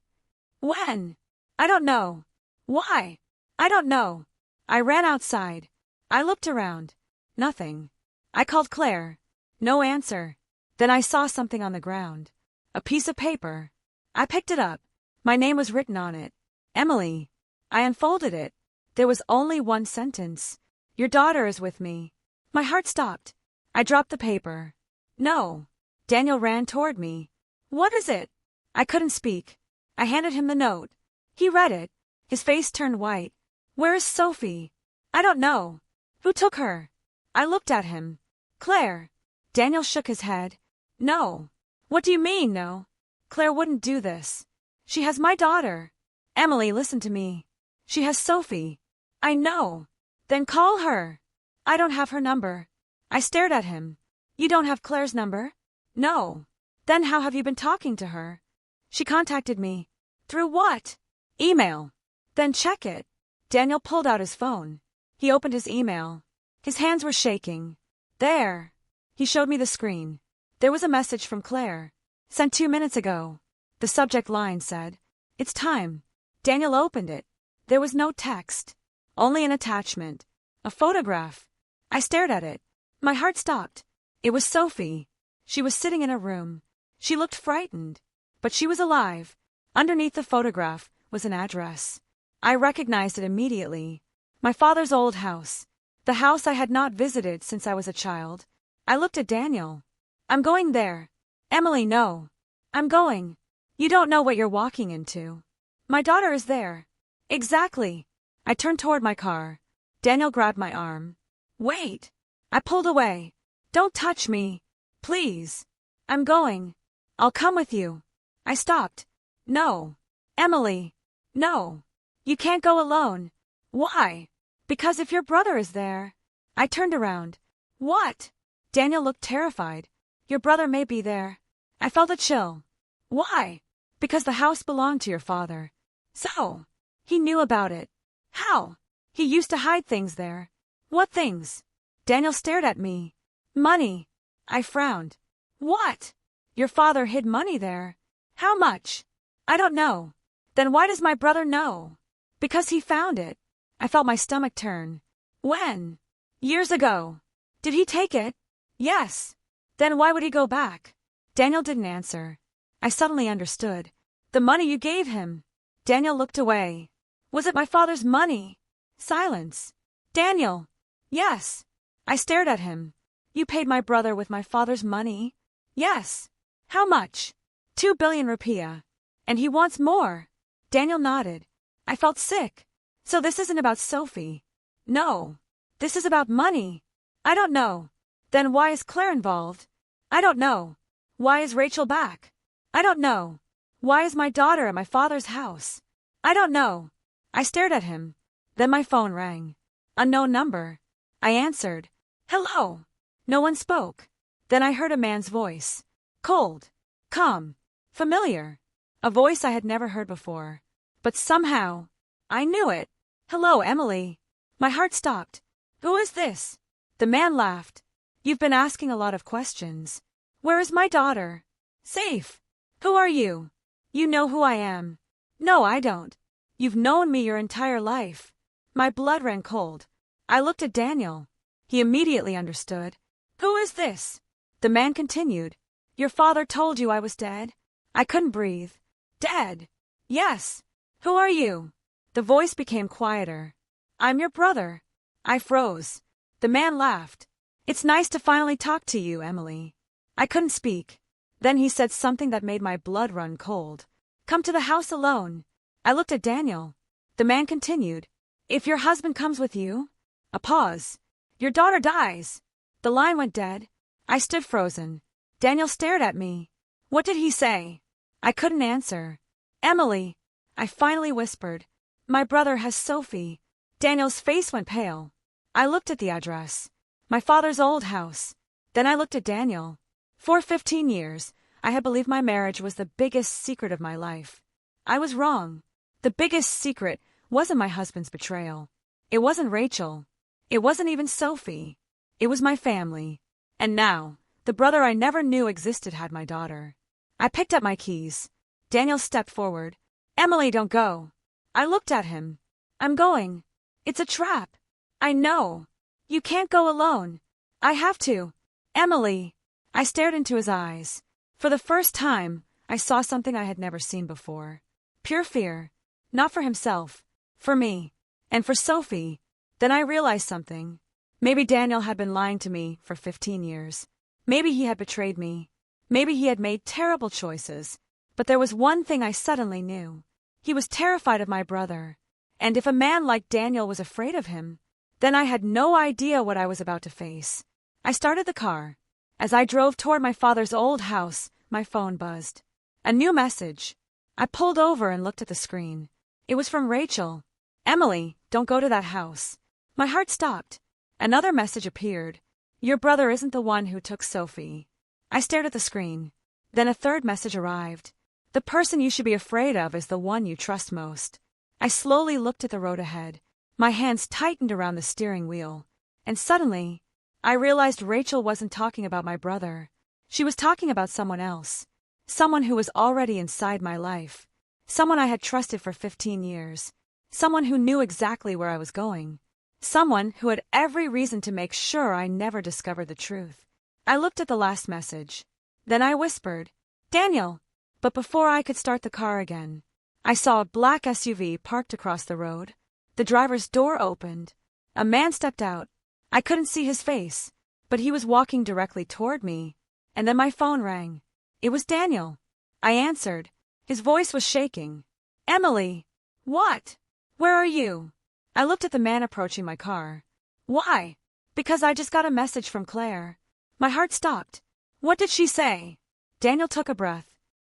When? I don't know. Why? I don't know. I ran outside. I looked around. Nothing. I called Claire. No answer. Then I saw something on the ground. A piece of paper. I picked it up. My name was written on it. Emily. I unfolded it. There was only one sentence. Your daughter is with me. My heart stopped. I dropped the paper. No. Daniel ran toward me. What is it? I couldn't speak. I handed him the note. He read it. His face turned white. Where is Sophie? I don't know. Who took her? I looked at him. Claire. Daniel shook his head. No. What do you mean, no? Claire wouldn't do this. She has my daughter. Emily, listen to me. She has Sophie. I know. Then call her. I don't have her number. I stared at him. You don't have Claire's number? No. Then how have you been talking to her? She contacted me. Through what? Email. Then check it. Daniel pulled out his phone. He opened his email. His hands were shaking. There. He showed me the screen. There was a message from Claire. Sent 2 minutes ago. The subject line said, "It's time." Daniel opened it. There was no text. Only an attachment. A photograph. I stared at it. My heart stopped. It was Sophie. She was sitting in a room. She looked frightened. But she was alive. Underneath the photograph was an address. I recognized it immediately. My father's old house. The house I had not visited since I was a child. I looked at Daniel. I'm going there. Emily, no. I'm going. You don't know what you're walking into. My daughter is there. Exactly. I turned toward my car. Daniel grabbed my arm. Wait. I pulled away. Don't touch me. Please. I'm going. I'll come with you. I stopped. No. Emily. No. You can't go alone. Why? Because if your brother is there. I turned around. What? Daniel looked terrified. Your brother may be there. I felt a chill. Why? Because the house belonged to your father. So, he knew about it. How? He used to hide things there. What things? Daniel stared at me. Money. I frowned. What? Your father hid money there. How much? I don't know. Then why does my brother know? Because he found it. I felt my stomach turn. When? Years ago. Did he take it? Yes. Then why would he go back? Daniel didn't answer. I suddenly understood. The money you gave him. Daniel looked away. Was it my father's money? Silence. Daniel. Yes. I stared at him. You paid my brother with my father's money? Yes. How much? 2 billion rupiah. And he wants more. Daniel nodded. I felt sick. So this isn't about Sophie. No. This is about money. I don't know. Then why is Claire involved? I don't know. Why is Rachel back? I don't know. Why is my daughter at my father's house? I don't know. I stared at him. Then my phone rang. Unknown number. I answered. Hello. No one spoke. Then I heard a man's voice. Cold. Calm. Familiar. A voice I had never heard before. But somehow, I knew it. Hello, Emily. My heart stopped. Who is this? The man laughed. You've been asking a lot of questions. Where is my daughter? Safe. Who are you? You know who I am. No, I don't. You've known me your entire life. My blood ran cold. I looked at Daniel. He immediately understood. Who is this? The man continued. Your father told you I was dead? I couldn't breathe. Dead? Yes. Who are you? The voice became quieter. I'm your brother. I froze. The man laughed. It's nice to finally talk to you, Emily. I couldn't speak. Then he said something that made my blood run cold. Come to the house alone. I looked at Daniel. The man continued. If your husband comes with you? A pause. Your daughter dies. The line went dead. I stood frozen. Daniel stared at me. What did he say? I couldn't answer. Emily. I finally whispered. My brother has Sophie. Daniel's face went pale. I looked at the address. My father's old house. Then I looked at Daniel. For 15 years, I had believed my marriage was the biggest secret of my life. I was wrong. The biggest secret wasn't my husband's betrayal. It wasn't Rachel. It wasn't even Sophie. It was my family. And now, the brother I never knew existed had my daughter. I picked up my keys. Daniel stepped forward. Emily, don't go. I looked at him. I'm going. It's a trap. I know. You can't go alone. I have to. Emily. I stared into his eyes. For the first time, I saw something I had never seen before. Pure fear. Not for himself. For me. And for Sophie. Then I realized something. Maybe Daniel had been lying to me for 15 years. Maybe he had betrayed me. Maybe he had made terrible choices. But there was one thing I suddenly knew. He was terrified of my brother. And if a man like Daniel was afraid of him, then I had no idea what I was about to face. I started the car. As I drove toward my father's old house, my phone buzzed. A new message. I pulled over and looked at the screen. It was from Rachel. Emily, don't go to that house. My heart stopped. Another message appeared. Your brother isn't the one who took Sophie. I stared at the screen. Then a third message arrived. The person you should be afraid of is the one you trust most. I slowly looked at the road ahead. My hands tightened around the steering wheel. And suddenly, I realized Rachel wasn't talking about my brother. She was talking about someone else. Someone who was already inside my life. Someone I had trusted for 15 years. Someone who knew exactly where I was going. Someone who had every reason to make sure I never discovered the truth. I looked at the last message. Then I whispered, Daniel. But before I could start the car again, I saw a black SUV parked across the road. The driver's door opened. A man stepped out. I couldn't see his face, but he was walking directly toward me. And then my phone rang. It was Daniel. I answered. His voice was shaking. Emily! What? Where are you? I looked at the man approaching my car. Why? Because I just got a message from Claire. My heart stopped. What did she say? Daniel took a breath.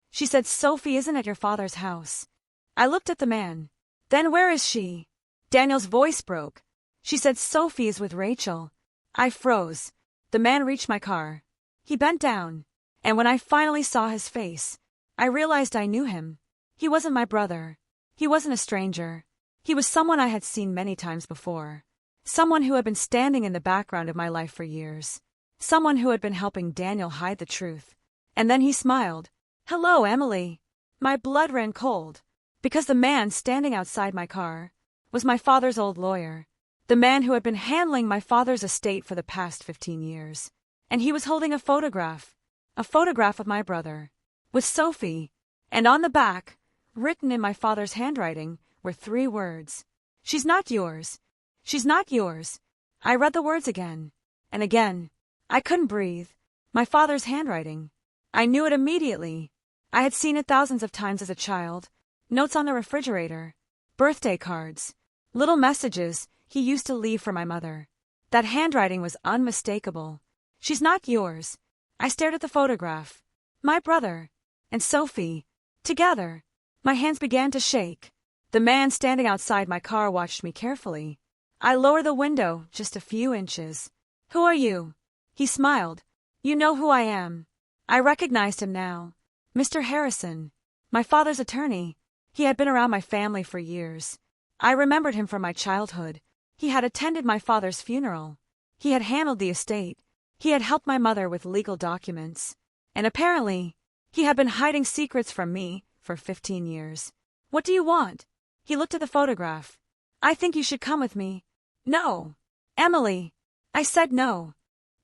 She said Sophie isn't at your father's house. I looked at the man. Then where is she? Daniel's voice broke. She said Sophie is with Rachel. I froze. The man reached my car. He bent down. And when I finally saw his face, I realized I knew him. He wasn't my brother. He wasn't a stranger. He was someone I had seen many times before. Someone who had been standing in the background of my life for years. Someone who had been helping Daniel hide the truth. And then he smiled. Hello, Emily. My blood ran cold. Because the man standing outside my car was my father's old lawyer. The man who had been handling my father's estate for the past 15 years. And he was holding a photograph of my brother, with Sophie. And on the back, written in my father's handwriting, were 3 words. She's not yours. She's not yours. I read the words again. And again. I couldn't breathe. My father's handwriting. I knew it immediately. I had seen it thousands of times as a child. Notes on the refrigerator. Birthday cards. Little messages he used to leave for my mother. That handwriting was unmistakable. She's not yours. I stared at the photograph. My brother. And Sophie. Together. My hands began to shake. The man standing outside my car watched me carefully. I lowered the window just a few inches. Who are you? He smiled. You know who I am. I recognized him now. Mr. Harrison. My father's attorney. He had been around my family for years. I remembered him from my childhood. He had attended my father's funeral. He had handled the estate. He had helped my mother with legal documents. And apparently, he had been hiding secrets from me for 15 years. What do you want? He looked at the photograph. I think you should come with me. No. Emily. I said no.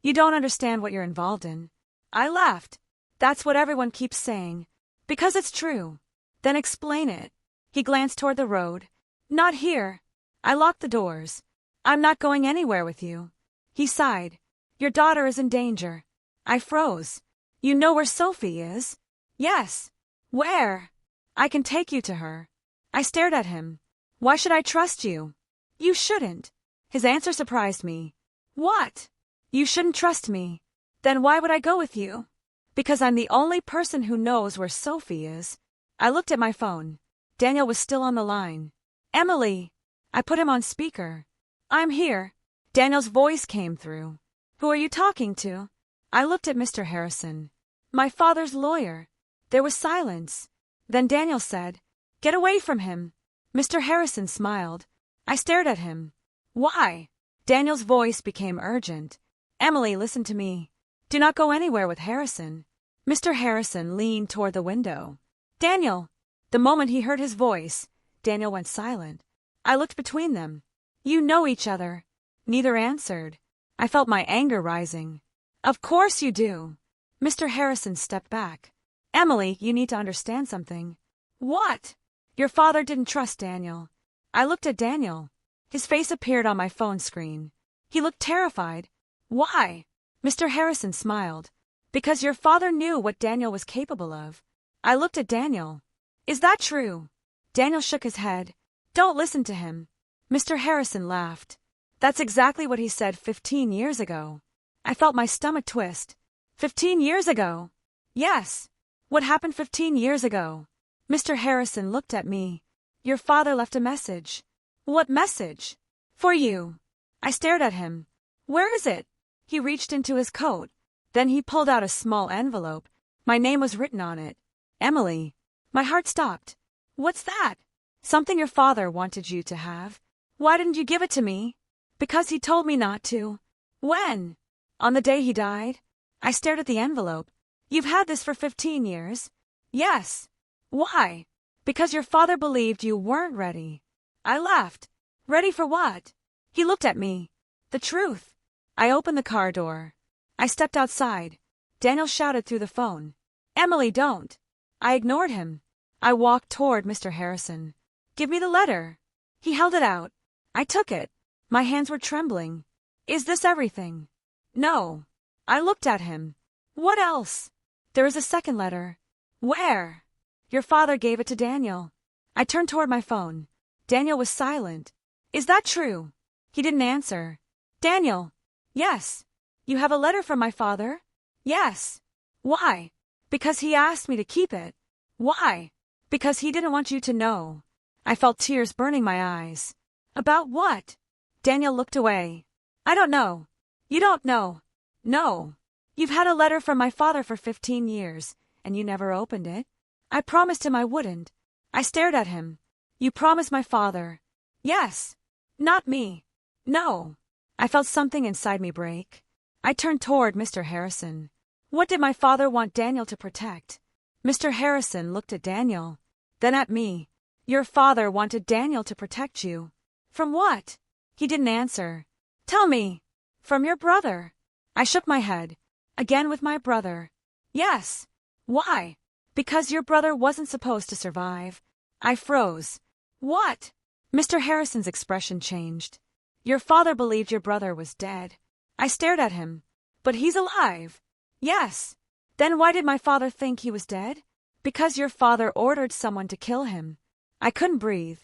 You don't understand what you're involved in. I laughed. That's what everyone keeps saying. Because it's true. Then explain it. He glanced toward the road. Not here. I locked the doors. I'm not going anywhere with you. He sighed. Your daughter is in danger. I froze. You know where Sophie is? Yes. Where? I can take you to her. I stared at him. Why should I trust you? You shouldn't. His answer surprised me. What? You shouldn't trust me. Then why would I go with you? Because I'm the only person who knows where Sophie is. I looked at my phone. Daniel was still on the line. Emily. I put him on speaker. I'm here. Daniel's voice came through. Who are you talking to? I looked at Mr. Harrison. My father's lawyer. There was silence. Then Daniel said, Get away from him. Mr. Harrison smiled. I stared at him. Why? Daniel's voice became urgent. Emily, listen to me. Do not go anywhere with Harrison. Mr. Harrison leaned toward the window. Daniel. The moment he heard his voice, Daniel went silent. I looked between them. You know each other. Neither answered. I felt my anger rising. Of course you do. Mr. Harrison stepped back. Emily, you need to understand something. What? Your father didn't trust Daniel. I looked at Daniel. His face appeared on my phone screen. He looked terrified. Why? Mr. Harrison smiled. Because your father knew what Daniel was capable of. I looked at Daniel. Is that true? Daniel shook his head. Don't listen to him. Mr. Harrison laughed. That's exactly what he said 15 years ago. I felt my stomach twist. 15 years ago? Yes. What happened 15 years ago? Mr. Harrison looked at me. Your father left a message. What message? For you. I stared at him. Where is it? He reached into his coat. Then he pulled out a small envelope. My name was written on it. Emily. My heart stopped. What's that? Something your father wanted you to have. Why didn't you give it to me? Because he told me not to. When? On the day he died? I stared at the envelope. You've had this for 15 years? Yes. Why? Because your father believed you weren't ready. I laughed. Ready for what? He looked at me. The truth. I opened the car door. I stepped outside. Daniel shouted through the phone. Emily, don't. I ignored him. I walked toward Mr. Harrison. Give me the letter. He held it out. I took it. My hands were trembling. Is this everything? No. I looked at him. What else? There is a second letter. Where? Your father gave it to Daniel. I turned toward my phone. Daniel was silent. Is that true? He didn't answer. Daniel. Yes. You have a letter from my father? Yes. Why? Because he asked me to keep it. Why? Because he didn't want you to know. I felt tears burning my eyes. About what? Daniel looked away. I don't know. You don't know. No. You've had a letter from my father for 15 years, and you never opened it. I promised him I wouldn't. I stared at him. You promised my father. Yes. Not me. No. I felt something inside me break. I turned toward Mr. Harrison. What did my father want Daniel to protect? Mr. Harrison looked at Daniel, then at me. Your father wanted Daniel to protect you. From what? He didn't answer. Tell me. From your brother. I shook my head. Again with my brother. Yes. Why? Because your brother wasn't supposed to survive. I froze. What? Mr. Harrison's expression changed. Your father believed your brother was dead. I stared at him. But he's alive. Yes. Then why did my father think he was dead? Because your father ordered someone to kill him. I couldn't breathe.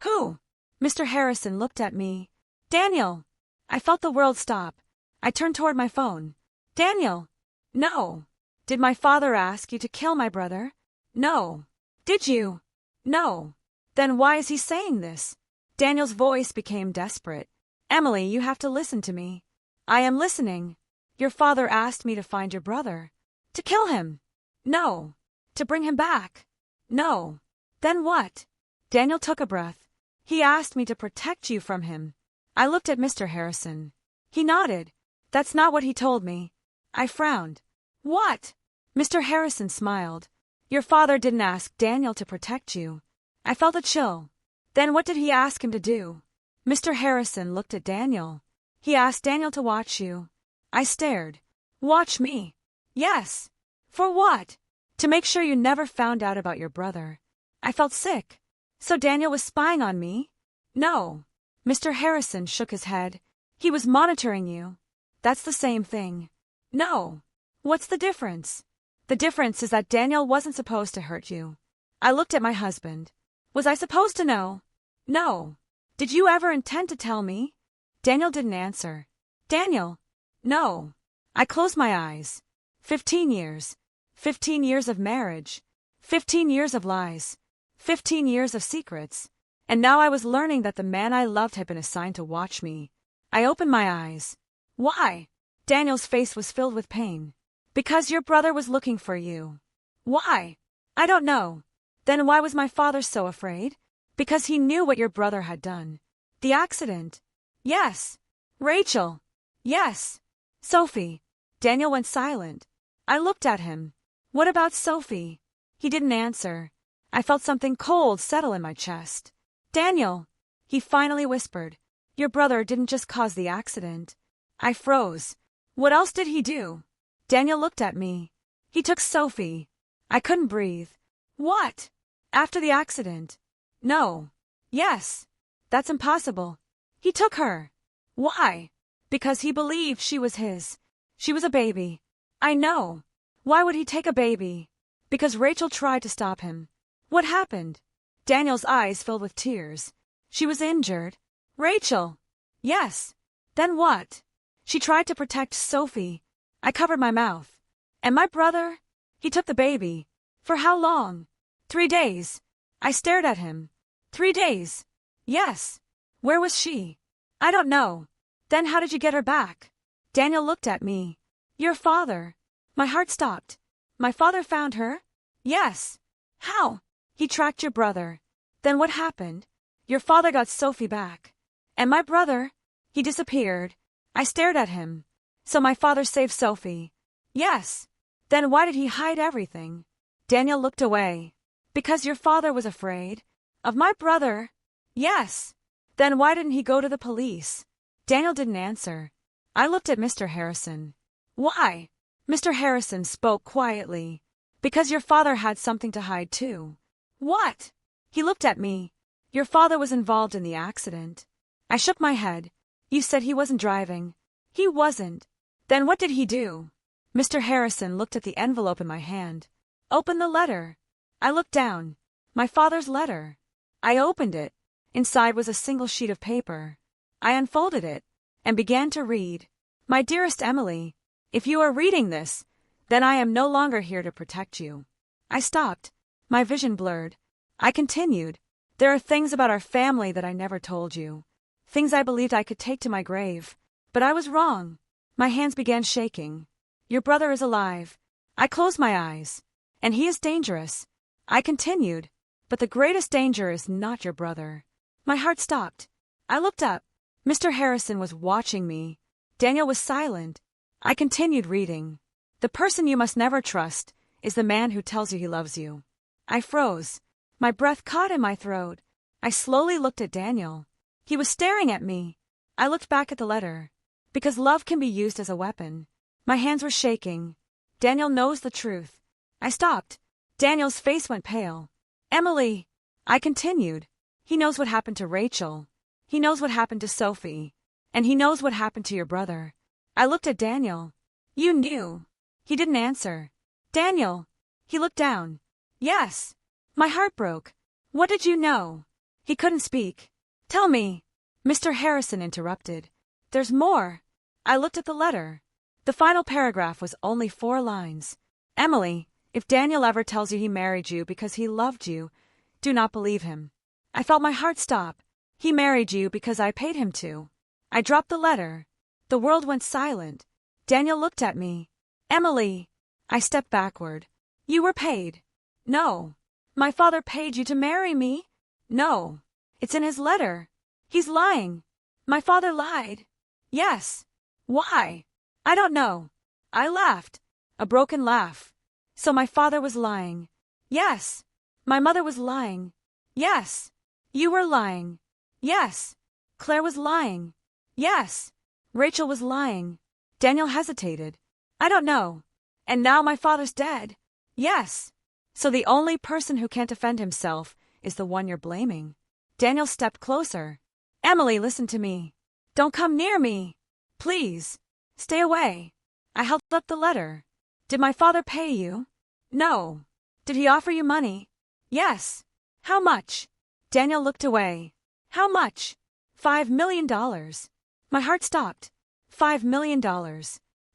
Who? Mr. Harrison looked at me. Daniel. I felt the world stop. I turned toward my phone. Daniel. No. Did my father ask you to kill my brother? No. Did you? No. Then why is he saying this? Daniel's voice became desperate. Emily, you have to listen to me. I am listening. Your father asked me to find your brother. To kill him. No. To bring him back. No. Then what? Daniel took a breath. He asked me to protect you from him. I looked at Mr. Harrison. He nodded. That's not what he told me. I frowned. What? Mr. Harrison smiled. Your father didn't ask Daniel to protect you. I felt a chill. Then what did he ask him to do? Mr. Harrison looked at Daniel. He asked Daniel to watch you. I stared. Watch me? Yes. For what? To make sure you never found out about your brother. I felt sick. So Daniel was spying on me? No. Mr. Harrison shook his head. He was monitoring you. That's the same thing. No. What's the difference? The difference is that Daniel wasn't supposed to hurt you. I looked at my husband. Was I supposed to know? No. Did you ever intend to tell me? Daniel didn't answer. Daniel. No. I closed my eyes. 15 years. 15 years of marriage. 15 years of lies. 15 years of secrets. And now I was learning that the man I loved had been assigned to watch me. I opened my eyes. Why? Daniel's face was filled with pain. Because your brother was looking for you. Why? I don't know. Then why was my father so afraid? Because he knew what your brother had done. The accident. Yes. Rachel. Yes. Sophie. Daniel went silent. I looked at him. What about Sophie? He didn't answer. I felt something cold settle in my chest. Daniel. He finally whispered. Your brother didn't just cause the accident. I froze. What else did he do? Daniel looked at me. He took Sophie. I couldn't breathe. What? After the accident? No. Yes. That's impossible. He took her. Why? Because he believed she was his. She was a baby. I know. Why would he take a baby? Because Rachel tried to stop him. What happened? Daniel's eyes filled with tears. She was injured. Rachel. Yes. Then what? She tried to protect Sophie. I covered my mouth. And my brother? He took the baby. For how long? 3 days. I stared at him. 3 days. Yes. Where was she? I don't know. Then how did you get her back? Daniel looked at me. Your father. My heart stopped. My father found her? Yes. How? He tracked your brother. Then what happened? Your father got Sophie back. And my brother? He disappeared. I stared at him. So my father saved Sophie. Yes. Then why did he hide everything? Daniel looked away. Because your father was afraid. Of my brother? Yes. Then why didn't he go to the police? Daniel didn't answer. I looked at Mr. Harrison. Why? Mr. Harrison spoke quietly. Because your father had something to hide too. What? He looked at me. Your father was involved in the accident. I shook my head. You said he wasn't driving. He wasn't. Then what did he do? Mr. Harrison looked at the envelope in my hand. Open the letter. I looked down. My father's letter. I opened it. Inside was a single sheet of paper. I unfolded it and began to read. My dearest Emily, if you are reading this, then I am no longer here to protect you. I stopped. My vision blurred. I continued. There are things about our family that I never told you. Things I believed I could take to my grave. But I was wrong. My hands began shaking. Your brother is alive. I closed my eyes. And he is dangerous. I continued. But the greatest danger is not your brother. My heart stopped. I looked up. Mr. Harrison was watching me. Daniel was silent. I continued reading. The person you must never trust is the man who tells you he loves you. I froze. My breath caught in my throat. I slowly looked at Daniel. He was staring at me. I looked back at the letter. Because love can be used as a weapon. My hands were shaking. Daniel knows the truth. I stopped. Daniel's face went pale. Emily, I continued. He knows what happened to Rachel. He knows what happened to Sophie. And he knows what happened to your brother. I looked at Daniel. You knew. He didn't answer. Daniel. He looked down. Yes. My heart broke. What did you know? He couldn't speak. Tell me. Mr. Harrison interrupted. There's more. I looked at the letter. The final paragraph was only 4 lines. Emily, if Daniel ever tells you he married you because he loved you, do not believe him. I felt my heart stop. He married you because I paid him to. I dropped the letter. The world went silent. Daniel looked at me. Emily. I stepped backward. You were paid. No. My father paid you to marry me? No. It's in his letter. He's lying. My father lied. Yes. Why? I don't know. I laughed. A broken laugh. So my father was lying. Yes. My mother was lying. Yes. You were lying. Yes. Claire was lying. Yes. Rachel was lying. Daniel hesitated. I don't know. And now my father's dead. Yes. So the only person who can't defend himself is the one you're blaming. Daniel stepped closer. Emily, listen to me. Don't come near me. Please. Stay away. I held up the letter. Did my father pay you? No. Did he offer you money? Yes. How much? Daniel looked away. How much? $5 million. My heart stopped. $5 million.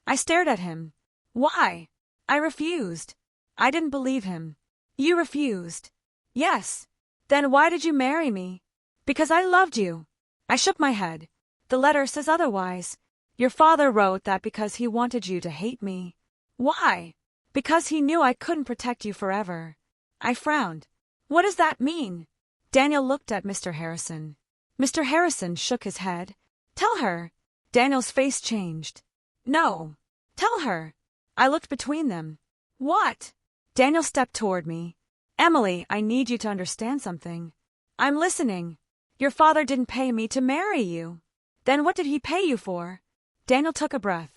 I stared at him. Why? I refused. I didn't believe him. You refused. Yes. Then why did you marry me? Because I loved you. I shook my head. The letter says otherwise. Your father wrote that because he wanted you to hate me. Why? Because he knew I couldn't protect you forever. I frowned. What does that mean? Daniel looked at Mr. Harrison. Mr. Harrison shook his head. Tell her. Daniel's face changed. No. Tell her. I looked between them. What? Daniel stepped toward me. Emily, I need you to understand something. I'm listening. Your father didn't pay me to marry you. Then what did he pay you for? Daniel took a breath.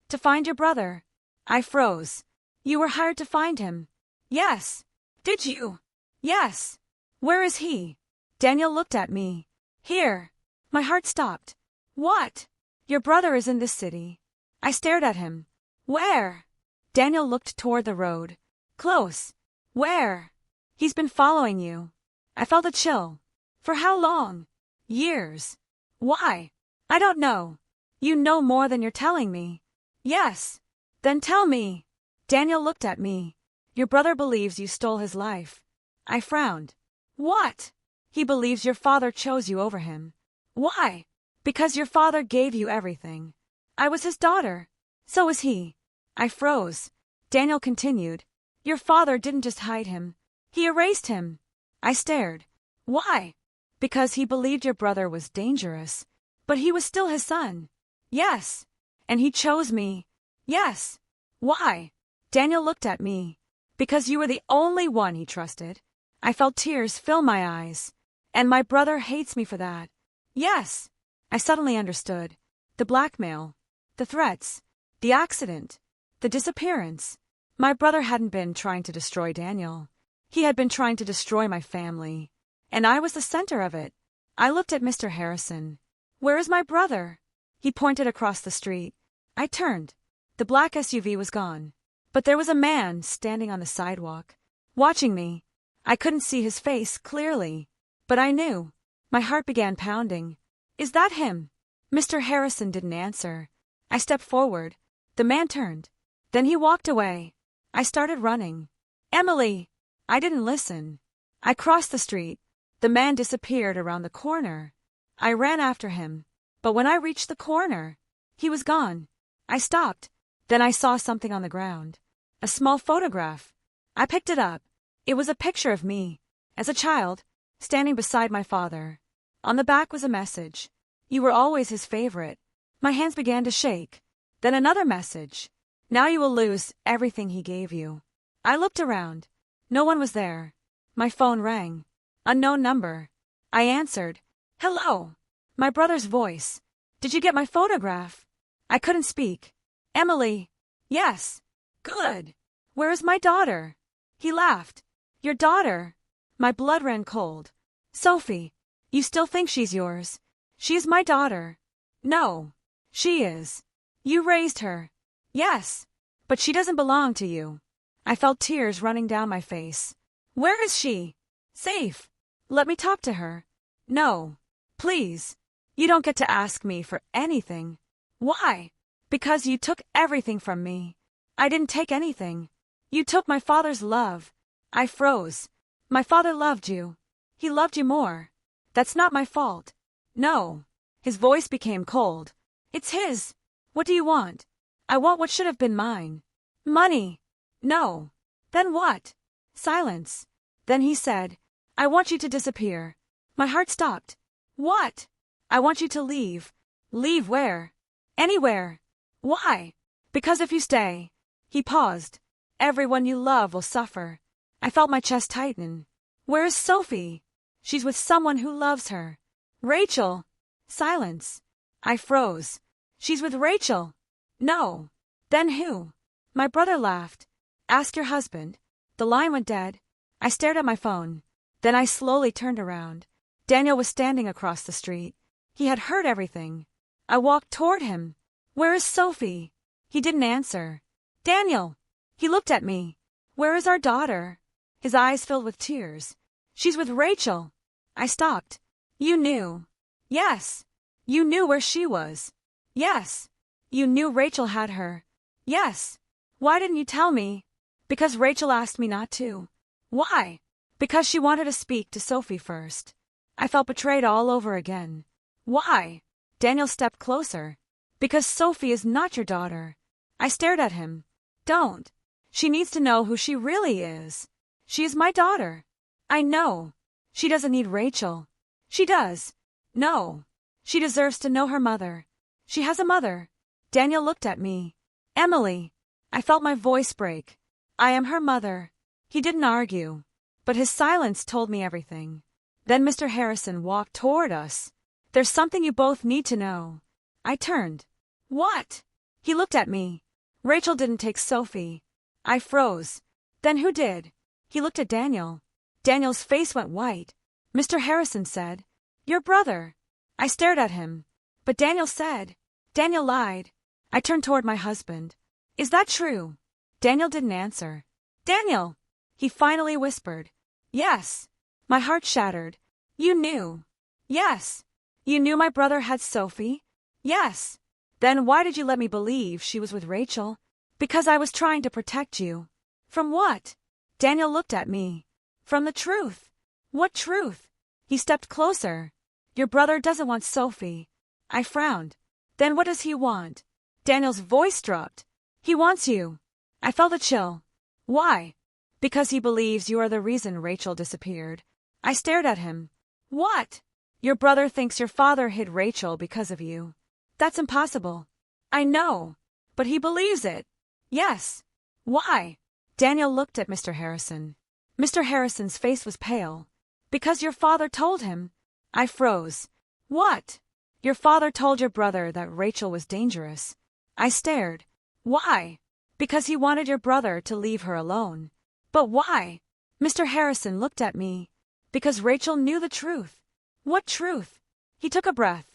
To find your brother. I froze. You were hired to find him. Yes. Did you? Yes. Where is he? Daniel looked at me. Here. My heart stopped. What? Your brother is in this city. I stared at him. Where? Daniel looked toward the road. Close. Where? He's been following you. I felt a chill. For how long? Years. Why? I don't know. You know more than you're telling me. Yes. Then tell me. Daniel looked at me. Your brother believes you stole his life. I frowned. What? He believes your father chose you over him. Why? Because your father gave you everything. I was his daughter. So was he. I froze. Daniel continued. Your father didn't just hide him. He erased him. I stared. Why? Because he believed your brother was dangerous. But he was still his son. Yes. And he chose me. Yes. Why? Daniel looked at me. Because you were the only one he trusted. I felt tears fill my eyes. And my brother hates me for that. Yes. I suddenly understood. The blackmail. The threats. The accident. The disappearance. My brother hadn't been trying to destroy Daniel. He had been trying to destroy my family. And I was the center of it. I looked at Mr. Harrison. Where is my brother? He pointed across the street. I turned. The black SUV was gone. But there was a man standing on the sidewalk, watching me. I couldn't see his face clearly, but I knew. My heart began pounding. Is that him? Mr. Harrison didn't answer. I stepped forward. The man turned. Then he walked away. I started running. Emily! I didn't listen. I crossed the street. The man disappeared around the corner. I ran after him. But when I reached the corner, he was gone. I stopped. Then I saw something on the ground. A small photograph. I picked it up. It was a picture of me, as a child, standing beside my father. On the back was a message. You were always his favorite. My hands began to shake. Then another message. Now you will lose everything he gave you. I looked around. No one was there. My phone rang. Unknown number. I answered. Hello. My brother's voice. Did you get my photograph? I couldn't speak. Emily. Yes. Good. Where is my daughter? He laughed. Your daughter? My blood ran cold. Sophie. You still think she's yours? She is my daughter. No. She is. You raised her. Yes. But she doesn't belong to you. I felt tears running down my face. Where is she? Safe. Let me talk to her. No. Please. You don't get to ask me for anything. Why? Because you took everything from me. I didn't take anything. You took my father's love. I froze. My father loved you. He loved you more. That's not my fault. No. His voice became cold. It's his. What do you want? I want what should have been mine. Money. No. Then what? Silence. Then he said, I want you to disappear. My heart stopped. What? I want you to leave. Leave where? Anywhere. Why? Because if you stay. He paused. Everyone you love will suffer. I felt my chest tighten. Where is Sophie? She's with someone who loves her. Rachel. Silence. I froze. She's with Rachel. No. Then who? My brother laughed. Ask your husband. The line went dead. I stared at my phone. Then I slowly turned around. Daniel was standing across the street. He had heard everything. I walked toward him. Where is Sophie? He didn't answer. Daniel! He looked at me. Where is our daughter? His eyes filled with tears. She's with Rachel. I stopped. You knew. Yes. You knew where she was. Yes. You knew Rachel had her. Yes. Why didn't you tell me? Because Rachel asked me not to. Why? Because she wanted to speak to Sophie first. I felt betrayed all over again. Why? Daniel stepped closer. Because Sophie is not your daughter. I stared at him. Don't. She needs to know who she really is. She is my daughter. I know. She doesn't need Rachel. She does. No. She deserves to know her mother. She has a mother. Daniel looked at me. Emily. I felt my voice break. I am her mother. He didn't argue. But his silence told me everything. Then Mr. Harrison walked toward us. There's something you both need to know. I turned. What? He looked at me. Rachel didn't take Sophie. I froze. Then who did? He looked at Daniel. Daniel's face went white. Mr. Harrison said, Your brother. I stared at him. But Daniel said. Daniel lied. I turned toward my husband. Is that true? Daniel didn't answer. Daniel! He finally whispered. Yes. My heart shattered. You knew. Yes. You knew my brother had Sophie? Yes. Then why did you let me believe she was with Rachel? Because I was trying to protect you. From what? Daniel looked at me. From the truth. What truth? He stepped closer. Your brother doesn't want Sophie. I frowned. Then what does he want? Daniel's voice dropped. He wants you. I felt a chill. Why? Because he believes you are the reason Rachel disappeared. I stared at him. What? Your brother thinks your father hid Rachel because of you. That's impossible. I know. But he believes it. Yes. Why? Daniel looked at Mr. Harrison. Mr. Harrison's face was pale. Because your father told him. I froze. What? Your father told your brother that Rachel was dangerous. I stared. Why? Because he wanted your brother to leave her alone. But why? Mr. Harrison looked at me. Because Rachel knew the truth. What truth? He took a breath.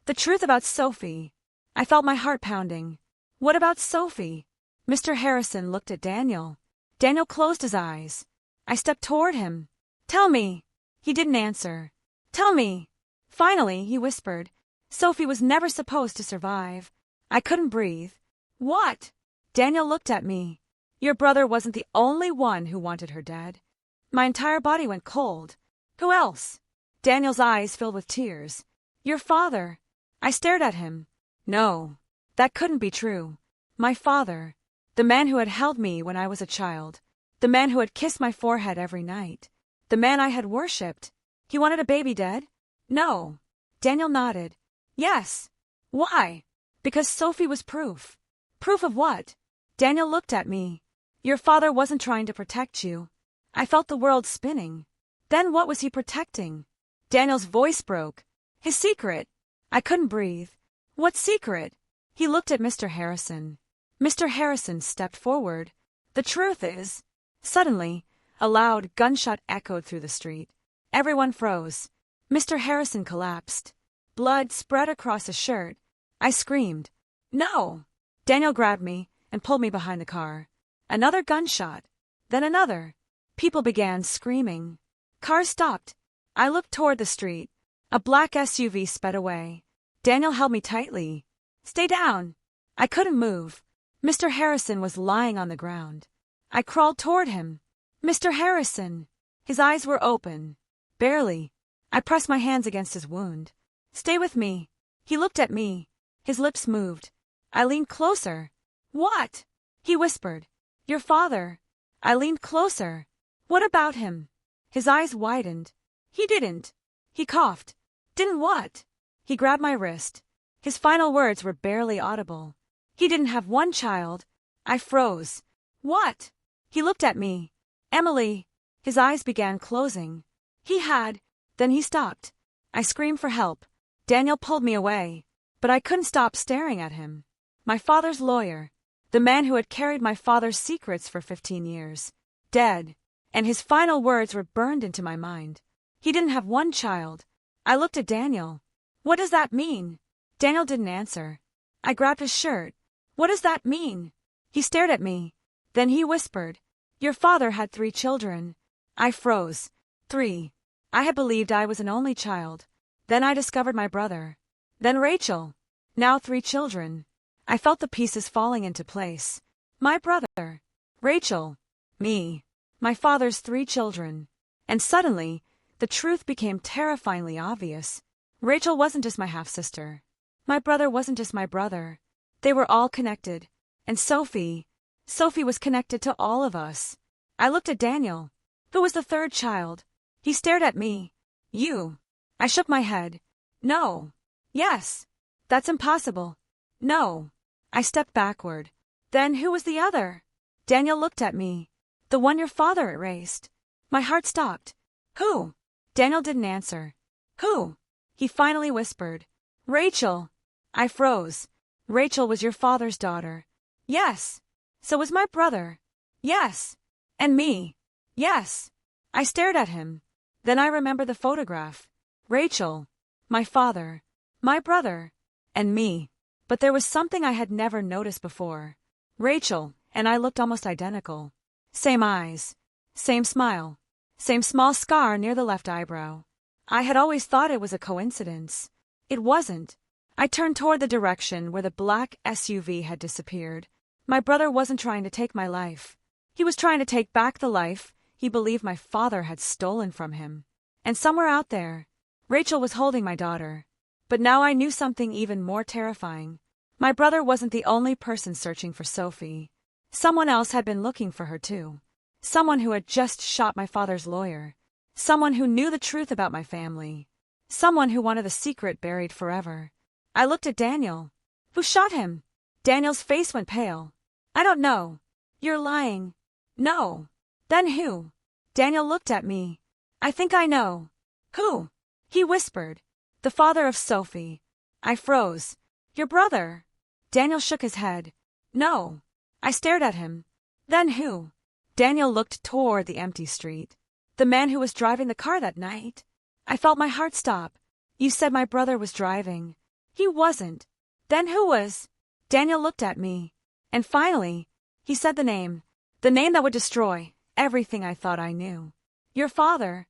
The truth about Sophie. I felt my heart pounding. What about Sophie? Mr. Harrison looked at Daniel. Daniel closed his eyes. I stepped toward him. Tell me. He didn't answer. Tell me. Finally, he whispered. Sophie was never supposed to survive. I couldn't breathe. What? Daniel looked at me. Your brother wasn't the only one who wanted her dead. My entire body went cold. Who else? Daniel's eyes filled with tears. Your father. I stared at him. No, that couldn't be true. My father. The man who had held me when I was a child. The man who had kissed my forehead every night. The man I had worshipped. He wanted a baby dead? No. Daniel nodded. Yes. Why? Because Sophie was proof. Proof of what? Daniel looked at me. Your father wasn't trying to protect you. I felt the world spinning. Then what was he protecting? Daniel's voice broke. His secret. I couldn't breathe. What secret? He looked at Mr. Harrison. Mr. Harrison stepped forward. The truth is... Suddenly, a loud gunshot echoed through the street. Everyone froze. Mr. Harrison collapsed. Blood spread across his shirt. I screamed. No! Daniel grabbed me and pulled me behind the car. Another gunshot. Then another. People began screaming. Cars stopped. I looked toward the street. A black SUV sped away. Daniel held me tightly. Stay down. I couldn't move. Mr. Harrison was lying on the ground. I crawled toward him. Mr. Harrison. His eyes were open. Barely. I pressed my hands against his wound. Stay with me. He looked at me. His lips moved. I leaned closer. What? He whispered. Your father. I leaned closer. What about him? His eyes widened. He didn't. He coughed. Didn't what? He grabbed my wrist. His final words were barely audible. He didn't have one child. I froze. What? He looked at me. Emily. His eyes began closing. He had. Then he stopped. I screamed for help. Daniel pulled me away. But I couldn't stop staring at him. My father's lawyer. The man who had carried my father's secrets for 15 years. Dead. And his final words were burned into my mind. He didn't have one child. I looked at Daniel. What does that mean? Daniel didn't answer. I grabbed his shirt. What does that mean? He stared at me. Then he whispered. Your father had 3 children. I froze. 3. I had believed I was an only child. Then I discovered my brother. Then Rachel. Now 3 children. I felt the pieces falling into place. My brother. Rachel. Me. My father's 3 children. And suddenly, the truth became terrifyingly obvious. Rachel wasn't just my half-sister. My brother wasn't just my brother. They were all connected. And Sophie was connected to all of us. I looked at Daniel. Who was the 3rd child? He stared at me. You. I shook my head. No. Yes. That's impossible. No. I stepped backward. Then who was the other? Daniel looked at me. The one your father erased. My heart stopped. Who? Daniel didn't answer. Who? He finally whispered. Rachel. I froze. Rachel was your father's daughter. Yes. So was my brother. Yes. And me. Yes. I stared at him. Then I remembered the photograph. Rachel. My father. My brother. And me. But there was something I had never noticed before. Rachel and I looked almost identical. Same eyes. Same smile. Same small scar near the left eyebrow. I had always thought it was a coincidence. It wasn't. I turned toward the direction where the black SUV had disappeared. My brother wasn't trying to take my life. He was trying to take back the life he believed my father had stolen from him. And somewhere out there, Rachel was holding my daughter. But now I knew something even more terrifying. My brother wasn't the only person searching for Sophie. Someone else had been looking for her too. Someone who had just shot my father's lawyer. Someone who knew the truth about my family. Someone who wanted the secret buried forever. I looked at Daniel. Who shot him? Daniel's face went pale. I don't know. You're lying. No. Then who? Daniel looked at me. I think I know. Who? He whispered. The father of Sophie. I froze. Your brother. Daniel shook his head. No. I stared at him. Then who? Daniel looked toward the empty street. The man who was driving the car that night. I felt my heart stop. You said my brother was driving. He wasn't. Then who was? Daniel looked at me. And finally, he said the name that would destroy everything I thought I knew. Your father.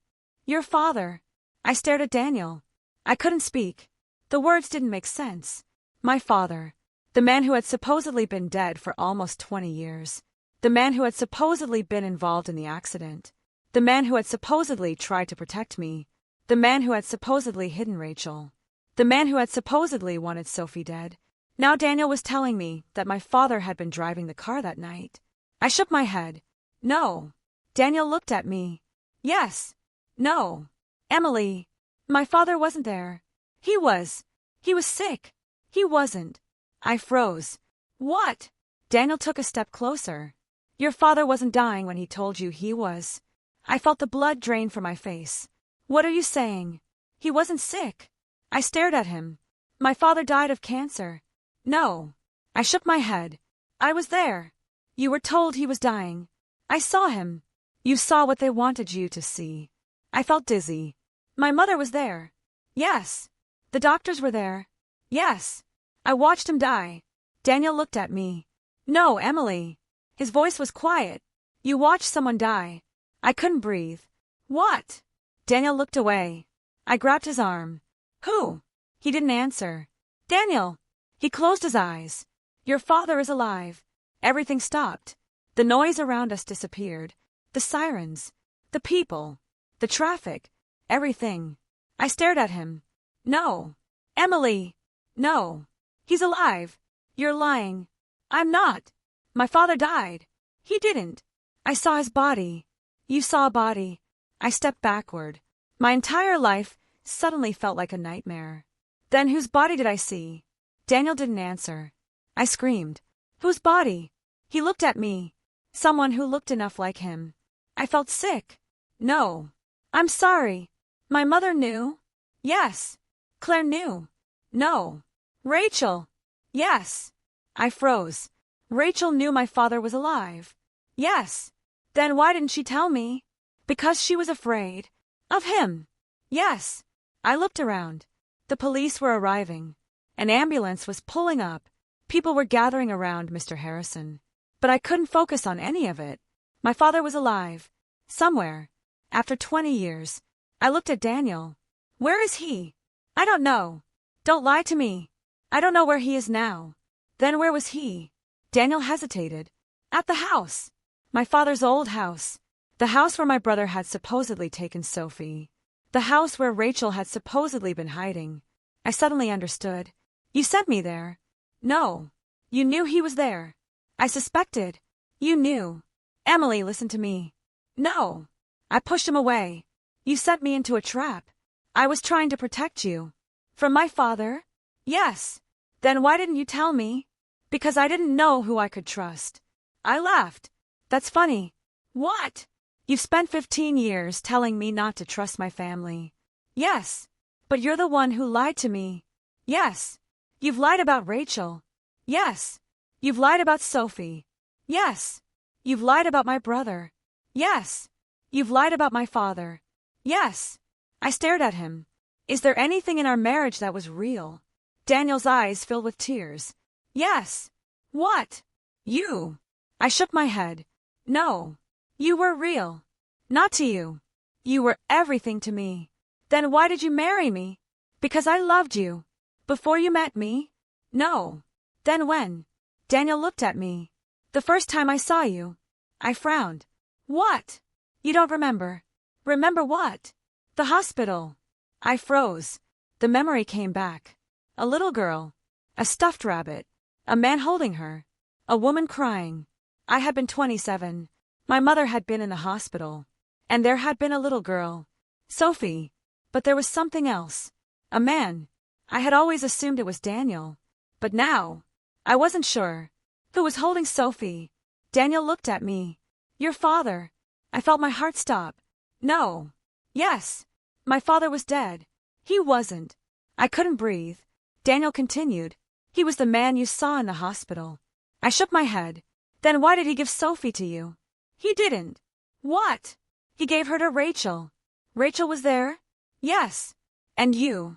Your father. I stared at Daniel. I couldn't speak. The words didn't make sense. My father. The man who had supposedly been dead for almost 20 years. The man who had supposedly been involved in the accident. The man who had supposedly tried to protect me. The man who had supposedly hidden Rachel. The man who had supposedly wanted Sophie dead. Now Daniel was telling me that my father had been driving the car that night. I shook my head. No. Daniel looked at me. Yes. No. Emily. My father wasn't there. He was. He was sick. He wasn't. I froze. What? Daniel took a step closer. Your father wasn't dying when he told you he was. I felt the blood drain from my face. What are you saying? He wasn't sick. I stared at him. My father died of cancer. No. I shook my head. I was there. You were told he was dying. I saw him. You saw what they wanted you to see. I felt dizzy. My mother was there. Yes. The doctors were there. Yes. I watched him die. Daniel looked at me. No, Emily. His voice was quiet. You watched someone die. I couldn't breathe. What? Daniel looked away. I grabbed his arm. Who? He didn't answer. Daniel. He closed his eyes. Your father is alive. Everything stopped. The noise around us disappeared. The sirens. The people. The traffic. Everything. I stared at him. No. Emily. No. He's alive. You're lying. I'm not. My father died. He didn't. I saw his body. You saw a body. I stepped backward. My entire life suddenly felt like a nightmare. Then whose body did I see? Daniel didn't answer. I screamed. Whose body? He looked at me. Someone who looked enough like him. I felt sick. No. I'm sorry. My mother knew? Yes. Claire knew. No. Rachel. Yes. I froze. Rachel knew my father was alive. Yes. Then why didn't she tell me? Because she was afraid. Of him. Yes. I looked around. The police were arriving. An ambulance was pulling up. People were gathering around Mr. Harrison. But I couldn't focus on any of it. My father was alive. Somewhere. After 20 years. I looked at Daniel. Where is he? I don't know. Don't lie to me. I don't know where he is now. Then where was he? Daniel hesitated. At the house. My father's old house. The house where my brother had supposedly taken Sophie. The house where Rachel had supposedly been hiding. I suddenly understood. You sent me there. No. You knew he was there. I suspected. You knew. Emily, listen to me. No. I pushed him away. You sent me into a trap. I was trying to protect you. From my father? Yes. Then why didn't you tell me? Because I didn't know who I could trust. I laughed. That's funny. What? You've spent 15 years telling me not to trust my family. Yes. But you're the one who lied to me. Yes. You've lied about Rachel. Yes. You've lied about Sophie. Yes. You've lied about my brother. Yes. You've lied about my father. Yes. I stared at him. Is there anything in our marriage that was real? Daniel's eyes filled with tears. Yes. What? You. I shook my head. No. You were real. Not to you. You were everything to me. Then why did you marry me? Because I loved you. Before you met me? No. Then when? Daniel looked at me. The first time I saw you. I frowned. What? You don't remember? Remember what? The hospital. I froze. The memory came back. A little girl. A stuffed rabbit. A man holding her. A woman crying. I had been 27. My mother had been in the hospital. And there had been a little girl. Sophie. But there was something else. A man. I had always assumed it was Daniel. But now, I wasn't sure. Who was holding Sophie? Daniel looked at me. Your father. I felt my heart stop. No. Yes. My father was dead. He wasn't. I couldn't breathe. Daniel continued. He was the man you saw in the hospital. I shook my head. Then why did he give Sophie to you? He didn't. What? He gave her to Rachel. Rachel was there? Yes. And you?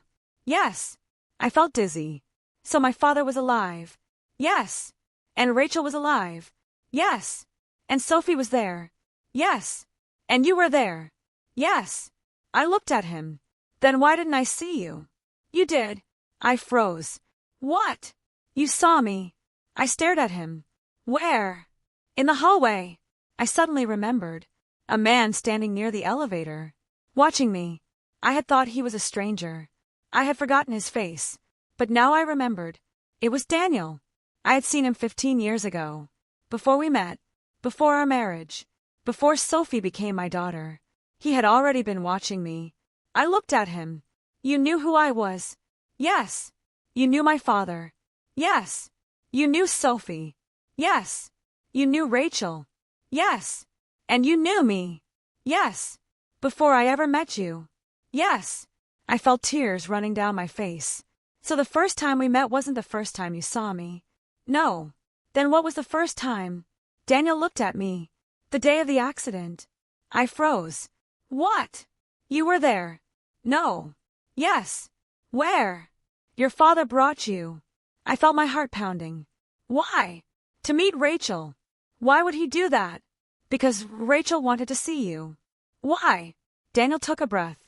Yes. I felt dizzy. So my father was alive? Yes. And Rachel was alive? Yes. And Sophie was there? Yes. And you were there? Yes. I looked at him. Then why didn't I see you? You did. I froze. What? You saw me. I stared at him. Where? In the hallway. I suddenly remembered. A man standing near the elevator. Watching me. I had thought he was a stranger. I had forgotten his face. But now I remembered. It was Daniel. I had seen him 15 years ago. Before we met. Before our marriage. Before Sophie became my daughter. He had already been watching me. I looked at him. You knew who I was? Yes. You knew my father? Yes. You knew Sophie? Yes. You knew Rachel? Yes. And you knew me? Yes. Before I ever met you? Yes. I felt tears running down my face. So the first time we met wasn't the first time you saw me? No. Then what was the first time? Daniel looked at me. The day of the accident. I froze. What? You were there? No. Yes. Where? Your father brought you. I felt my heart pounding. Why? To meet Rachel. Why would he do that? Because Rachel wanted to see you. Why? Daniel took a breath.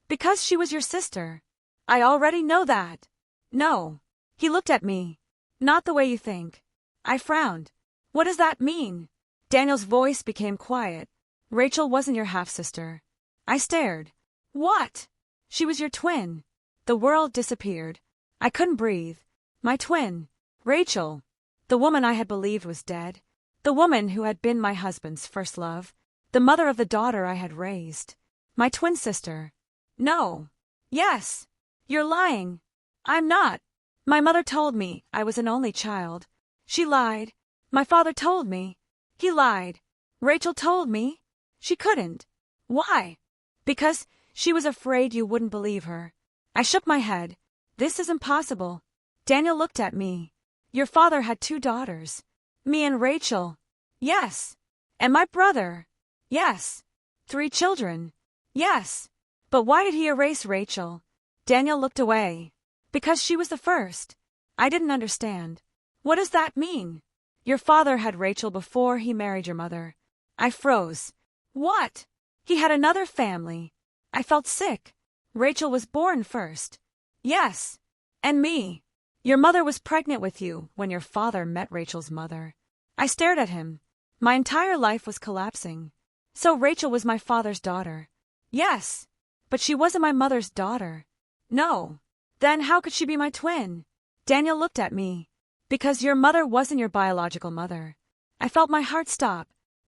Because she was your sister. I already know that. No. He looked at me. Not the way you think. I frowned. What does that mean? Daniel's voice became quiet. Rachel wasn't your half-sister. I stared. What? She was your twin. The world disappeared. I couldn't breathe. My twin. Rachel. The woman I had believed was dead. The woman who had been my husband's first love. The mother of the daughter I had raised. My twin sister. No. Yes. You're lying. I'm not. My mother told me I was an only child. She lied. My father told me. He lied. Rachel told me. She couldn't. Why? Because she was afraid you wouldn't believe her. I shook my head. This is impossible. Daniel looked at me. Your father had 2 daughters. Me and Rachel. Yes. And my brother. Yes. 3 children. Yes. But why did he erase Rachel? Daniel looked away. Because she was the first. I didn't understand. What does that mean? Your father had Rachel before he married your mother. I froze. What? He had another family. I felt sick. Rachel was born first. Yes. And me. Your mother was pregnant with you when your father met Rachel's mother. I stared at him. My entire life was collapsing. So Rachel was my father's daughter. Yes. But she wasn't my mother's daughter. No. Then how could she be my twin? Daniel looked at me. Because your mother wasn't your biological mother. I felt my heart stop.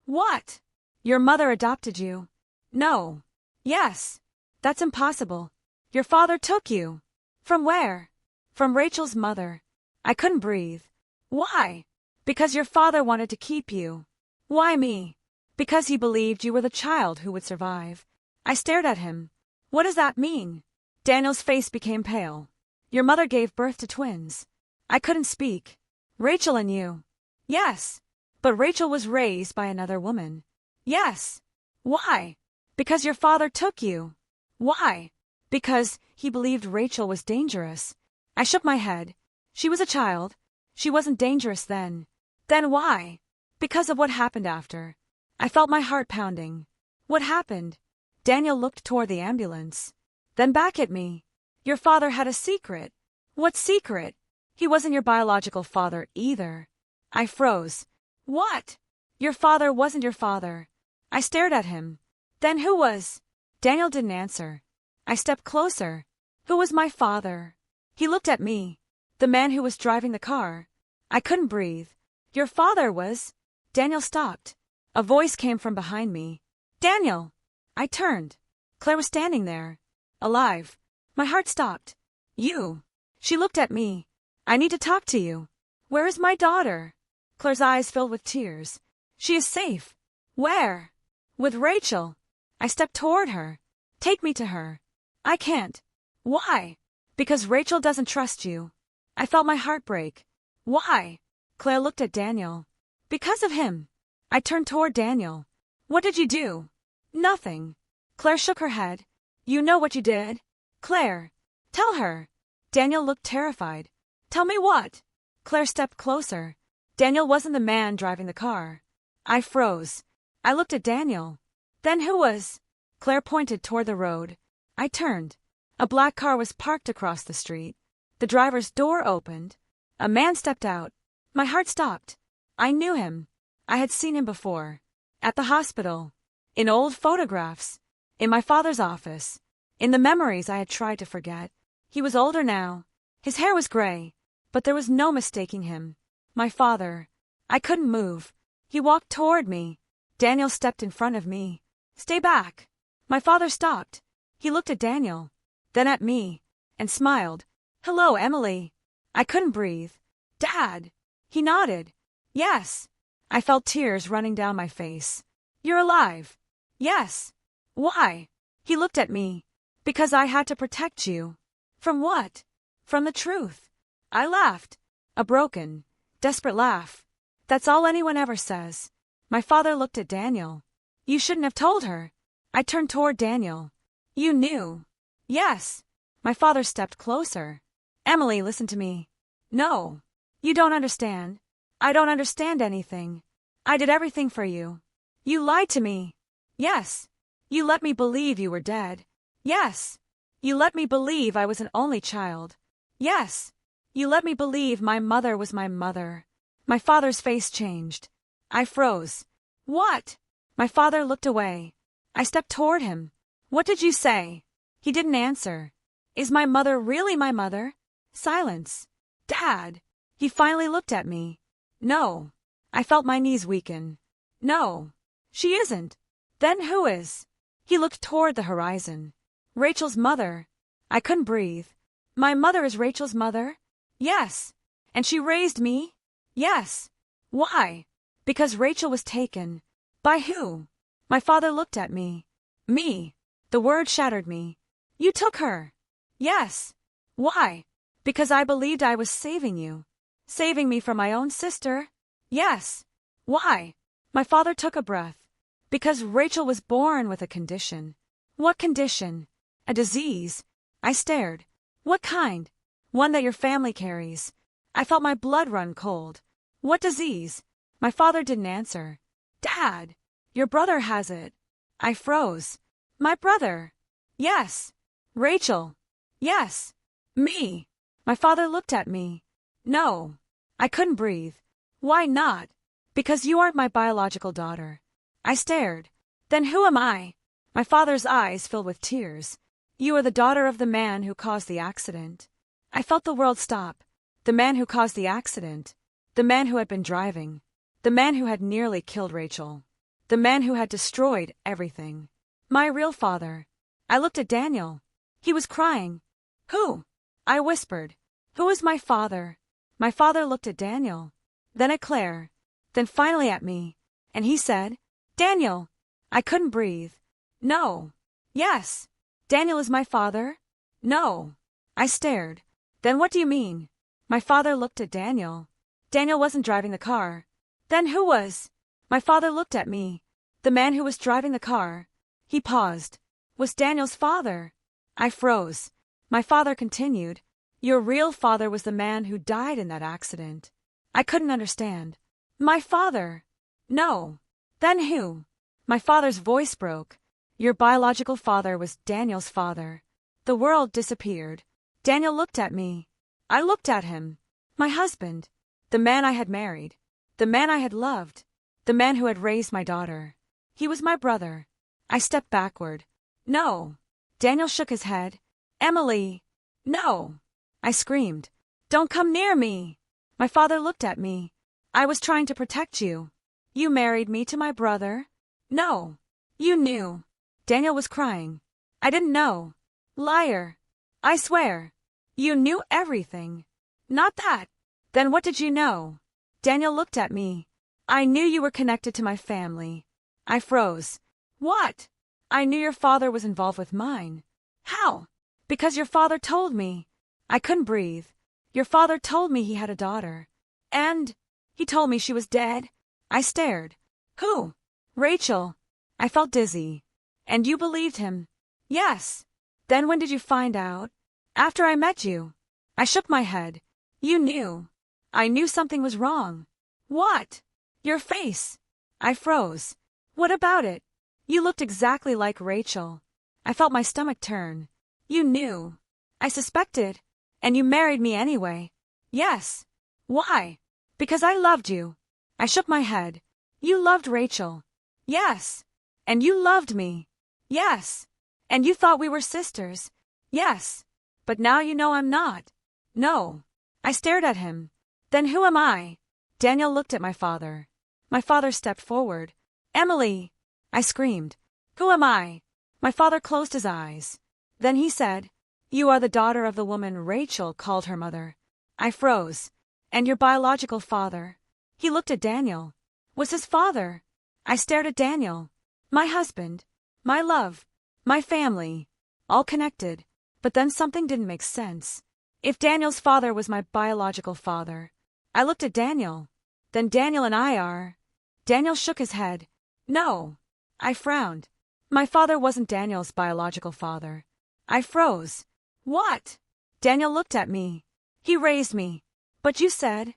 What? Your mother adopted you? No. Yes. That's impossible. Your father took you. From where? From Rachel's mother. I couldn't breathe. Why? Because your father wanted to keep you. Why me? Because he believed you were the child who would survive. I stared at him. What does that mean? Daniel's face became pale. Your mother gave birth to twins. I couldn't speak. Rachel and you. Yes. But Rachel was raised by another woman. Yes. Why? Because your father took you. Why? Because he believed Rachel was dangerous. I shook my head. She was a child. She wasn't dangerous then. Then why? Because of what happened after. I felt my heart pounding. What happened? Daniel looked toward the ambulance. Then back at me. Your father had a secret. What secret? He wasn't your biological father either. I froze. What? Your father wasn't your father. I stared at him. Then who was? Daniel didn't answer. I stepped closer. Who was my father? He looked at me. The man who was driving the car. I couldn't breathe. Your father was... Daniel stopped. A voice came from behind me. Daniel! I turned. Claire was standing there. Alive. My heart stopped. You. She looked at me. I need to talk to you. Where is my daughter? Claire's eyes filled with tears. She is safe. Where? With Rachel. I stepped toward her. Take me to her. I can't. Why? Because Rachel doesn't trust you. I felt my heart break. Why? Claire looked at Daniel. Because of him. I turned toward Daniel. What did you do? Nothing. Claire shook her head. You know what you did? Claire. Tell her. Daniel looked terrified. Tell me what? Claire stepped closer. Daniel wasn't the man driving the car. I froze. I looked at Daniel. Then who was? Claire pointed toward the road. I turned. A black car was parked across the street. The driver's door opened. A man stepped out. My heart stopped. I knew him. I had seen him before. At the hospital. In old photographs. In my father's office. In the memories I had tried to forget. He was older now. His hair was gray. But there was no mistaking him. My father. I couldn't move. He walked toward me. Daniel stepped in front of me. Stay back. My father stopped. He looked at Daniel. Then at me. And smiled. Hello, Emily. I couldn't breathe. Dad. He nodded. Yes. I felt tears running down my face. You're alive. Yes. Why? He looked at me. Because I had to protect you. From what? From the truth. I laughed. A broken, desperate laugh. That's all anyone ever says. My father looked at Daniel. You shouldn't have told her. I turned toward Daniel. You knew. Yes. My father stepped closer. Emily, listen to me. No. You don't understand. I don't understand anything. I did everything for you. You lied to me. Yes. You let me believe you were dead. Yes. You let me believe I was an only child. Yes. You let me believe my mother was my mother. My father's face changed. I froze. What? My father looked away. I stepped toward him. What did you say? He didn't answer. Is my mother really my mother? Silence. Dad. He finally looked at me. No. I felt my knees weaken. No. She isn't. Then who is? He looked toward the horizon. Rachel's mother. I couldn't breathe. My mother is Rachel's mother? Yes. And she raised me? Yes. Why? Because Rachel was taken. By who? My father looked at me. Me. The word shattered me. You took her. Yes. Why? Because I believed I was saving you. Saving me from my own sister? Yes. Why? My father took a breath. Because Rachel was born with a condition. What condition? A disease. I stared. What kind? One that your family carries. I felt my blood run cold. What disease? My father didn't answer. Dad, your brother has it. I froze. My brother. Yes. Rachel. Yes. Me. My father looked at me. No. I couldn't breathe. Why not? Because you aren't my biological daughter. I stared. Then who am I? My father's eyes filled with tears. You are the daughter of the man who caused the accident. I felt the world stop. The man who caused the accident. The man who had been driving. The man who had nearly killed Rachel. The man who had destroyed everything. My real father. I looked at Daniel. He was crying. Who? I whispered. Who is my father? My father looked at Daniel. Then at Claire. Then finally at me. And he said, Daniel. I couldn't breathe. No. Yes. Daniel is my father? No. I stared. Then what do you mean? My father looked at Daniel. Daniel wasn't driving the car. Then who was? My father looked at me. The man who was driving the car. He paused. Was Daniel's father. I froze. My father continued. Your real father was the man who died in that accident. I couldn't understand. My father. No. Then who? My father's voice broke. Your biological father was Daniel's father. The world disappeared. Daniel looked at me. I looked at him. My husband. The man I had married. The man I had loved. The man who had raised my daughter. He was my brother. I stepped backward. No. Daniel shook his head. Emily. No. I screamed. Don't come near me. My father looked at me. I was trying to protect you. You married me to my brother? No. You knew. Daniel was crying. I didn't know. Liar. I swear. You knew everything. Not that. Then what did you know? Daniel looked at me. I knew you were connected to my family. I froze. What? I knew your father was involved with mine. How? Because your father told me. I couldn't breathe. Your father told me he had a daughter. And he told me she was dead. I stared. Who? Rachel. I felt dizzy. And you believed him? Yes. Then when did you find out? After I met you. I shook my head. You knew. I knew something was wrong. What? Your face. I froze. What about it? You looked exactly like Rachel. I felt my stomach turn. You knew. I suspected. And you married me anyway. Yes. Why? Because I loved you. I shook my head. You loved Rachel. Yes. And you loved me. Yes. And you thought we were sisters. Yes. But now you know I'm not. No. I stared at him. Then who am I? Daniel looked at my father. My father stepped forward. Emily! I screamed. Who am I? My father closed his eyes. Then he said, You are the daughter of the woman Rachel called her mother. I froze. And your biological father? He looked at Daniel. Was his father? I stared at Daniel. My husband. My love. My family. All connected. But then something didn't make sense. If Daniel's father was my biological father. I looked at Daniel. Then Daniel and I are. Daniel shook his head. No. I frowned. My father wasn't Daniel's biological father. I froze. What? Daniel looked at me. He raised me. But you said.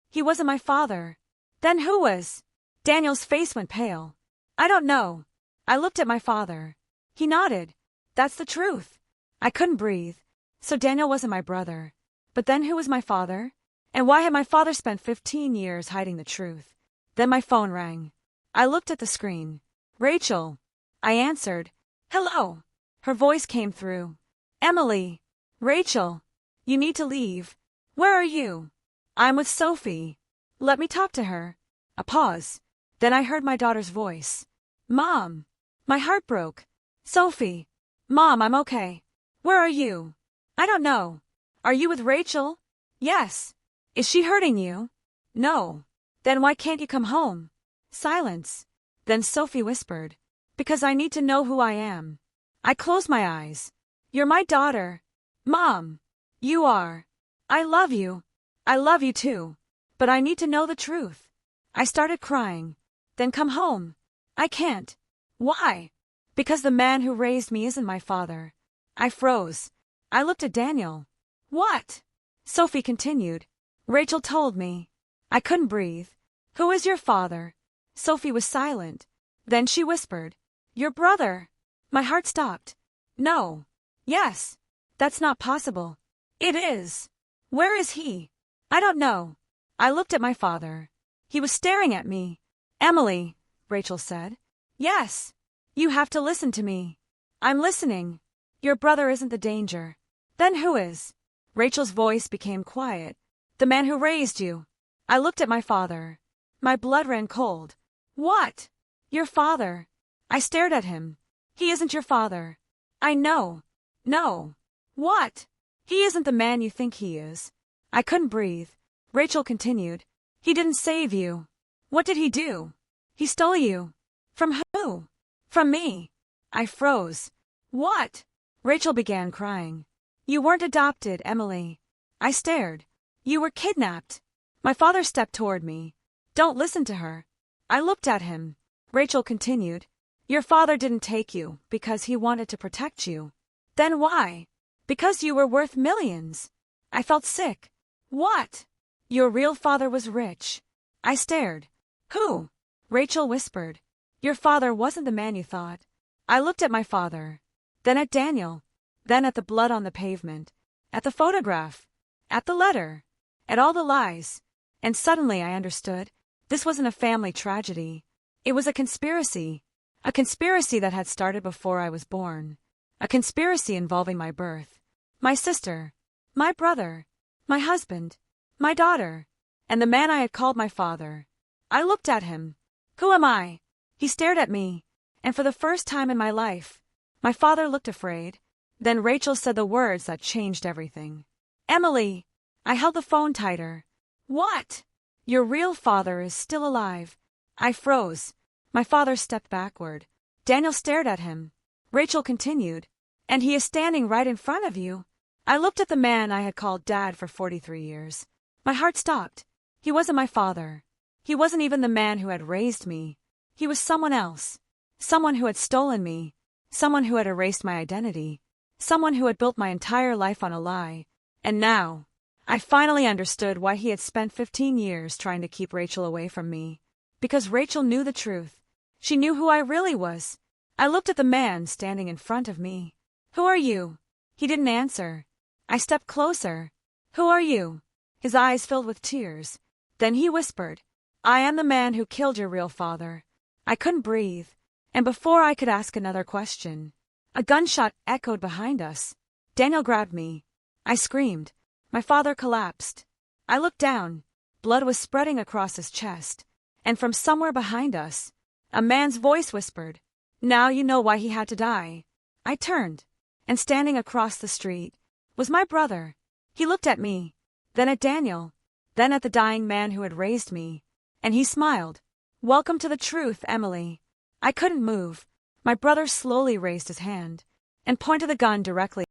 He wasn't my father. Then who was? Daniel's face went pale. I don't know. I looked at my father. He nodded. That's the truth. I couldn't breathe. So Daniel wasn't my brother. But then who was my father? And why had my father spent 15 years hiding the truth? Then my phone rang. I looked at the screen. Rachel. I answered. Hello. Her voice came through. Emily. Rachel. You need to leave. Where are you? I'm with Sophie. Let me talk to her. A pause. Then I heard my daughter's voice. Mom. My heart broke. Sophie. Mom, I'm okay. Where are you? I don't know. Are you with Rachel? Yes. Is she hurting you? No. Then why can't you come home? Silence. Then Sophie whispered. Because I need to know who I am. I closed my eyes. You're my daughter. Mom. You are. I love you. I love you too. But I need to know the truth. I started crying. Then come home. I can't. Why? Because the man who raised me isn't my father. I froze. I looked at Daniel. What? Sophie continued. Rachel told me. I couldn't breathe. Who is your father? Sophie was silent. Then she whispered. Your brother. My heart stopped. No. Yes. That's not possible. It is. Where is he? I don't know. I looked at my father. He was staring at me. Emily, Rachel said. Yes. You have to listen to me. I'm listening. Your brother isn't the danger. Then who is? Rachel's voice became quiet. The man who raised you. I looked at my father. My blood ran cold. What? Your father. I stared at him. He isn't your father. I know. No. What? He isn't the man you think he is. I couldn't breathe. Rachel continued. He didn't save you. What did he do? He stole you. From who? From me. I froze. What? Rachel began crying. You weren't adopted, Emily. I stared. You were kidnapped. My father stepped toward me. Don't listen to her. I looked at him. Rachel continued. Your father didn't take you because he wanted to protect you. Then why? Because you were worth millions. I felt sick. What? Your real father was rich. I stared. Who? Rachel whispered. Your father wasn't the man you thought. I looked at my father. Then at Daniel. Then at the blood on the pavement. at the photograph, at the letter, at all the lies. And suddenly I understood. This wasn't a family tragedy. It was a conspiracy. A conspiracy that had started before I was born. A conspiracy involving my birth, my sister, my brother, my husband, my daughter, and the man I had called my father. I looked at him. Who am I? He stared at me, and for the first time in my life, my father looked afraid. Then Rachel said the words that changed everything. Emily! I held the phone tighter. What? Your real father is still alive. I froze. My father stepped backward. Daniel stared at him. Rachel continued. And he is standing right in front of you. I looked at the man I had called Dad for 43 years. My heart stopped. He wasn't my father. He wasn't even the man who had raised me. He was someone else. Someone who had stolen me. Someone who had erased my identity. Someone who had built my entire life on a lie. And now, I finally understood why he had spent 15 years trying to keep Rachel away from me. Because Rachel knew the truth. She knew who I really was. I looked at the man standing in front of me. Who are you? He didn't answer. I stepped closer. Who are you? His eyes filled with tears. Then he whispered, I am the man who killed your real father. I couldn't breathe. And before I could ask another question, a gunshot echoed behind us. Daniel grabbed me. I screamed. My father collapsed. I looked down. Blood was spreading across his chest. And from somewhere behind us, a man's voice whispered, Now you know why he had to die. I turned, and standing across the street was my brother. He looked at me, then at Daniel, then at the dying man who had raised me, and he smiled. Welcome to the truth, Emily. I couldn't move. My brother slowly raised his hand and pointed the gun directly